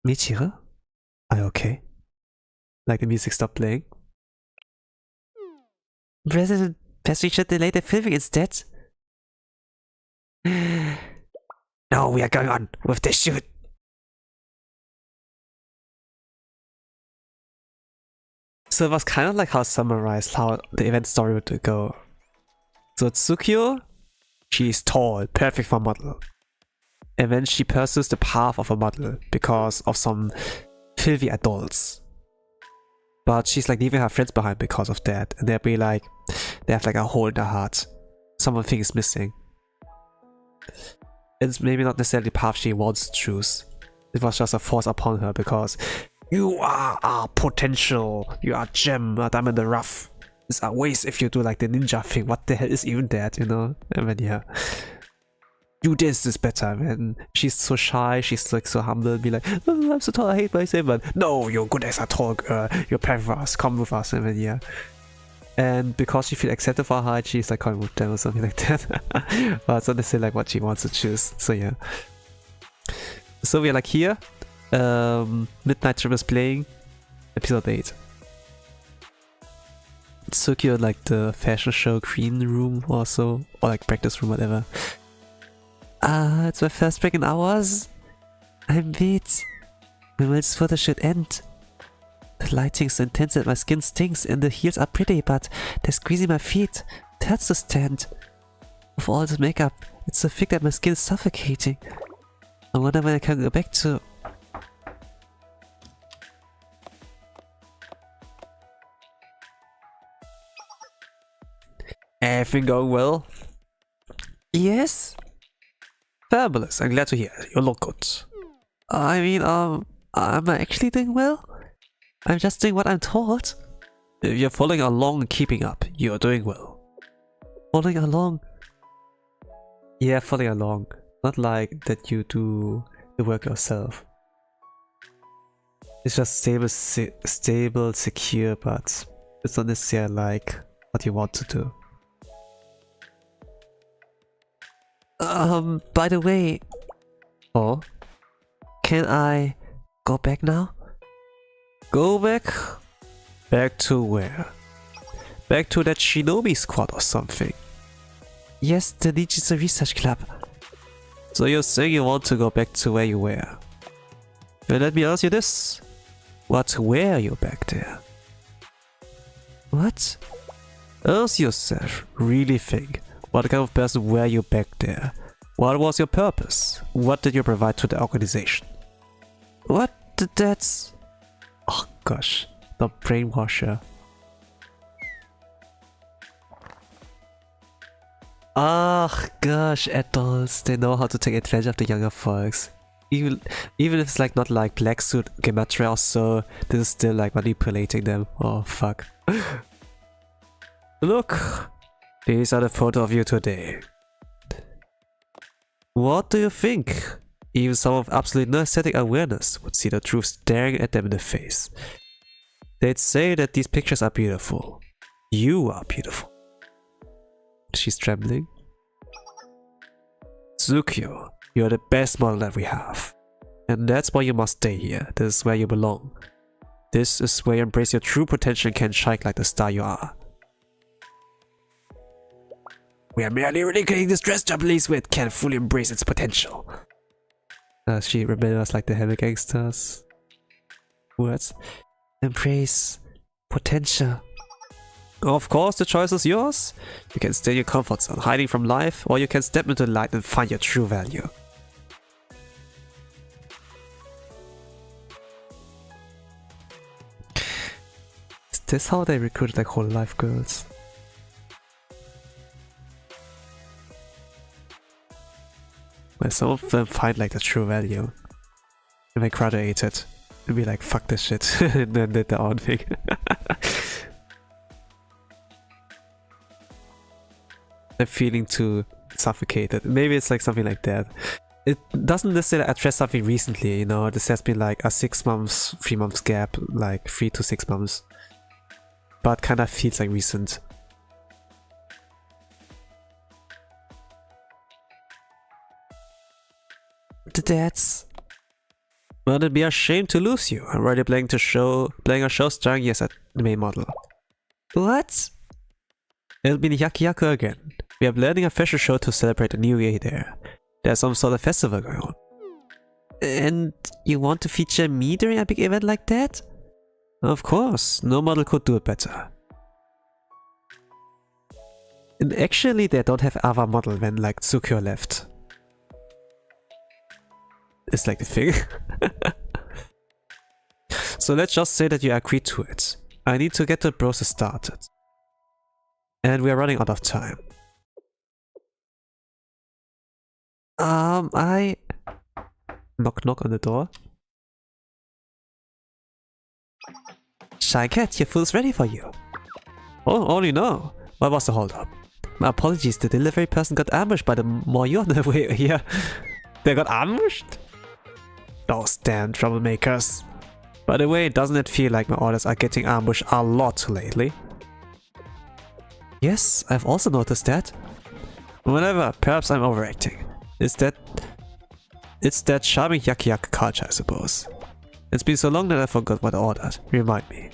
Michiru? Are you okay? Like the music stopped playing? President, perhaps we should delay the filming instead? No, we are going on with the shoot. So it was kind of like how summarized how the event story would go. So Tsukio, she's tall, perfect for a model. And then she pursues the path of a model because of some filthy adults. But she's like leaving her friends behind because of that. And they'll be like, they have like a hole in their heart. Something is missing. It's maybe not necessarily the path she wants to choose. It was just a force upon her because you are a potential, you are a gem, a diamond in the rough. It's a waste if you do like the ninja thing. What the hell is even that, you know? And then yeah, do this is better, man. She's so shy, she's like so humble, be like, oh, I'm so tall, I hate myself, but no, you're good as a tall girl, you're perfect for us, come with us, and then yeah. And because she feels accepted for her height, she's like coming with them or something like that. But it's not necessarily like what she wants to choose, so yeah. So we're like here, Midnight Trip is playing, episode 8. Tsukio like the fashion show green room or so, or like practice room, whatever. It's my first break in hours. I'm beat. When will this photo shoot end? The lighting's so intense that my skin stinks and the heels are pretty, but they're squeezing my feet. It hurts to stand. With all this makeup, it's so thick that my skin is suffocating. I wonder when I can go back to... Everything going well? Yes? Fabulous, I'm glad to hear. You look good. I mean, am I actually doing well? I'm just doing what I'm told. If you're following along and keeping up, you're doing well. Following along? Yeah, following along. Not like that you do the work yourself. It's just stable, secure, but it's not necessarily like what you want to do. By the way, Oh? can I go back now? Go back? Back to where? Back to that Shinobi squad or something? Yes, the Ninja Research Club. So you're saying you want to go back to where you were? Then let me ask you this. What were you back there? What? Ask yourself, really think. What kind of person were you back there? What was your purpose? What did you provide to the organization? What? That's... Oh gosh, the brainwasher. Oh gosh, adults, they know how to take advantage of the younger folks. Even if it's like not like black suit gematria or so, this is still like manipulating them. Oh fuck. Look, these are the photos of you today. What do you think? Even someone with absolutely no aesthetic awareness would see the truth staring at them in the face. They'd say that these pictures are beautiful. You are beautiful. She's trembling. Tsukio, you're the best model that we have. And that's why you must stay here. This is where you belong. This is where you embrace your true potential and can shine like the star you are. We are merely ridiculing this dress Japanese wit can't fully embrace its potential. She remembers like the heavy gangsters. Words. Embrace potential. Of course, the choice is yours. You can stay in your comfort zone, hiding from life, or you can step into the light and find your true value. Is this how they recruited like whole life girls? Where some of them find like the true value and they graduate it and be like, fuck this shit, and then did their own thing. They're feeling too suffocated. Maybe it's like something like that. It doesn't necessarily address something recently, you know. This has been like a 6 months, 3 months gap, like 3 to 6 months. But kind of feels like recent. That's... Well, it'd be a shame to lose you. I'm already playing a show starring you as a main model. What? It'll be in Yakiyaku again. We are planning a fashion show to celebrate the new year there. There's some sort of festival going on. And you want to feature me during a big event like that? Of course, no model could do it better. And actually they don't have other model when like Tsukio left. It's like the thing. So let's just say that you agreed to it. I need to get the process started. And we are running out of time. I... Knock knock on the door. Shy Cat, your food's ready for you. Oh, only no. What was the holdup? My apologies, the delivery person got ambushed by the Moyo on the way here. They got ambushed? Those damn troublemakers. By the way, doesn't it feel like my orders are getting ambushed a lot lately? Yes, I've also noticed that. Whatever, perhaps I'm overacting. It's that charming yakiyak culture, I suppose. It's been so long that I forgot what I ordered. Remind me.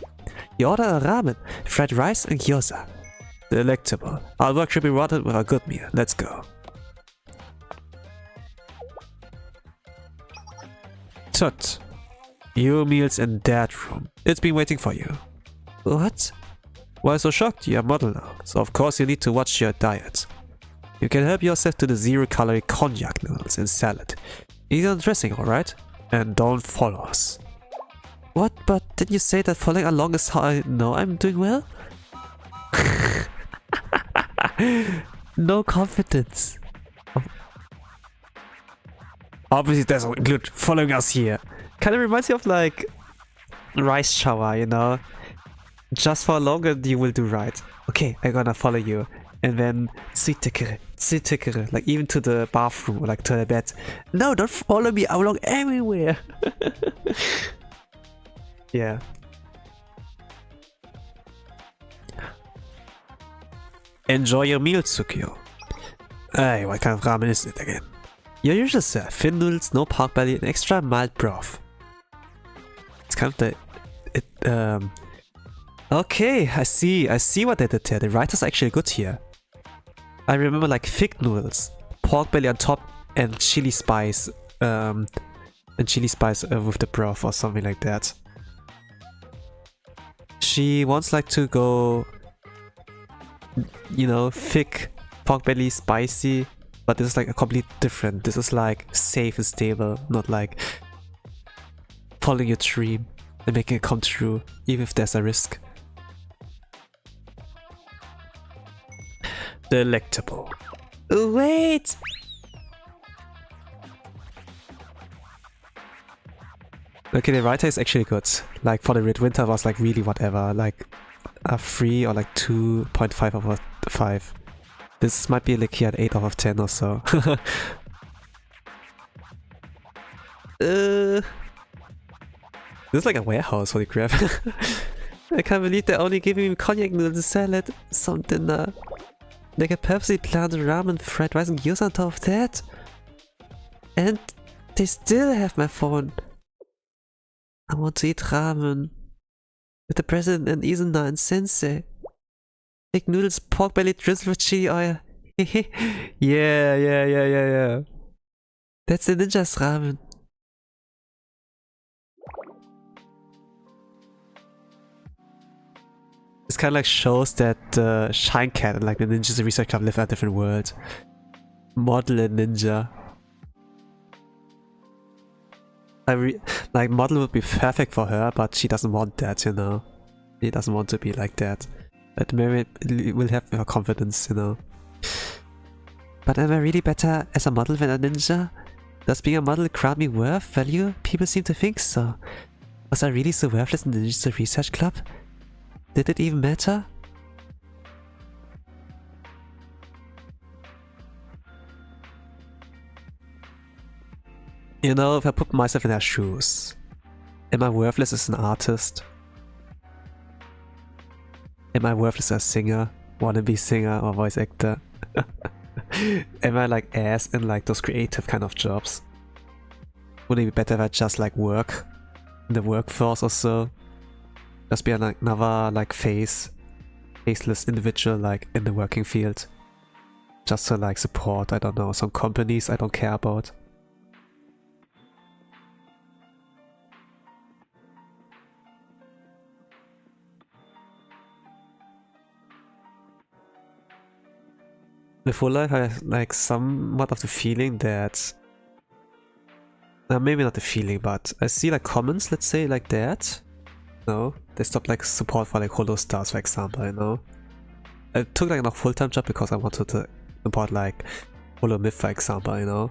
You ordered a ramen, fried rice and gyoza. Delectable. Our work should be rewarded with a good meal. Let's go. Tut. Your meal's in that room. It's been waiting for you. What? Why so shocked? You're a model now, so of course you need to watch your diet. You can help yourself to the 0-calorie cognac noodles and salad. Eat on dressing, alright? And don't follow us. What? But didn't you say that following along is how I know I'm doing well? No confidence. Obviously that's include following us here. Kind of reminds me of like rice shower, you know? Just for longer you will do right. Okay, I'm gonna follow you. And then zitekere, like even to the bathroom or like to the bed. No, don't follow me, I belong everywhere. Yeah. Enjoy your meal, Tsukio. Hey, what kind of ramen is it again? Your usual serve, thin noodles, no pork belly, and extra mild broth. It's kind of the... Okay, I see what they did here. The writers are actually good here. I remember like thick noodles, pork belly on top, and chili spice, with the broth or something like that. She wants like to go, you know, thick, pork belly, spicy, but this is like a completely different. This is like safe and stable, not like following your dream and making it come true, even if there's a risk. Delectable. Wait! Okay, the writer is actually good. Like for the Midwinter was like really whatever, like a 3 or like 2.5 out of 5. This might be like here at 8 out of 10 or so. This is like a warehouse, holy crap. I can't believe they're only giving me cognac noodles, salad, some dinner. They can purposely plant ramen, fried rice and gyros on top of that. And they still have my phone. I want to eat ramen. With the president and Izuna and Sensei. Thick noodles, pork belly drizzled with chili oil. Yeah. That's the ninja's ramen. This kind of like shows that Shine Cat and like the Ninjas Research Club live in a different world. Model and ninja. Like Model would be perfect for her, but she doesn't want that, you know. She doesn't want to be like that. But maybe it will have her confidence, you know. But am I really better as a model than a ninja? Does being a model grant me worth, value? People seem to think so. Was I really so worthless in the Ninja Research Club? Did it even matter? You know, if I put myself in their shoes, am I worthless as an artist? Am I worthless as a singer, wannabe singer or voice actor? Am I like ass in like those creative kind of jobs? Would it be better if I just like work in the workforce or so? Just be like another like faceless individual like in the working field? Just to like support, I don't know, some companies I don't care about. With Full Life, I have like somewhat of the feeling that... maybe not the feeling, but I see like comments, let's say, like that. No, they stopped like support for like Holo Stars, for example, you know. I took like a full-time job because I wanted to support like Holo Myth, for example, you know.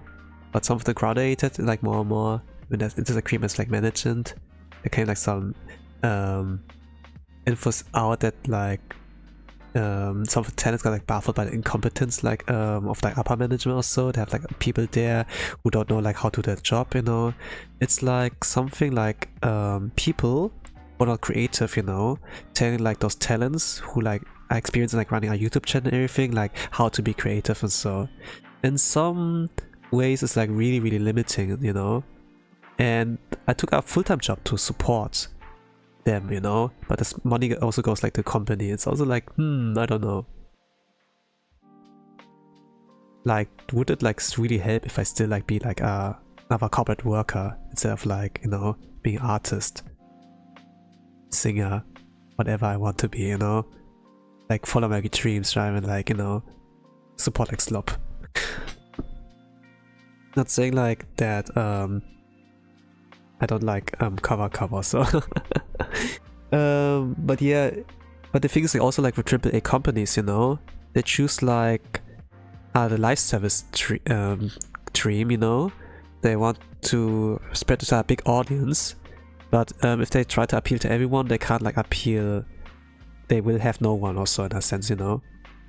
But some of the graduated like more and more when there's disagreements like management. There came like some infos out that like some of the tenants got like baffled by the incompetence like of like upper management or so. They have like people there who don't know like how to do their job, you know. It's like something like people who are not creative, you know, telling like those talents who like are experienced in like running a YouTube channel and everything, like how to be creative and so. In some ways it's like really limiting, you know. And I took a full-time job to support them, you know, but this money also goes like to the company. It's also like, I don't know. Like, would it like really help if I still like be like another corporate worker instead of like, you know, being artist, singer, whatever I want to be, you know, like follow my dreams rather than like, you know, support like slop. Not saying like that I don't like cover so but yeah, but the thing is like also like with AAA companies, you know, they choose like the live service dream, you know. They want to spread to a big audience, but if they try to appeal to everyone, they can't like appeal. They will have no one also in a sense, you know,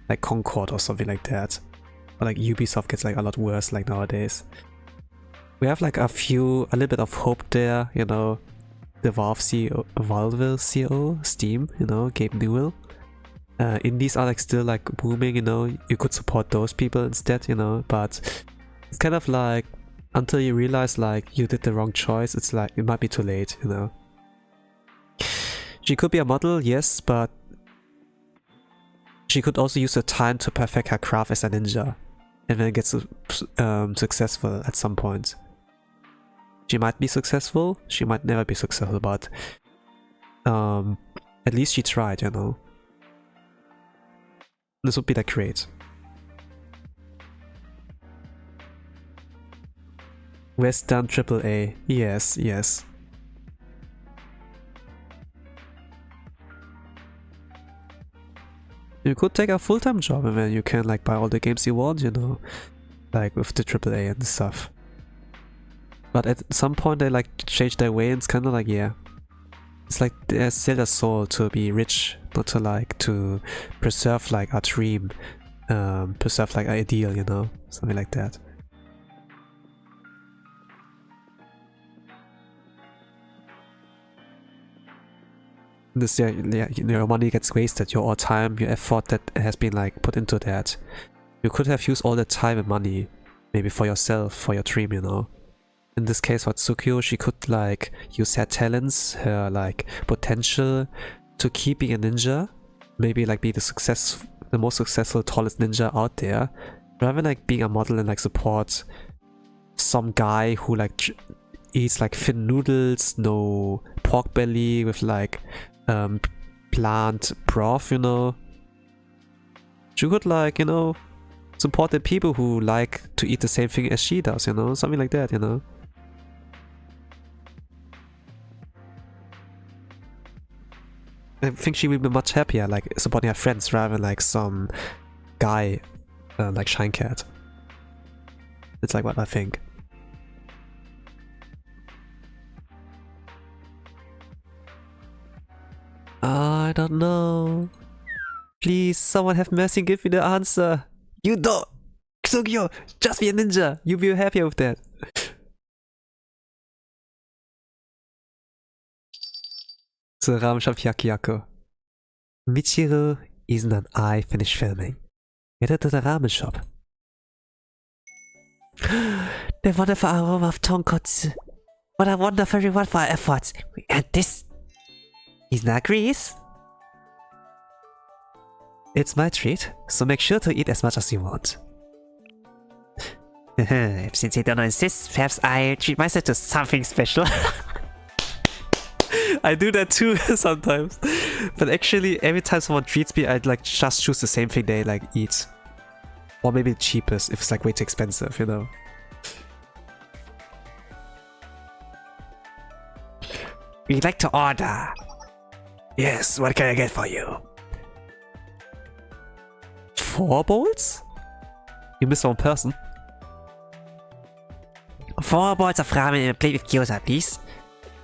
like Concord or something like that. Or like Ubisoft gets like a lot worse like nowadays. We have like a little bit of hope there, you know. The Valve CEO, Steam, you know, Gabe Newell. indies are like still like booming, you know, you could support those people instead, you know, but it's kind of like until you realize like you did the wrong choice, it's like it might be too late, you know. She could be a model, yes, but she could also use the time to perfect her craft as a ninja and then get successful at some point. She might be successful, she might never be successful, but at least she tried, you know. This would be like great. Western AAA. Yes, yes. You could take a full-time job and then you can like buy all the games you want, you know, like with the AAA and stuff. But at some point they like change their way and it's kind of like, yeah. It's like there's still a soul to be rich, not to like to preserve like a dream, preserve like an ideal, you know, something like that. This yeah, your money gets wasted, your time, your effort that has been like put into that. You could have used all the time and money, maybe for yourself, for your dream, you know. In this case for Tsukio, she could like use her talents, her like potential to keep being a ninja, maybe like be the most successful, tallest ninja out there, rather than like being a model and like support some guy who like eats like thin noodles, no pork belly with like plant broth, you know. She could like, you know, support the people who like to eat the same thing as she does, you know, something like that, you know. I think she will be much happier like supporting her friends rather than like some guy like Shine Cat. It's like what I think. I don't know. Please, someone have mercy and give me the answer. You don't! Tsukio, just be a ninja. You'll be happier with that. So, Ramen Shop Yakiako. Michiru Izen and I finished filming. Headed to the ramen shop. The wonderful aroma of tonkotsu. What a wonderful reward for our efforts. We earned this. Izen agrees. It's my treat, so make sure to eat as much as you want. Since you don't insist, perhaps I treat myself to something special. I do that too sometimes. But actually, every time someone treats me, I'd like just choose the same thing they like eat. Or maybe the cheapest if it's like way too expensive, you know. We'd like to order. Yes, what can I get for you? 4 bowls? You missed one person. 4 bowls of ramen and a plate with gyoza, please.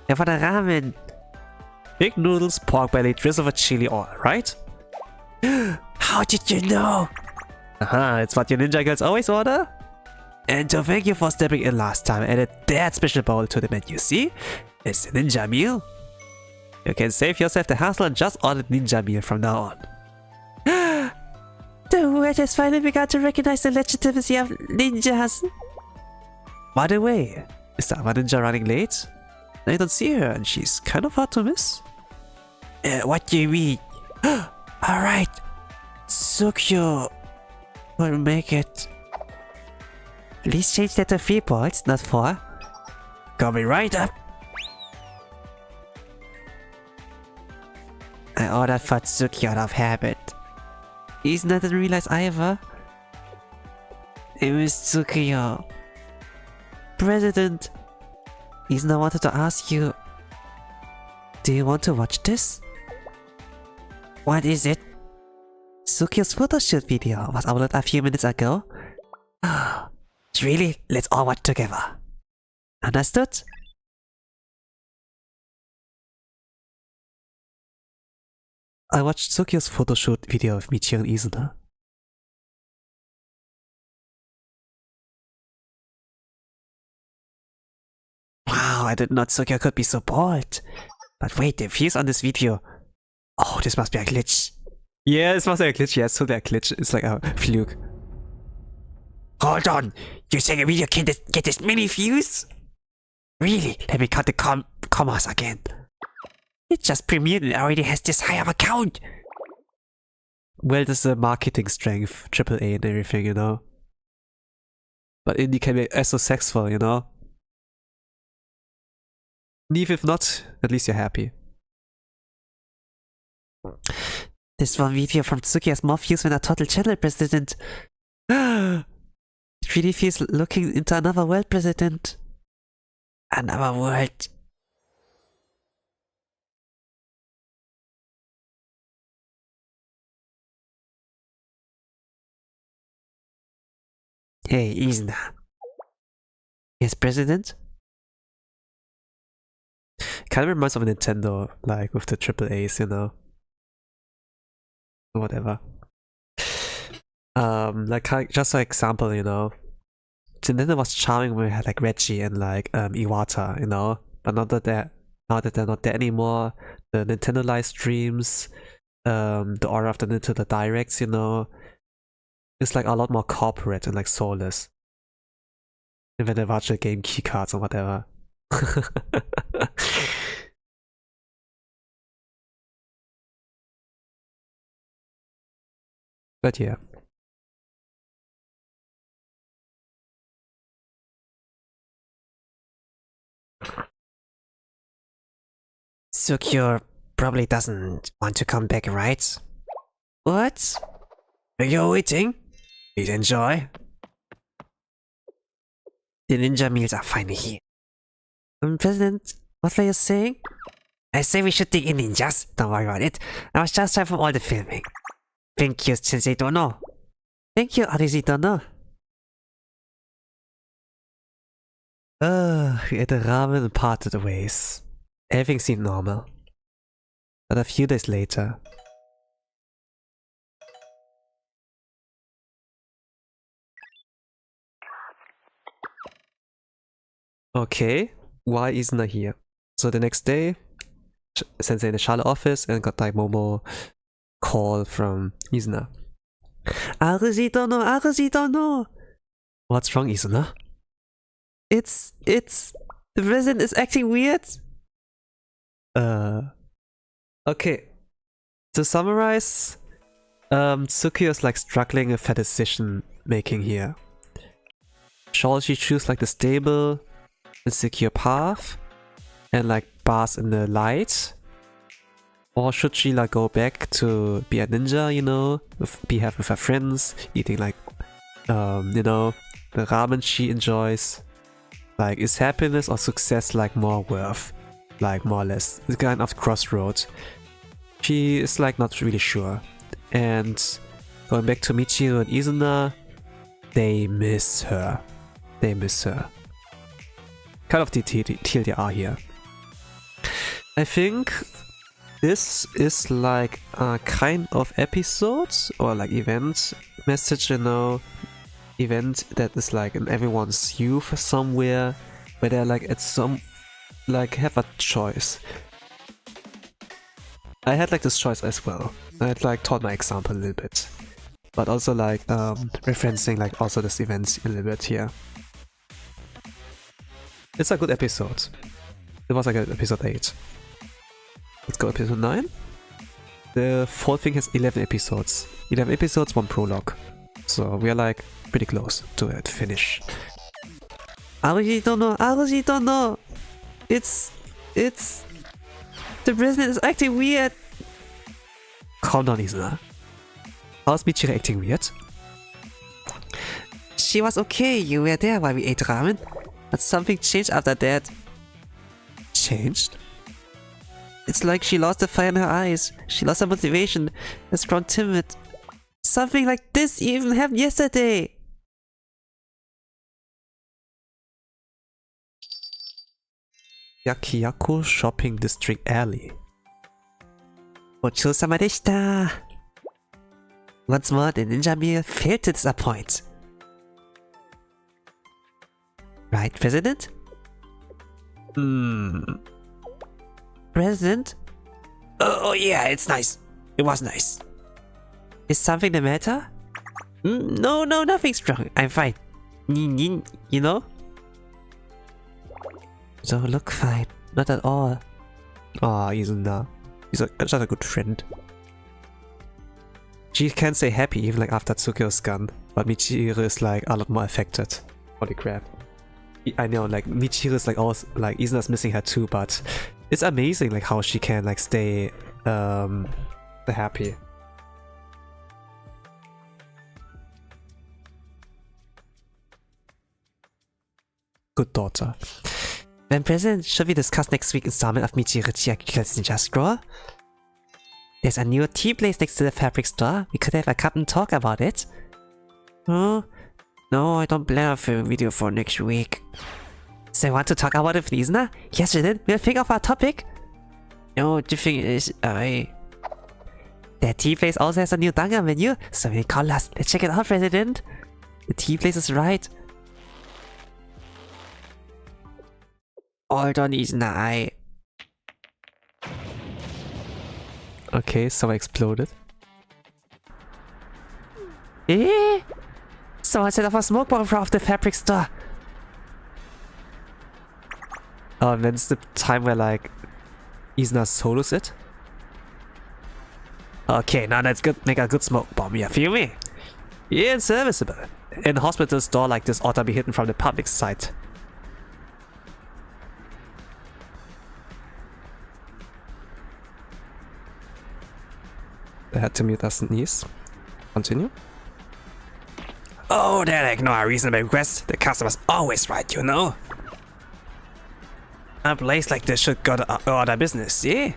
And for the ramen, Big noodles, pork belly, drizzle with chili oil, right? how did you know? Aha, it's what your ninja girls always order. And to thank you for stepping in last time, I added that special bowl to the menu, see? It's a ninja meal. You can save yourself the hassle and just order ninja meal from now on. The world has finally begun to recognize the legitimacy of ninjas. By the way, is the other ninja running late? I don't see her and she's kind of hard to miss. What do you mean? Alright, Tsukio will make it. Please change that to 3 points, not 4. Coming right up. I ordered for Tsukio out of habit. He's not in real life either. It was Tsukio. President, Izuna wanted to ask you, do you want to watch this? What is it? Tsukio's photo shoot video was uploaded a few minutes ago. Really? Let's all watch together. Understood? I watched Tsukio's photo shoot video of Michiru and Izuna. Wow, I did not Tsukio could be so bold. But wait, the views on this video. Oh, this must be a glitch. Yeah, it smells like a glitch. Yeah, it's totally a glitch. It's like a fluke. Hold on, you're saying a video can get this many views? Really? Let me count the commas again. It just premiered and already has this high of a count. Well, there's a marketing strength, AAA and everything, you know. But indie can be so successful, you know. And even if not, at least you're happy. This one video from Tsuki has more views than a total channel president. It really feels looking into another world, president. Another world. Hey, Izuna. Yes, president? Kind of reminds of Nintendo, like with the AAAs, you know. Whatever. Like just an example, you know. Nintendo was charming when we had like Reggie and like Iwata, you know. But now that they're not there anymore, the Nintendo live streams, the aura of the Nintendo Directs, you know, it's like a lot more corporate and like soulless. Even the virtual game keycards or whatever. But yeah. Sukyo probably doesn't want to come back, right? What? You're waiting? Please enjoy. The ninja meals are finally here. President, what were you saying? I say we should dig in ninjas. Don't worry about it. I was just tired from all the filming. Thank you, Sensei Dono. Thank you, Arizidono. We ate the ramen and parted ways. Everything seemed normal. But a few days later... Okay, why isn't I here? So the next day, Sensei in the Charlotte office and got like Momo call from Izuna. Arizidono. What's wrong, Izuna? It's the president is acting weird. Okay. To summarize, Tsukiyo is like struggling with her decision making here. Shall she choose like the stable and secure path and like bask in the light? Or should she like go back to be a ninja, you know, be happy with her friends, eating like, you know, the ramen she enjoys? Like, is happiness or success like more worth? Like, more or less. It's kind of crossroads. She is like not really sure. And going back to Michiru and Izuna, they miss her. They miss her. Kind of TLDR here. I think this is like a kind of episode or like event message, you know, event that is like in everyone's youth somewhere, where they're like at some, like have a choice. I had like this choice as well. I had like taught my example a little bit, but also like referencing like also this event a little bit here. It's a good episode. It was like episode 8. Let's go episode 9. The fourth thing has 11 episodes. 11 episodes, 1 prologue. So we are like pretty close to it finish. Arizidono. It's the president is acting weird. Calm down, Izuna. How's Michiru acting weird? She was okay, you were there while we ate ramen. But something changed after that. Changed? It's like she lost the fire in her eyes. She lost her motivation. Has grown timid. Something like this even happened yesterday. Yakiyaku Shopping District Alley. Gochou-sama deshita. Once more, the ninja meal failed to disappoint. Right, President? President? Oh yeah, it's nice. It was nice. Is something the matter? No, nothing's wrong. I'm fine. You know? Don't look fine. Not at all. Ah, Izuna. He's such a good friend. She can say happy even like after Tsukio's gone, but Michiru is like a lot more affected. Holy crap. I know, like Michiru is like always like Izuna's missing her too, but it's amazing like how she can like stay happy. Good daughter. When present, should we discuss next week's installment of Michiru Chiyaku's Ninja Scroll? There's a new tea place next to the fabric store. We could have a cup and talk about it. Oh, no, I don't plan a film video for next week. So want to talk about it with Izuna? Yes, we did. We'll think of our topic. No, the thing is, That tea place also has a new Danga menu, so we call us. Let's check it out, President. The tea place is right. Hold on, Izuna, Okay, someone exploded. Eh? Someone set off a smoke bomb from the fabric store. Oh, and then it's the time where like Izuna solos it. Okay, now let's make a good smoke bomb, you feel me? Yeah, it's serviceable. In hospital store like this ought to be hidden from the public sight. I had to mute us sneeze. Continue. Oh, they ignore a reasonable request. The customer's always right, you know? A place like this should go to order business, yeah?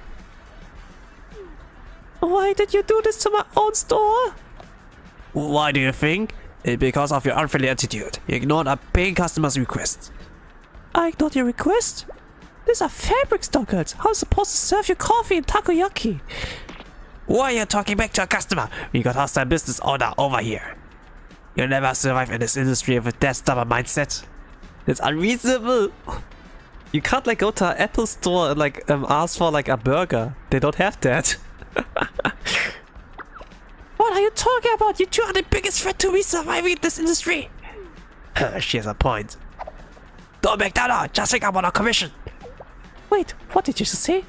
Why did you do this to my own store? Why do you think? It's because of your unfriendly attitude. You ignored a paying customer's request. I ignored your request? These are fabric store girls. How am I supposed to serve you coffee and takoyaki? Why are you talking back to a customer? We got hostile business order over here. You'll never survive in this industry with that stubborn mindset. It's unreasonable. You can't like go to an Apple store and like ask for like a burger. They don't have that. What are you talking about? You two are the biggest threat to me surviving in this industry. She has a point. Don't make that out. Just think about our commission. Wait, what did you just say?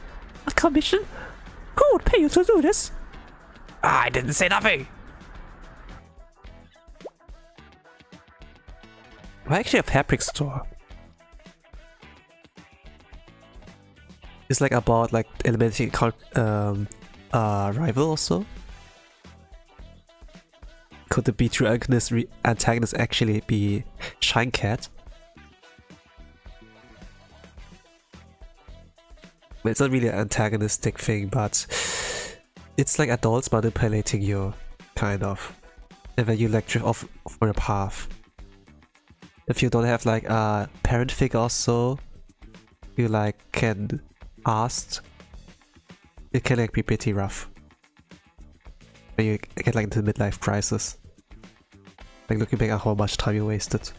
A commission? Who would pay you to do this? I didn't say nothing. Why actually a fabric store? It's like about like eliminating rival also. Could the B2 antagonist actually be Shine Cat? Well, it's not really an antagonistic thing, but it's like adults manipulating you, kind of. And then you like drift off for a path. If you don't have like a parent figure also, you like can ask. It can like be pretty rough. When you get like into the midlife crisis. Like looking back at how much time you wasted.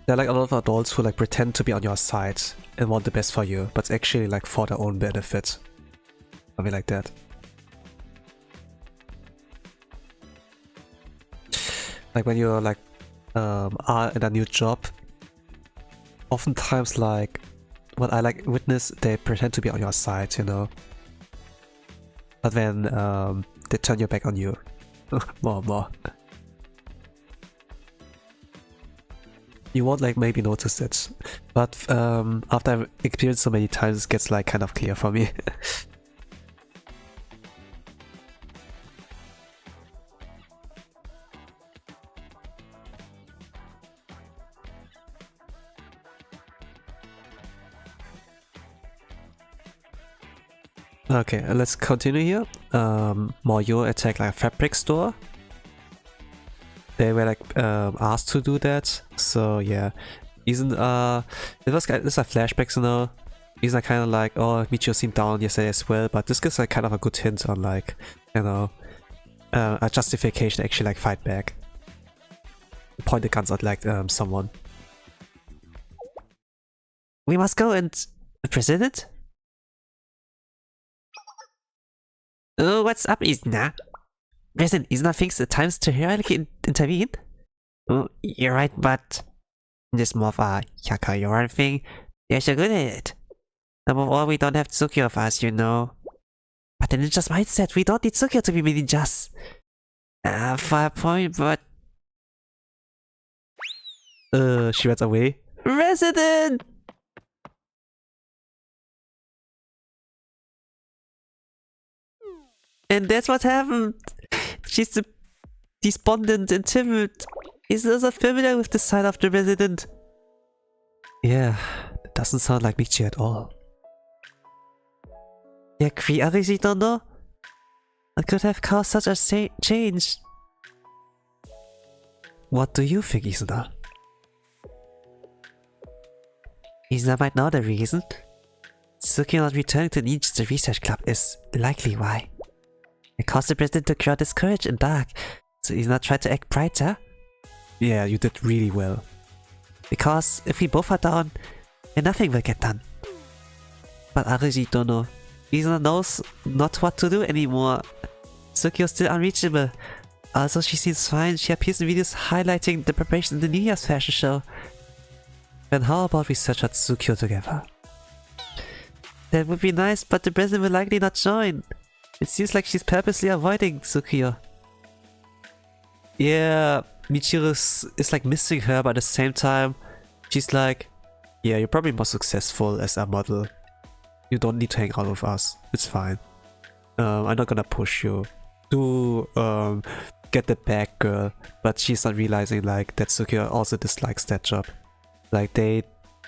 There are like a lot of adults who like pretend to be on your side and want the best for you, but it's actually like for their own benefit. Something like that. Like when you're like are in a new job, oftentimes like what I like witness, they pretend to be on your side, you know. But then they turn your back on you. more and more. You won't like maybe notice it, but after I've experienced so many times, it gets like kind of clear for me. Okay, let's continue here. Moyo attacked like a fabric store. They were like asked to do that, so yeah. Isn't this are flashbacks, you know. Isn't kind of like, oh, Michio seemed down yesterday as well, but this gives like kind of a good hint on like, you know, a justification to actually like fight back. Point the guns at like someone. We must go and... President? Oh, what's up, Isna? President, Isna thinks the time's to heroically intervene? Oh, you're right, but... This more of a Yaka thing. You're so good at it. Above all, we don't have Tsukio of us, you know. But the ninja's mindset, we don't need Tsukio to be ninjas. Fair point, but... She runs away. Resident! And that's what happened. She's despondent and timid. Is not familiar with the side of the resident. Yeah, that doesn't sound like Michi at all. You agree, Arizidono? What could have caused such a change? What do you think, Isna? Isna might know the reason. Tsukio not returning to the research club is likely why. It caused the president to grow discouraged and dark, so he's not trying to act brighter. Yeah, you did really well. Because if we both are down, then nothing will get done. But Arizidono, Isna knows not what to do anymore. Tsukio's still unreachable. Also, she seems fine. She appears in videos highlighting the preparations in the New Year's fashion show. Then how about we search out Tsukio together? That would be nice, but the president will likely not join. It seems like she's purposely avoiding Tsukio. Yeah, Michiru is like missing her, but at the same time, she's like, yeah, you're probably more successful as a model. You don't need to hang out with us. It's fine. I'm not gonna push you to get the bag, girl. But she's not realizing like that Tsukio also dislikes that job. Like they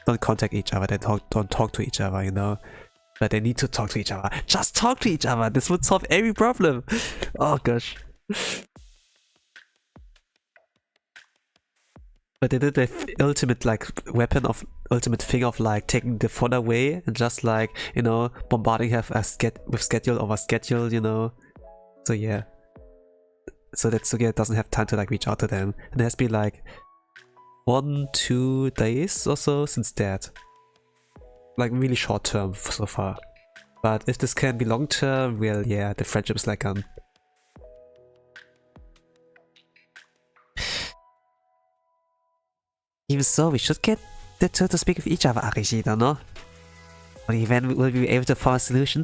don't contact each other, they don't talk to each other, you know. But they need to talk to each other. Just talk to each other. This would solve every problem. Oh gosh. But they did the ultimate like weapon of ultimate thing of like taking the phone away and just like, you know, bombarding her with schedule over schedule, you know. So yeah. So that Tsukio doesn't have time to like reach out to them. And it has been like 1-2 days or so since that. Like really short term so far. But if this can be long term, well yeah, the friendship is like Even so, we should get the two to speak with each other, Arishida, no? Only then will we be able to find a solution.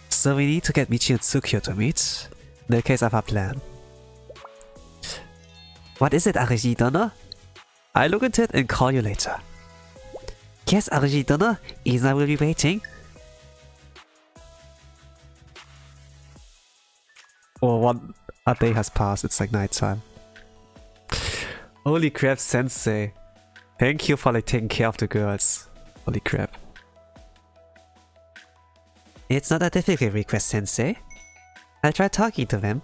So we need to get Michi and Tsukio to meet. In that case, I have a plan. What is it, Arishida, no? I'll look into it and call you later. Yes, Arishida, no? Isna will be waiting. or a day has passed, it's like nighttime. Holy crap, Sensei. Thank you for like taking care of the girls. Holy crap. It's not a difficult request, Sensei. I'll try talking to them.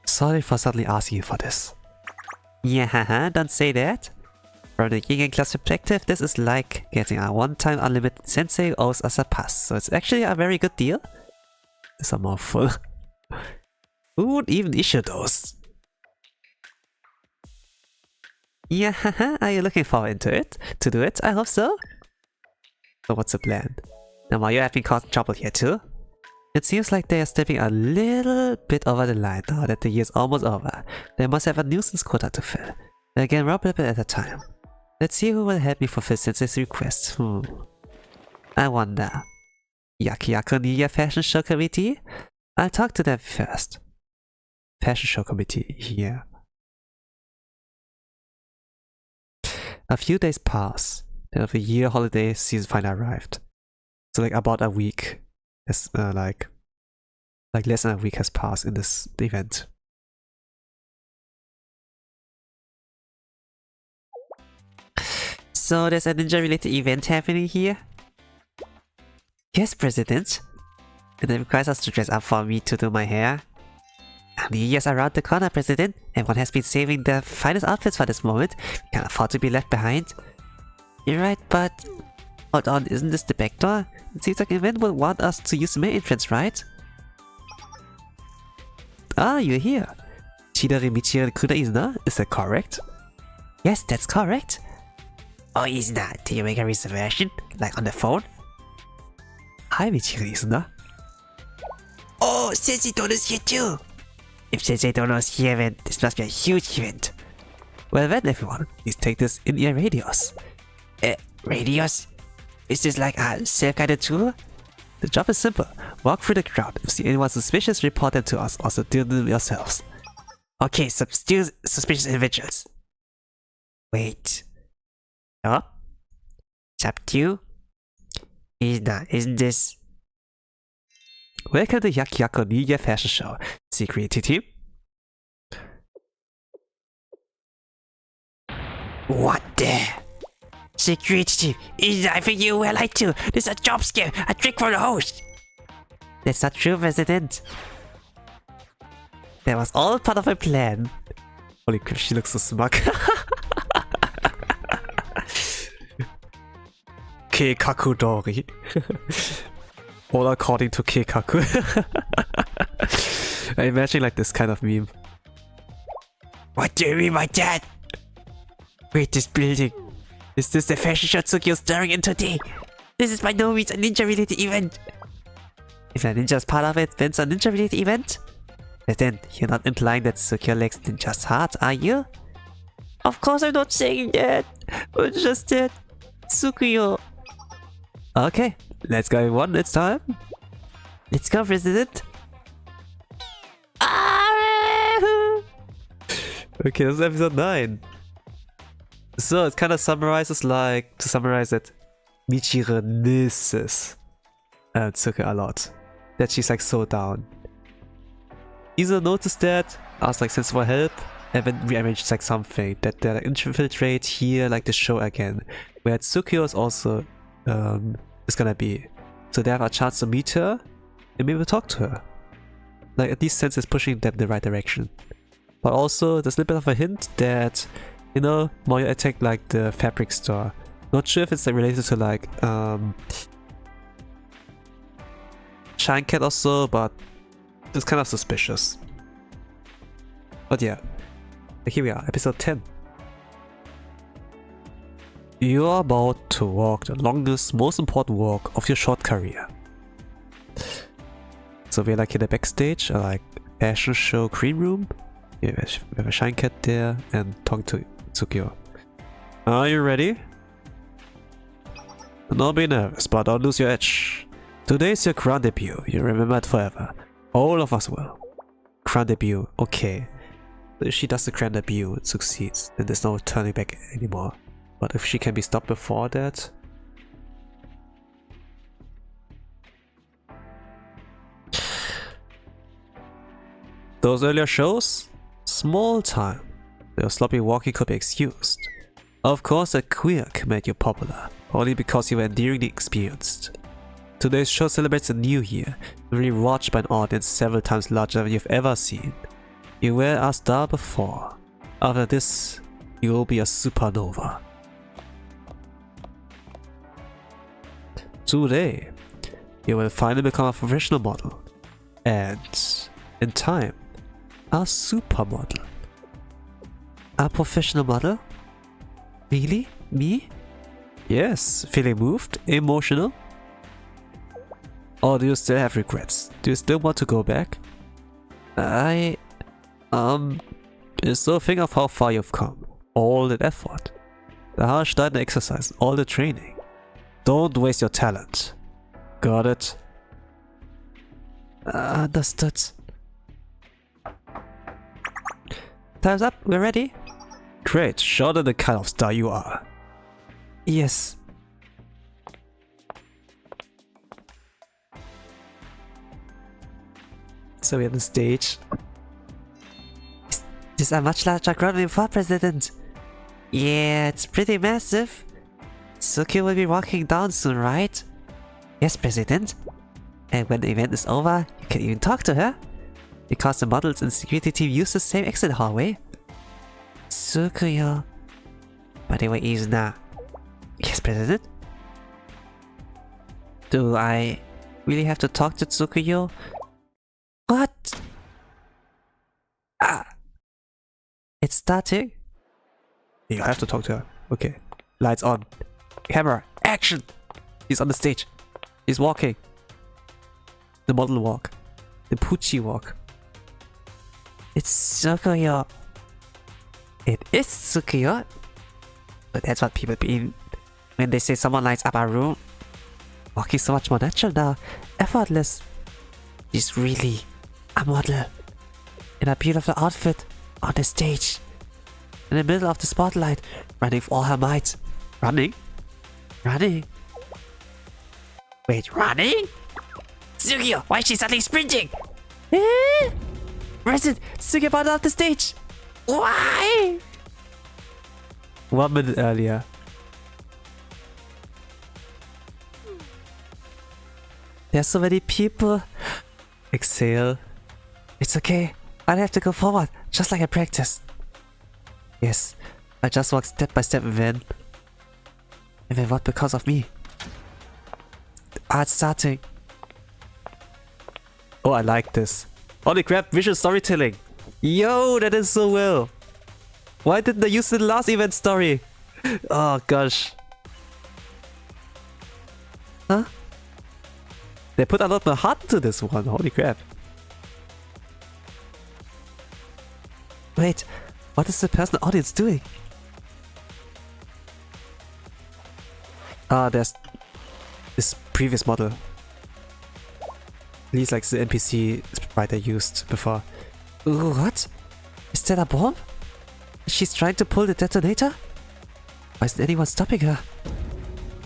Sorry for suddenly asking you for this. Yeah, haha, don't say that. From the Yin class perspective, this is like getting a one-time unlimited Sensei owes us a pass, so it's actually a very good deal. It's a mouthful. Who would even issue those? Yeah, haha, are you looking forward to do it? I hope so. So what's the plan? Now Mario have been causing trouble here too. It seems like they are stepping a little bit over the line now that the year's almost over. They must have a nuisance quota to fill. Again, one bit at a time. Let's see who will help me fulfill Sensei's request. I wonder. Yaku New Year Fashion Show Committee? I'll talk to them first. Fashion Show Committee, yeah. A few days pass. Then the year holiday season finally arrived. So like about a week. It's like less than a week has passed in this event. So there's a ninja-related event happening here? Yes, President. And it requires us to dress up for me to do my hair. New Year's around the corner, President. Everyone has been saving the finest outfits for this moment. We can't afford to be left behind. You're right, but... Hold on, isn't this the back door? It seems like the event will want us to use the main entrance, right? Ah, you're here. Chidori Michiru Kuna Izuna, is that correct? Yes, that's correct. Oh, Izuna, did you make a reservation? Like on the phone? Hi, Michiru Izuna. Oh, Sensei Dono's here too! If Sensei Dono's here, then this must be a huge event. Well then, everyone, please take this in-ear radios. Radios? Is this like a self-guided tour? The job is simple. Walk through the crowd. If you see anyone suspicious, report them to us, or deal them yourselves. Okay, still suspicious individuals. Wait. Oh? It's up to you? Isn't this... Welcome to Yakyako New Year Fashion Show. Security team. What the? Security team, I think you were lied to. This is a job scare, a trick for the host. That's not true, President. That was all part of my plan. Holy crap, she looks so smug. Keikaku Dori. All according to Keikaku. I imagine like this kind of meme. What do you mean by that? Wait, this building. Is this the fashion show Tsukio's staring in today? This is by no means a ninja-related event. If a ninja is part of it, then it's a ninja-related event? But then, you're not implying that Tsukio likes ninja's heart, are you? Of course I'm not saying that. But just that. Tsukio. Okay, let's go everyone, it's time. Let's go, President. Okay, this is episode 9. So it kind of summarizes like, to summarize it, Michiru misses Tsukio a lot. That she's like so down. Iso noticed that, asked like sense for help, and then rearranged like something that they like infiltrate here like the show again, where Tsukio is also is gonna be. So they have a chance to meet her and maybe talk to her. Like at least sense is pushing them in the right direction. But also there's a little bit of a hint that, you know, Moyo attacked like the fabric store. Not sure if it's like related to like Shine Cat or so, but it's kind of suspicious. But yeah, here we are, episode 10. You are about to walk the longest, most important walk of your short career. So we're like in the backstage, like fashion show green room. Yeah, we have a Shine Cat there and talking to Tsukio. Are you ready? Don't be nervous, but don't lose your edge. Today is your crown debut. You remember it forever. All of us will. Crown debut, okay. If she does the crown debut, it succeeds. Then there's no turning back anymore. But if she can be stopped before that... Those earlier shows? Small time. Your sloppy walking could be excused. Of course, a quirk made you popular, only because you were endearingly experienced. Today's show celebrates a new year, really watched by an audience several times larger than you've ever seen. You were a star before. After this, you will be a supernova. Today, you will finally become a professional model. And, in time, a supermodel. A professional model? Really? Me? Yes, feeling moved? Emotional? Or do you still have regrets? Do you still want to go back? So think of how far you've come. All that effort. The harsh diet and exercise, all the training. Don't waste your talent. Got it? Understood. Time's up, we're ready. Great, show them the kind of star you are. Yes. So we're on the stage. This is a much larger crowd than before, President. Yeah, it's pretty massive. Tsukio will be walking down soon, right? Yes, President. And when the event is over, you can even talk to her. Because the models and security team use the same exit hallway. Tsukio. By the way, Izuna. Yes, President? Do I really have to talk to Tsukio? What? It's starting. You have to talk to her. Okay. Lights on. Camera. Action! He's on the stage. He's walking. The model walk. The Poochie walk. It's Tsukuyo. It is Tsukuyo. But that's what people mean when they say someone lights up our room. Walking so much more natural now. Effortless. She's really a model. In a beautiful outfit. On the stage. In the middle of the spotlight. Running with all her might. Running? Running? Wait, running? Tsukuyo, why is she suddenly sprinting? Resident, Tsukuyo bounced off the stage. Why? 1 minute earlier. There's so many people. Exhale. It's okay. I'll have to go forward, just like I practiced. Yes. I just walk step by step and then what because of me? Art's starting. Oh, I like this. Holy crap, visual storytelling. Yo, that is so well. Why didn't they use the last event story? Oh gosh. Huh? They put a lot more heart into this one. Holy crap. Wait, what is the person audience doing? There's this previous model. At least like the NPC sprite I used before. Ooh, what? Is that a bomb? She's trying to pull the detonator? Why isn't anyone stopping her?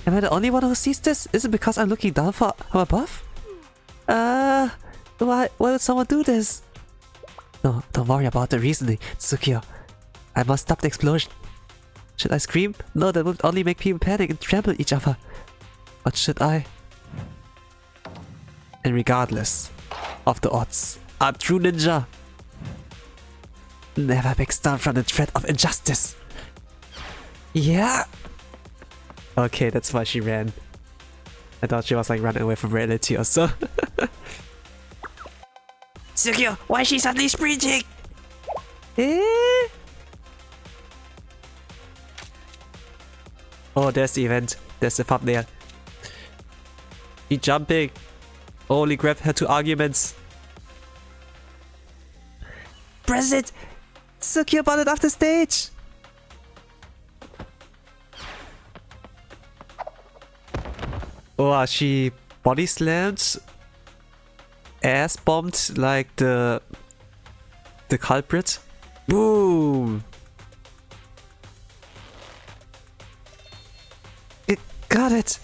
Am I the only one who sees this? Is it because I'm looking down from above? Why would someone do this? No, don't worry about the reasoning, Tsukuyo. I must stop the explosion. Should I scream? No, that would only make people panic and trample each other. What should I? And regardless of the odds, a true ninja never backs down from the threat of injustice. Yeah. Okay, that's why she ran. I thought she was like running away from reality or so. Tsukuyo, why is she suddenly sprinting? Eh? Oh, there's the event. There's the thumbnail. She jumping. Holy crap, had 2 arguments. President! Tsukuyo bounced off the stage! Oh, she body slammed, ass bombed like the culprit. Boom! It got it!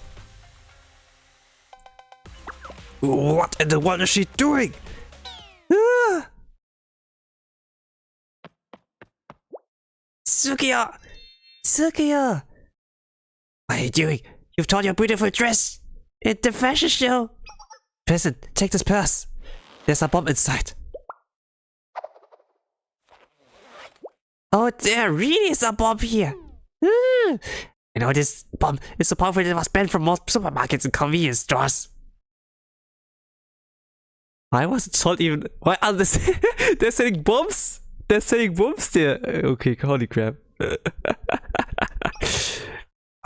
What in the world is she doing? Ah! Tsukuyo! Tsukuyo! What are you doing? You've torn your beautiful dress! At the fashion show! Peasant, take this purse! There's a bomb inside. Oh, there really is a bomb here! You know, this bomb is so powerful that it was banned from most supermarkets and convenience stores. I wasn't told even. Why are they? They're selling bombs. They're selling bombs there. Okay, holy crap. But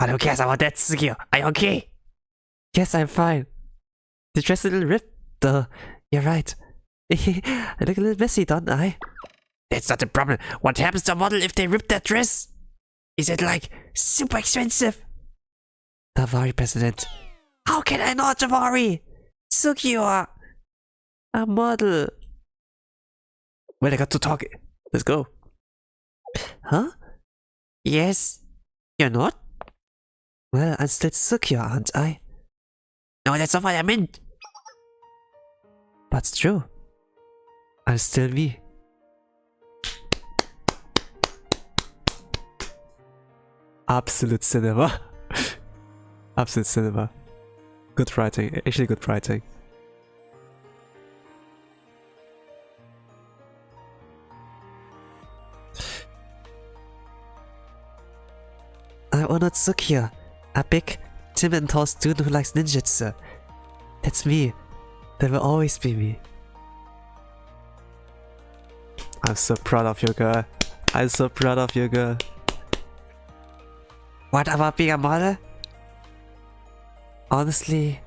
who cares about that, Tsukuyo? Are you okay? Yes, I'm fine. The dress is a little ripped, though. You're right. I look a little messy, don't I? That's not the problem. What happens to a model if they rip that dress? Is it like super expensive? Don't worry, President. How can I not worry? Tsukuyo, a model. Well, I got to talk. Let's go. Huh? Yes. You're not? Well, I'm still Tsukuyo, aren't I? No, that's not what I meant. But it's true. I'm still me. Absolute cinema. Absolute cinema. Good writing. Actually good writing. I'm Tsukuyo, a big, timid and tall student who likes ninjutsu. That's me. That will always be me. I'm so proud of you, girl. I'm so proud of you, girl. What about being a model? Honestly,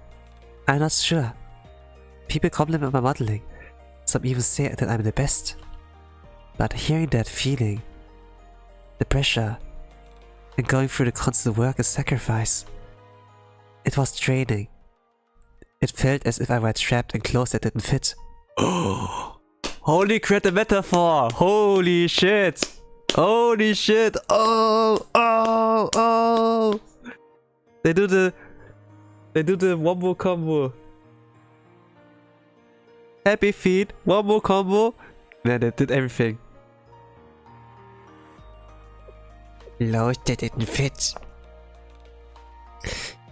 I'm not sure. People compliment my modeling. Some even say that I'm the best. But hearing that feeling, the pressure, and going through the constant work and sacrifice, it was draining. It felt as if I were trapped in clothes that didn't fit. Holy crap, the metaphor! Holy shit! Holy shit! Oh! Oh! Oh! They do the wombo combo. Happy feet, wombo combo. Man, they did everything. Clothes that didn't fit.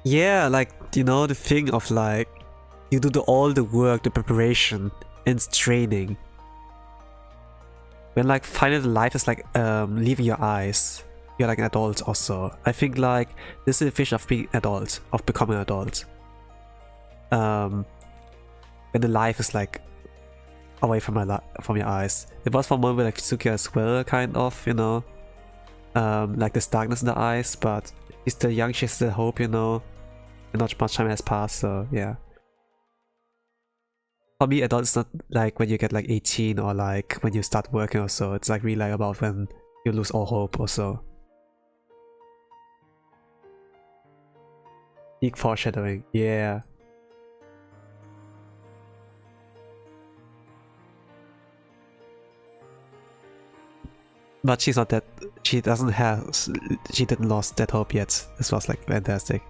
Yeah, like, you know, the thing of like, you do all the work, the preparation, and it's training. When like finally the light is like leaving your eyes, you're like an adult also. I think like this is the vision of being adult, of becoming an adult. When the life is like away from your eyes. It was for a moment with like Tsukiya as well, kind of, you know. Like this darkness in the eyes, but she's still young, she has still hope, you know. And not much time has passed, so yeah. For me, adult is not like when you get like 18 or like when you start working or so. It's like really like about when you lose all hope or so. Big foreshadowing, yeah. But she's not that. She didn't lost that hope yet. This was like fantastic.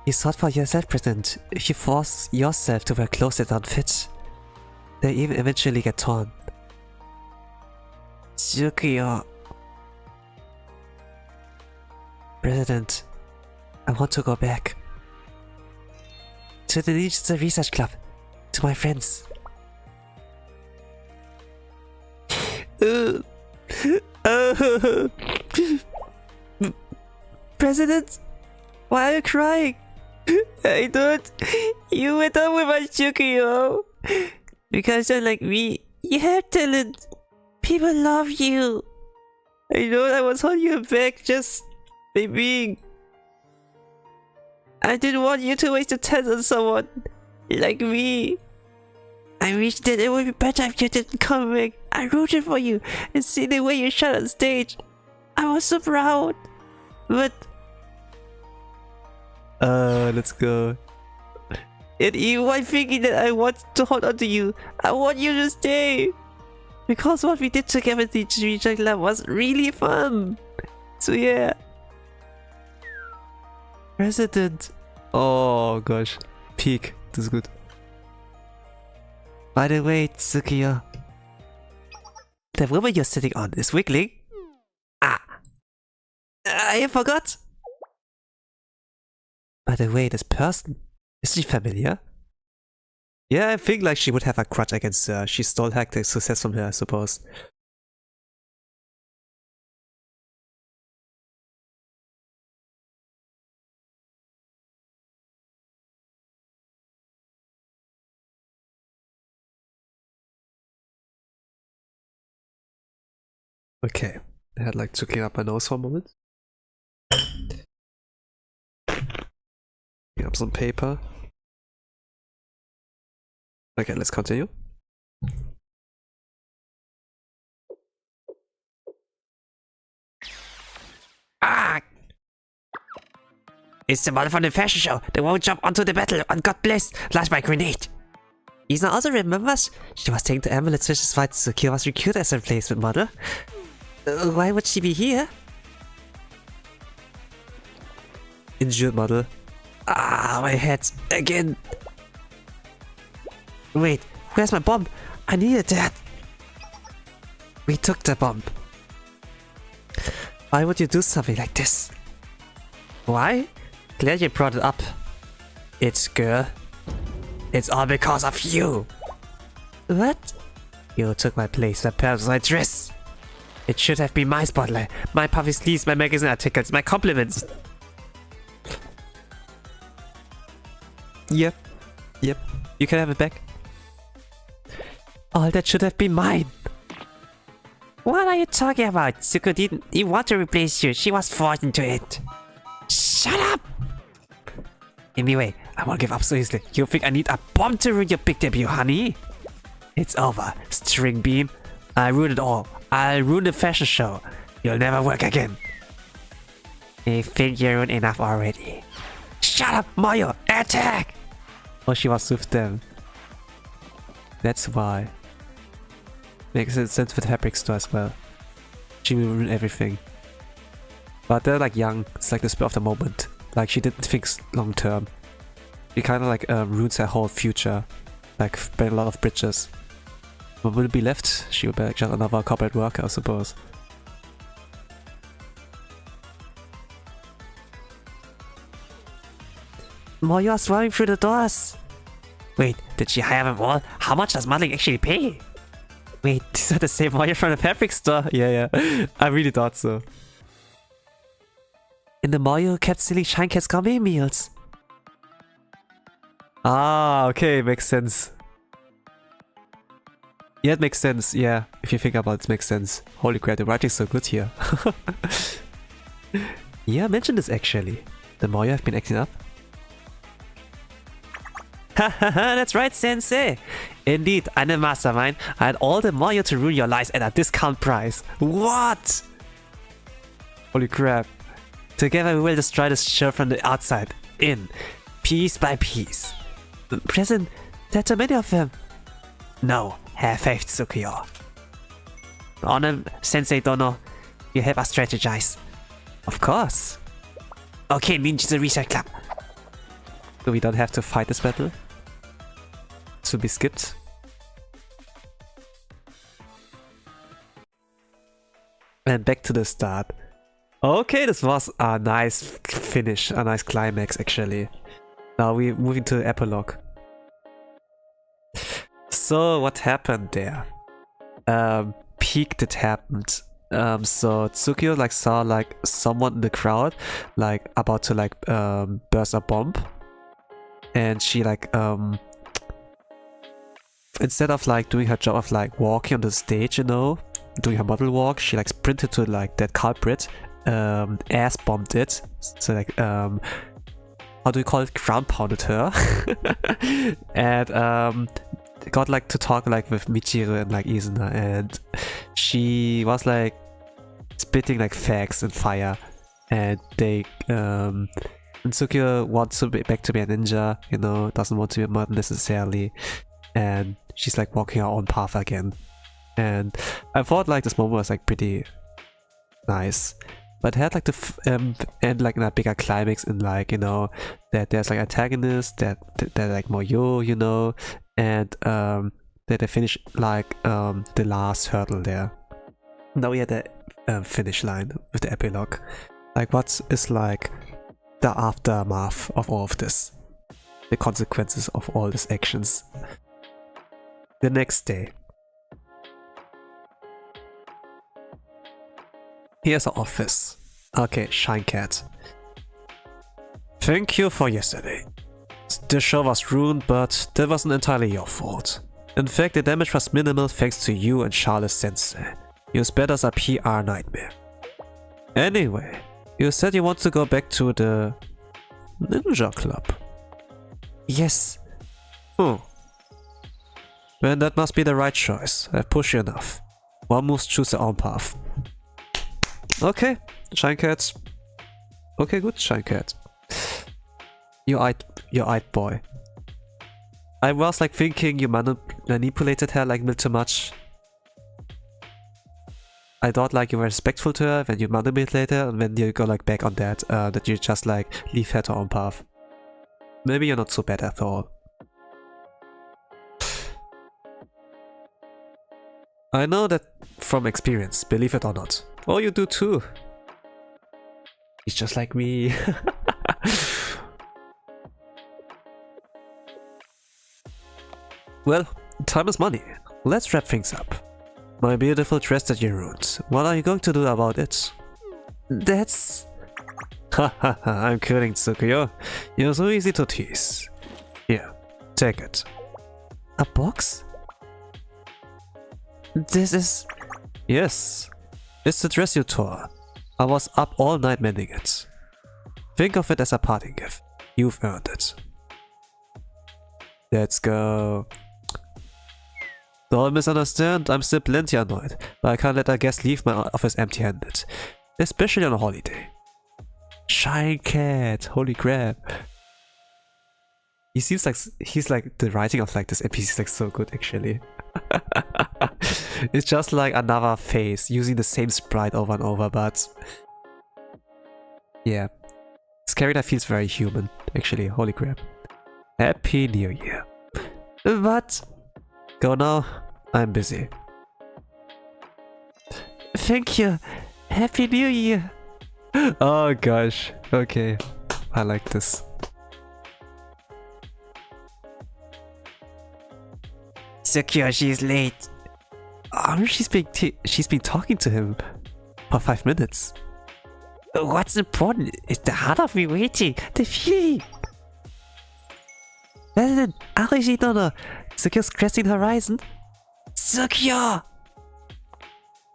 You thought for yourself, President. If you force yourself to wear clothes that don't fit, they even eventually get torn. Tsukiya. President, I want to go back. To the Ninja Research Club. To my friends. President, why are you crying? I don't. You went on with my Tsukiya. Because you're like me, you have talent. People love you. I know I was holding you back just by being. I didn't want you to waste your time on someone like me. I wish that it would be better if you didn't come back. I rooted for you and see the way you shot on stage. I was so proud. But let's go. and even while thinking that I want to hold on to you, I want you to stay. Because what we did together in the Research Lab was really fun. So yeah. President. Oh gosh. Peak. This is good. By the way, Tsukiya, the woman you're sitting on is wiggling. Ah! I forgot! By the way, this person, is she familiar? Yeah, I think like she would have a grudge against her. She stole hectic success from her, I suppose. Okay, I had like to clean up my nose for a moment. Clean up some paper. Okay, let's continue. Ah! It's the model from the fashion show. They won't jump onto the battle and God bless, lost my grenade. Isna also remembers she was taking the ambulance which is why Tsukiya was recruited as a replacement model. Why would she be here? Injured model. Ah, my head again. Wait, where's my bomb? I needed that. We took the bomb. Why would you do something like this? Why? Glad you brought it up. It's girl. It's all because of you. What? You took my place, my personal dress. It should have been my spotlight, my puffy sleeves, my magazine articles, my compliments. Yep. Yep. You can have it back. All that should have been mine. What are you talking about? Tsuko didn't even want to replace you. She was forced into it. Shut up! Anyway, I won't give up so easily. You think I need a bomb to ruin your big debut, honey? It's over. String beam. I ruined it all. I'll ruin the fashion show. You'll never work again. I think you ruined enough already. Shut up, Mario! Attack! Oh, she was with them. That's why. Makes sense with the fabric store as well. She will ruin everything. But they're like young. It's like the spur of the moment. Like she didn't think long term. She kind of like ruins her whole future. Like burn a lot of bridges. What will be left? She will be like just another corporate worker, I suppose. Mario's running through the doors. Wait, did she hire them all? How much does modeling actually pay? Wait, these are the same Mario from the fabric store? Yeah. I really thought so. And the Mario kept stealing Shine Cat's gourmet meals. Ah, okay, makes sense. Yeah, it makes sense, yeah. If you think about it, it makes sense. Holy crap, the writing's so good here. Yeah, I mentioned this actually. The Mario have been acting up. Hahaha, that's right, Sensei. Indeed, I'm the mastermind. I had all the Mario to ruin your lives at a discount price. What? Holy crap. Together we will destroy this show from the outside in, piece by piece. Present, there are too many of them. No, have faith, Tsukuyo. Honor, Sensei Dono, you help us strategize. Of course. Okay, Ninja Research Club. So we don't have to fight this battle? To be skipped? And back to the start. Okay, this was a nice finish, a nice climax actually. Now we're moving to the epilogue. So what happened there? Peak that happened. So Tsukuyo like saw like someone in the crowd like about to like burst a bomb. And she like instead of like doing her job of like walking on the stage, you know, doing her model walk, she like sprinted to like that culprit, ass bombed it. So like how do you call it? Ground pounded her. And got like to talk like with Michiru and like Izuna, and she was like spitting like facts and fire, and they and Tsukuyo wants to be back to be a ninja, you know, doesn't want to be a model necessarily, and she's like walking her own path again. And I thought like this moment was like pretty nice, but it had like the end like in a bigger climax in like, you know, that there's like antagonists that they're like more you know, and that they finish like the last hurdle there. Now we had the finish line with the epilogue. Like what is like the aftermath of all of this, the consequences of all these actions. The next day. Here's our office. Okay, Shine Cat. Thank you for yesterday. The show was ruined, but that wasn't entirely your fault. In fact, the damage was minimal thanks to you and Charles Sensei. You spared us a PR nightmare. Anyway, you said you want to go back to the Ninja Club. Yes. Oh. Then that must be the right choice. I've pushed you enough. One must choose their own path. Okay, Shine Cat. Okay, good, Shine Cat. You eyed boy. I was like thinking you manipulated her like a bit too much. I thought like you were respectful to her when you manipulate her, and when you go like back on that, that you just like leave her to her own path. Maybe you're not so bad after all. I know that from experience, believe it or not. Oh, you do too. He's just like me. Well, time is money. Let's wrap things up. My beautiful dress that you ruined. What are you going to do about it? That's... Hahaha, I'm kidding, Tsukuyo. You're so easy to tease. Here, take it. a box? This is... Yes, it's the dress you tore. I was up all night mending it. Think of it as a parting gift. You've earned it. Let's go. Don't misunderstand, I'm still plenty annoyed, but I can't let a guest leave my office empty-handed. Especially on a holiday. Shy cat, holy crap. He seems like he's like the writing of like this NPC is like so good actually. It's just like another face using the same sprite over and over, but yeah. This character feels very human, actually, holy crap. Happy New Year. What? Go now, I'm busy. Thank you. Happy New Year. Oh gosh, okay. I like this. Secure, she's late. Oh, she's been talking to him for 5 minutes. What's important is the heart of me waiting, the feeling. Resident, RPG donor, Secure's Cresting Horizon. Secure!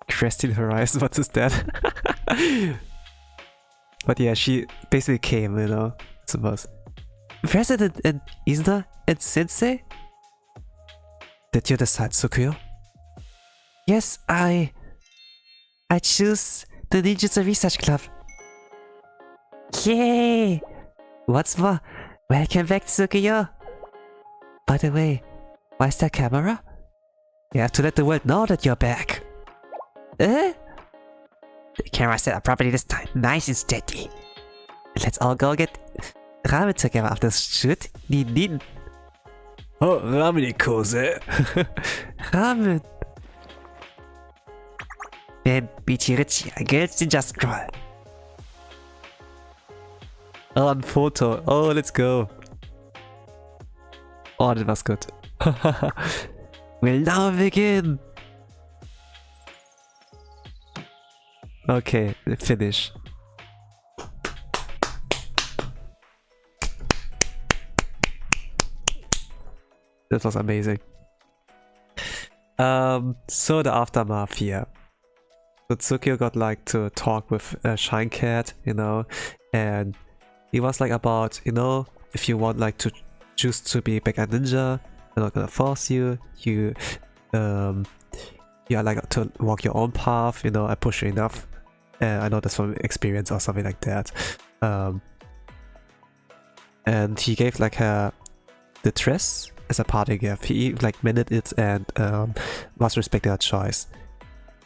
Cresting Horizon, what is that? But yeah, she basically came, you know, I suppose. President and Isna and Sensei? Did you decide, Sukuyo? Yes, I choose the Ninjutsu Research Club. Yay! What's more, welcome back, Tsukuyo. By the way, why's that camera? You have to let the world know that you're back. The camera set up properly this time, nice and steady. Let's all go get ramen together after this shoot. Nin. Oh, ramen ikose. Ramen. Ben Bichirichi, a girl's ninja scroll. Oh, ein Foto. Oh, let's go. Oh, das war's gut. We'll now begin. Okay, finish. That was amazing. So the aftermath here. So Tsukio got like to talk with Shine Cat, you know, and he was like about, you know, if you want like to choose to be back a ninja, I'm not gonna force you. You are like to walk your own path, you know, I push you enough. I know that's from experience or something like that. And he gave like her the dress as a parting gift. He like mended it and was respected her choice.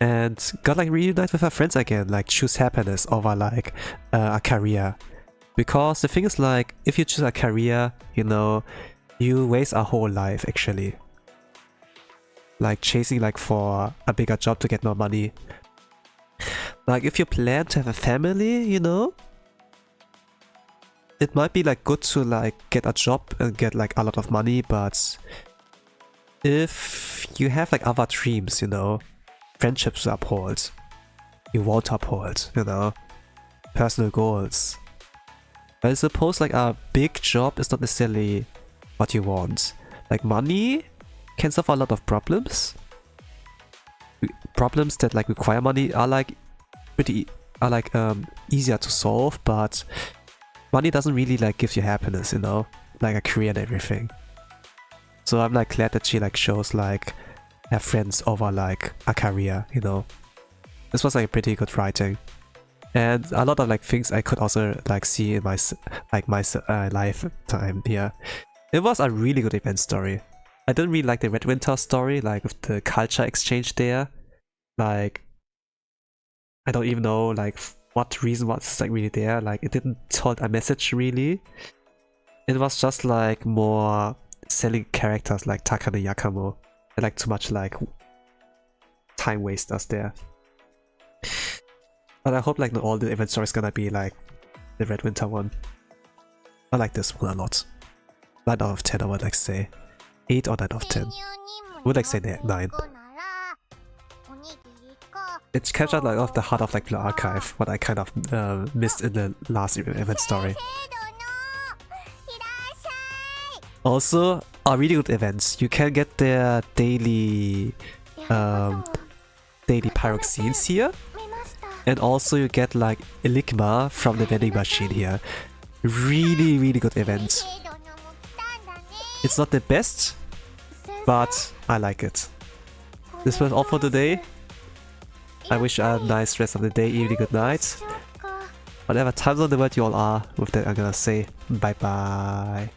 And got like reunite with her friends again, like choose happiness over like a career. Because the thing is like, if you choose a career, you know, you waste a whole life actually. Like chasing like for a bigger job to get more money. Like if you plan to have a family, you know, it might be like good to like get a job and get like a lot of money, but if you have like other dreams, you know, friendships to uphold, you want to uphold, you know, personal goals. I suppose like a big job is not necessarily what you want. Like money can solve a lot of problems. Problems that like require money are like easier to solve, but money doesn't really like give you happiness, you know, like a career and everything. So I'm like glad that she like shows like have friends over like a career, you know. This was like pretty good writing, and a lot of like things I could also like see in my lifetime here. It was a really good event story. I didn't really like the Red Winter story, like with the culture exchange there. Like I don't even know like what reason was like really there. Like it didn't tell a message really. It was just like more selling characters like Taka and Yakamo. I like too much like time wasters there. But I hope like not all the event stories gonna be like the Red Winter one. I like this one a lot. 9 out of 10 I would like say. 8 or 9 out of 10. I would like say 9. It captured like off the heart of like the archive, what I kind of missed in the last event story. Also, are really good events. You can get their daily daily pyroxenes here. And also you get like Eligma from the vending machine here. Really good event. It's not the best, but I like it. This was all for today. I wish you a nice rest of the day, evening, good night. Whatever time zone the world you all are, with that I'm gonna say bye bye.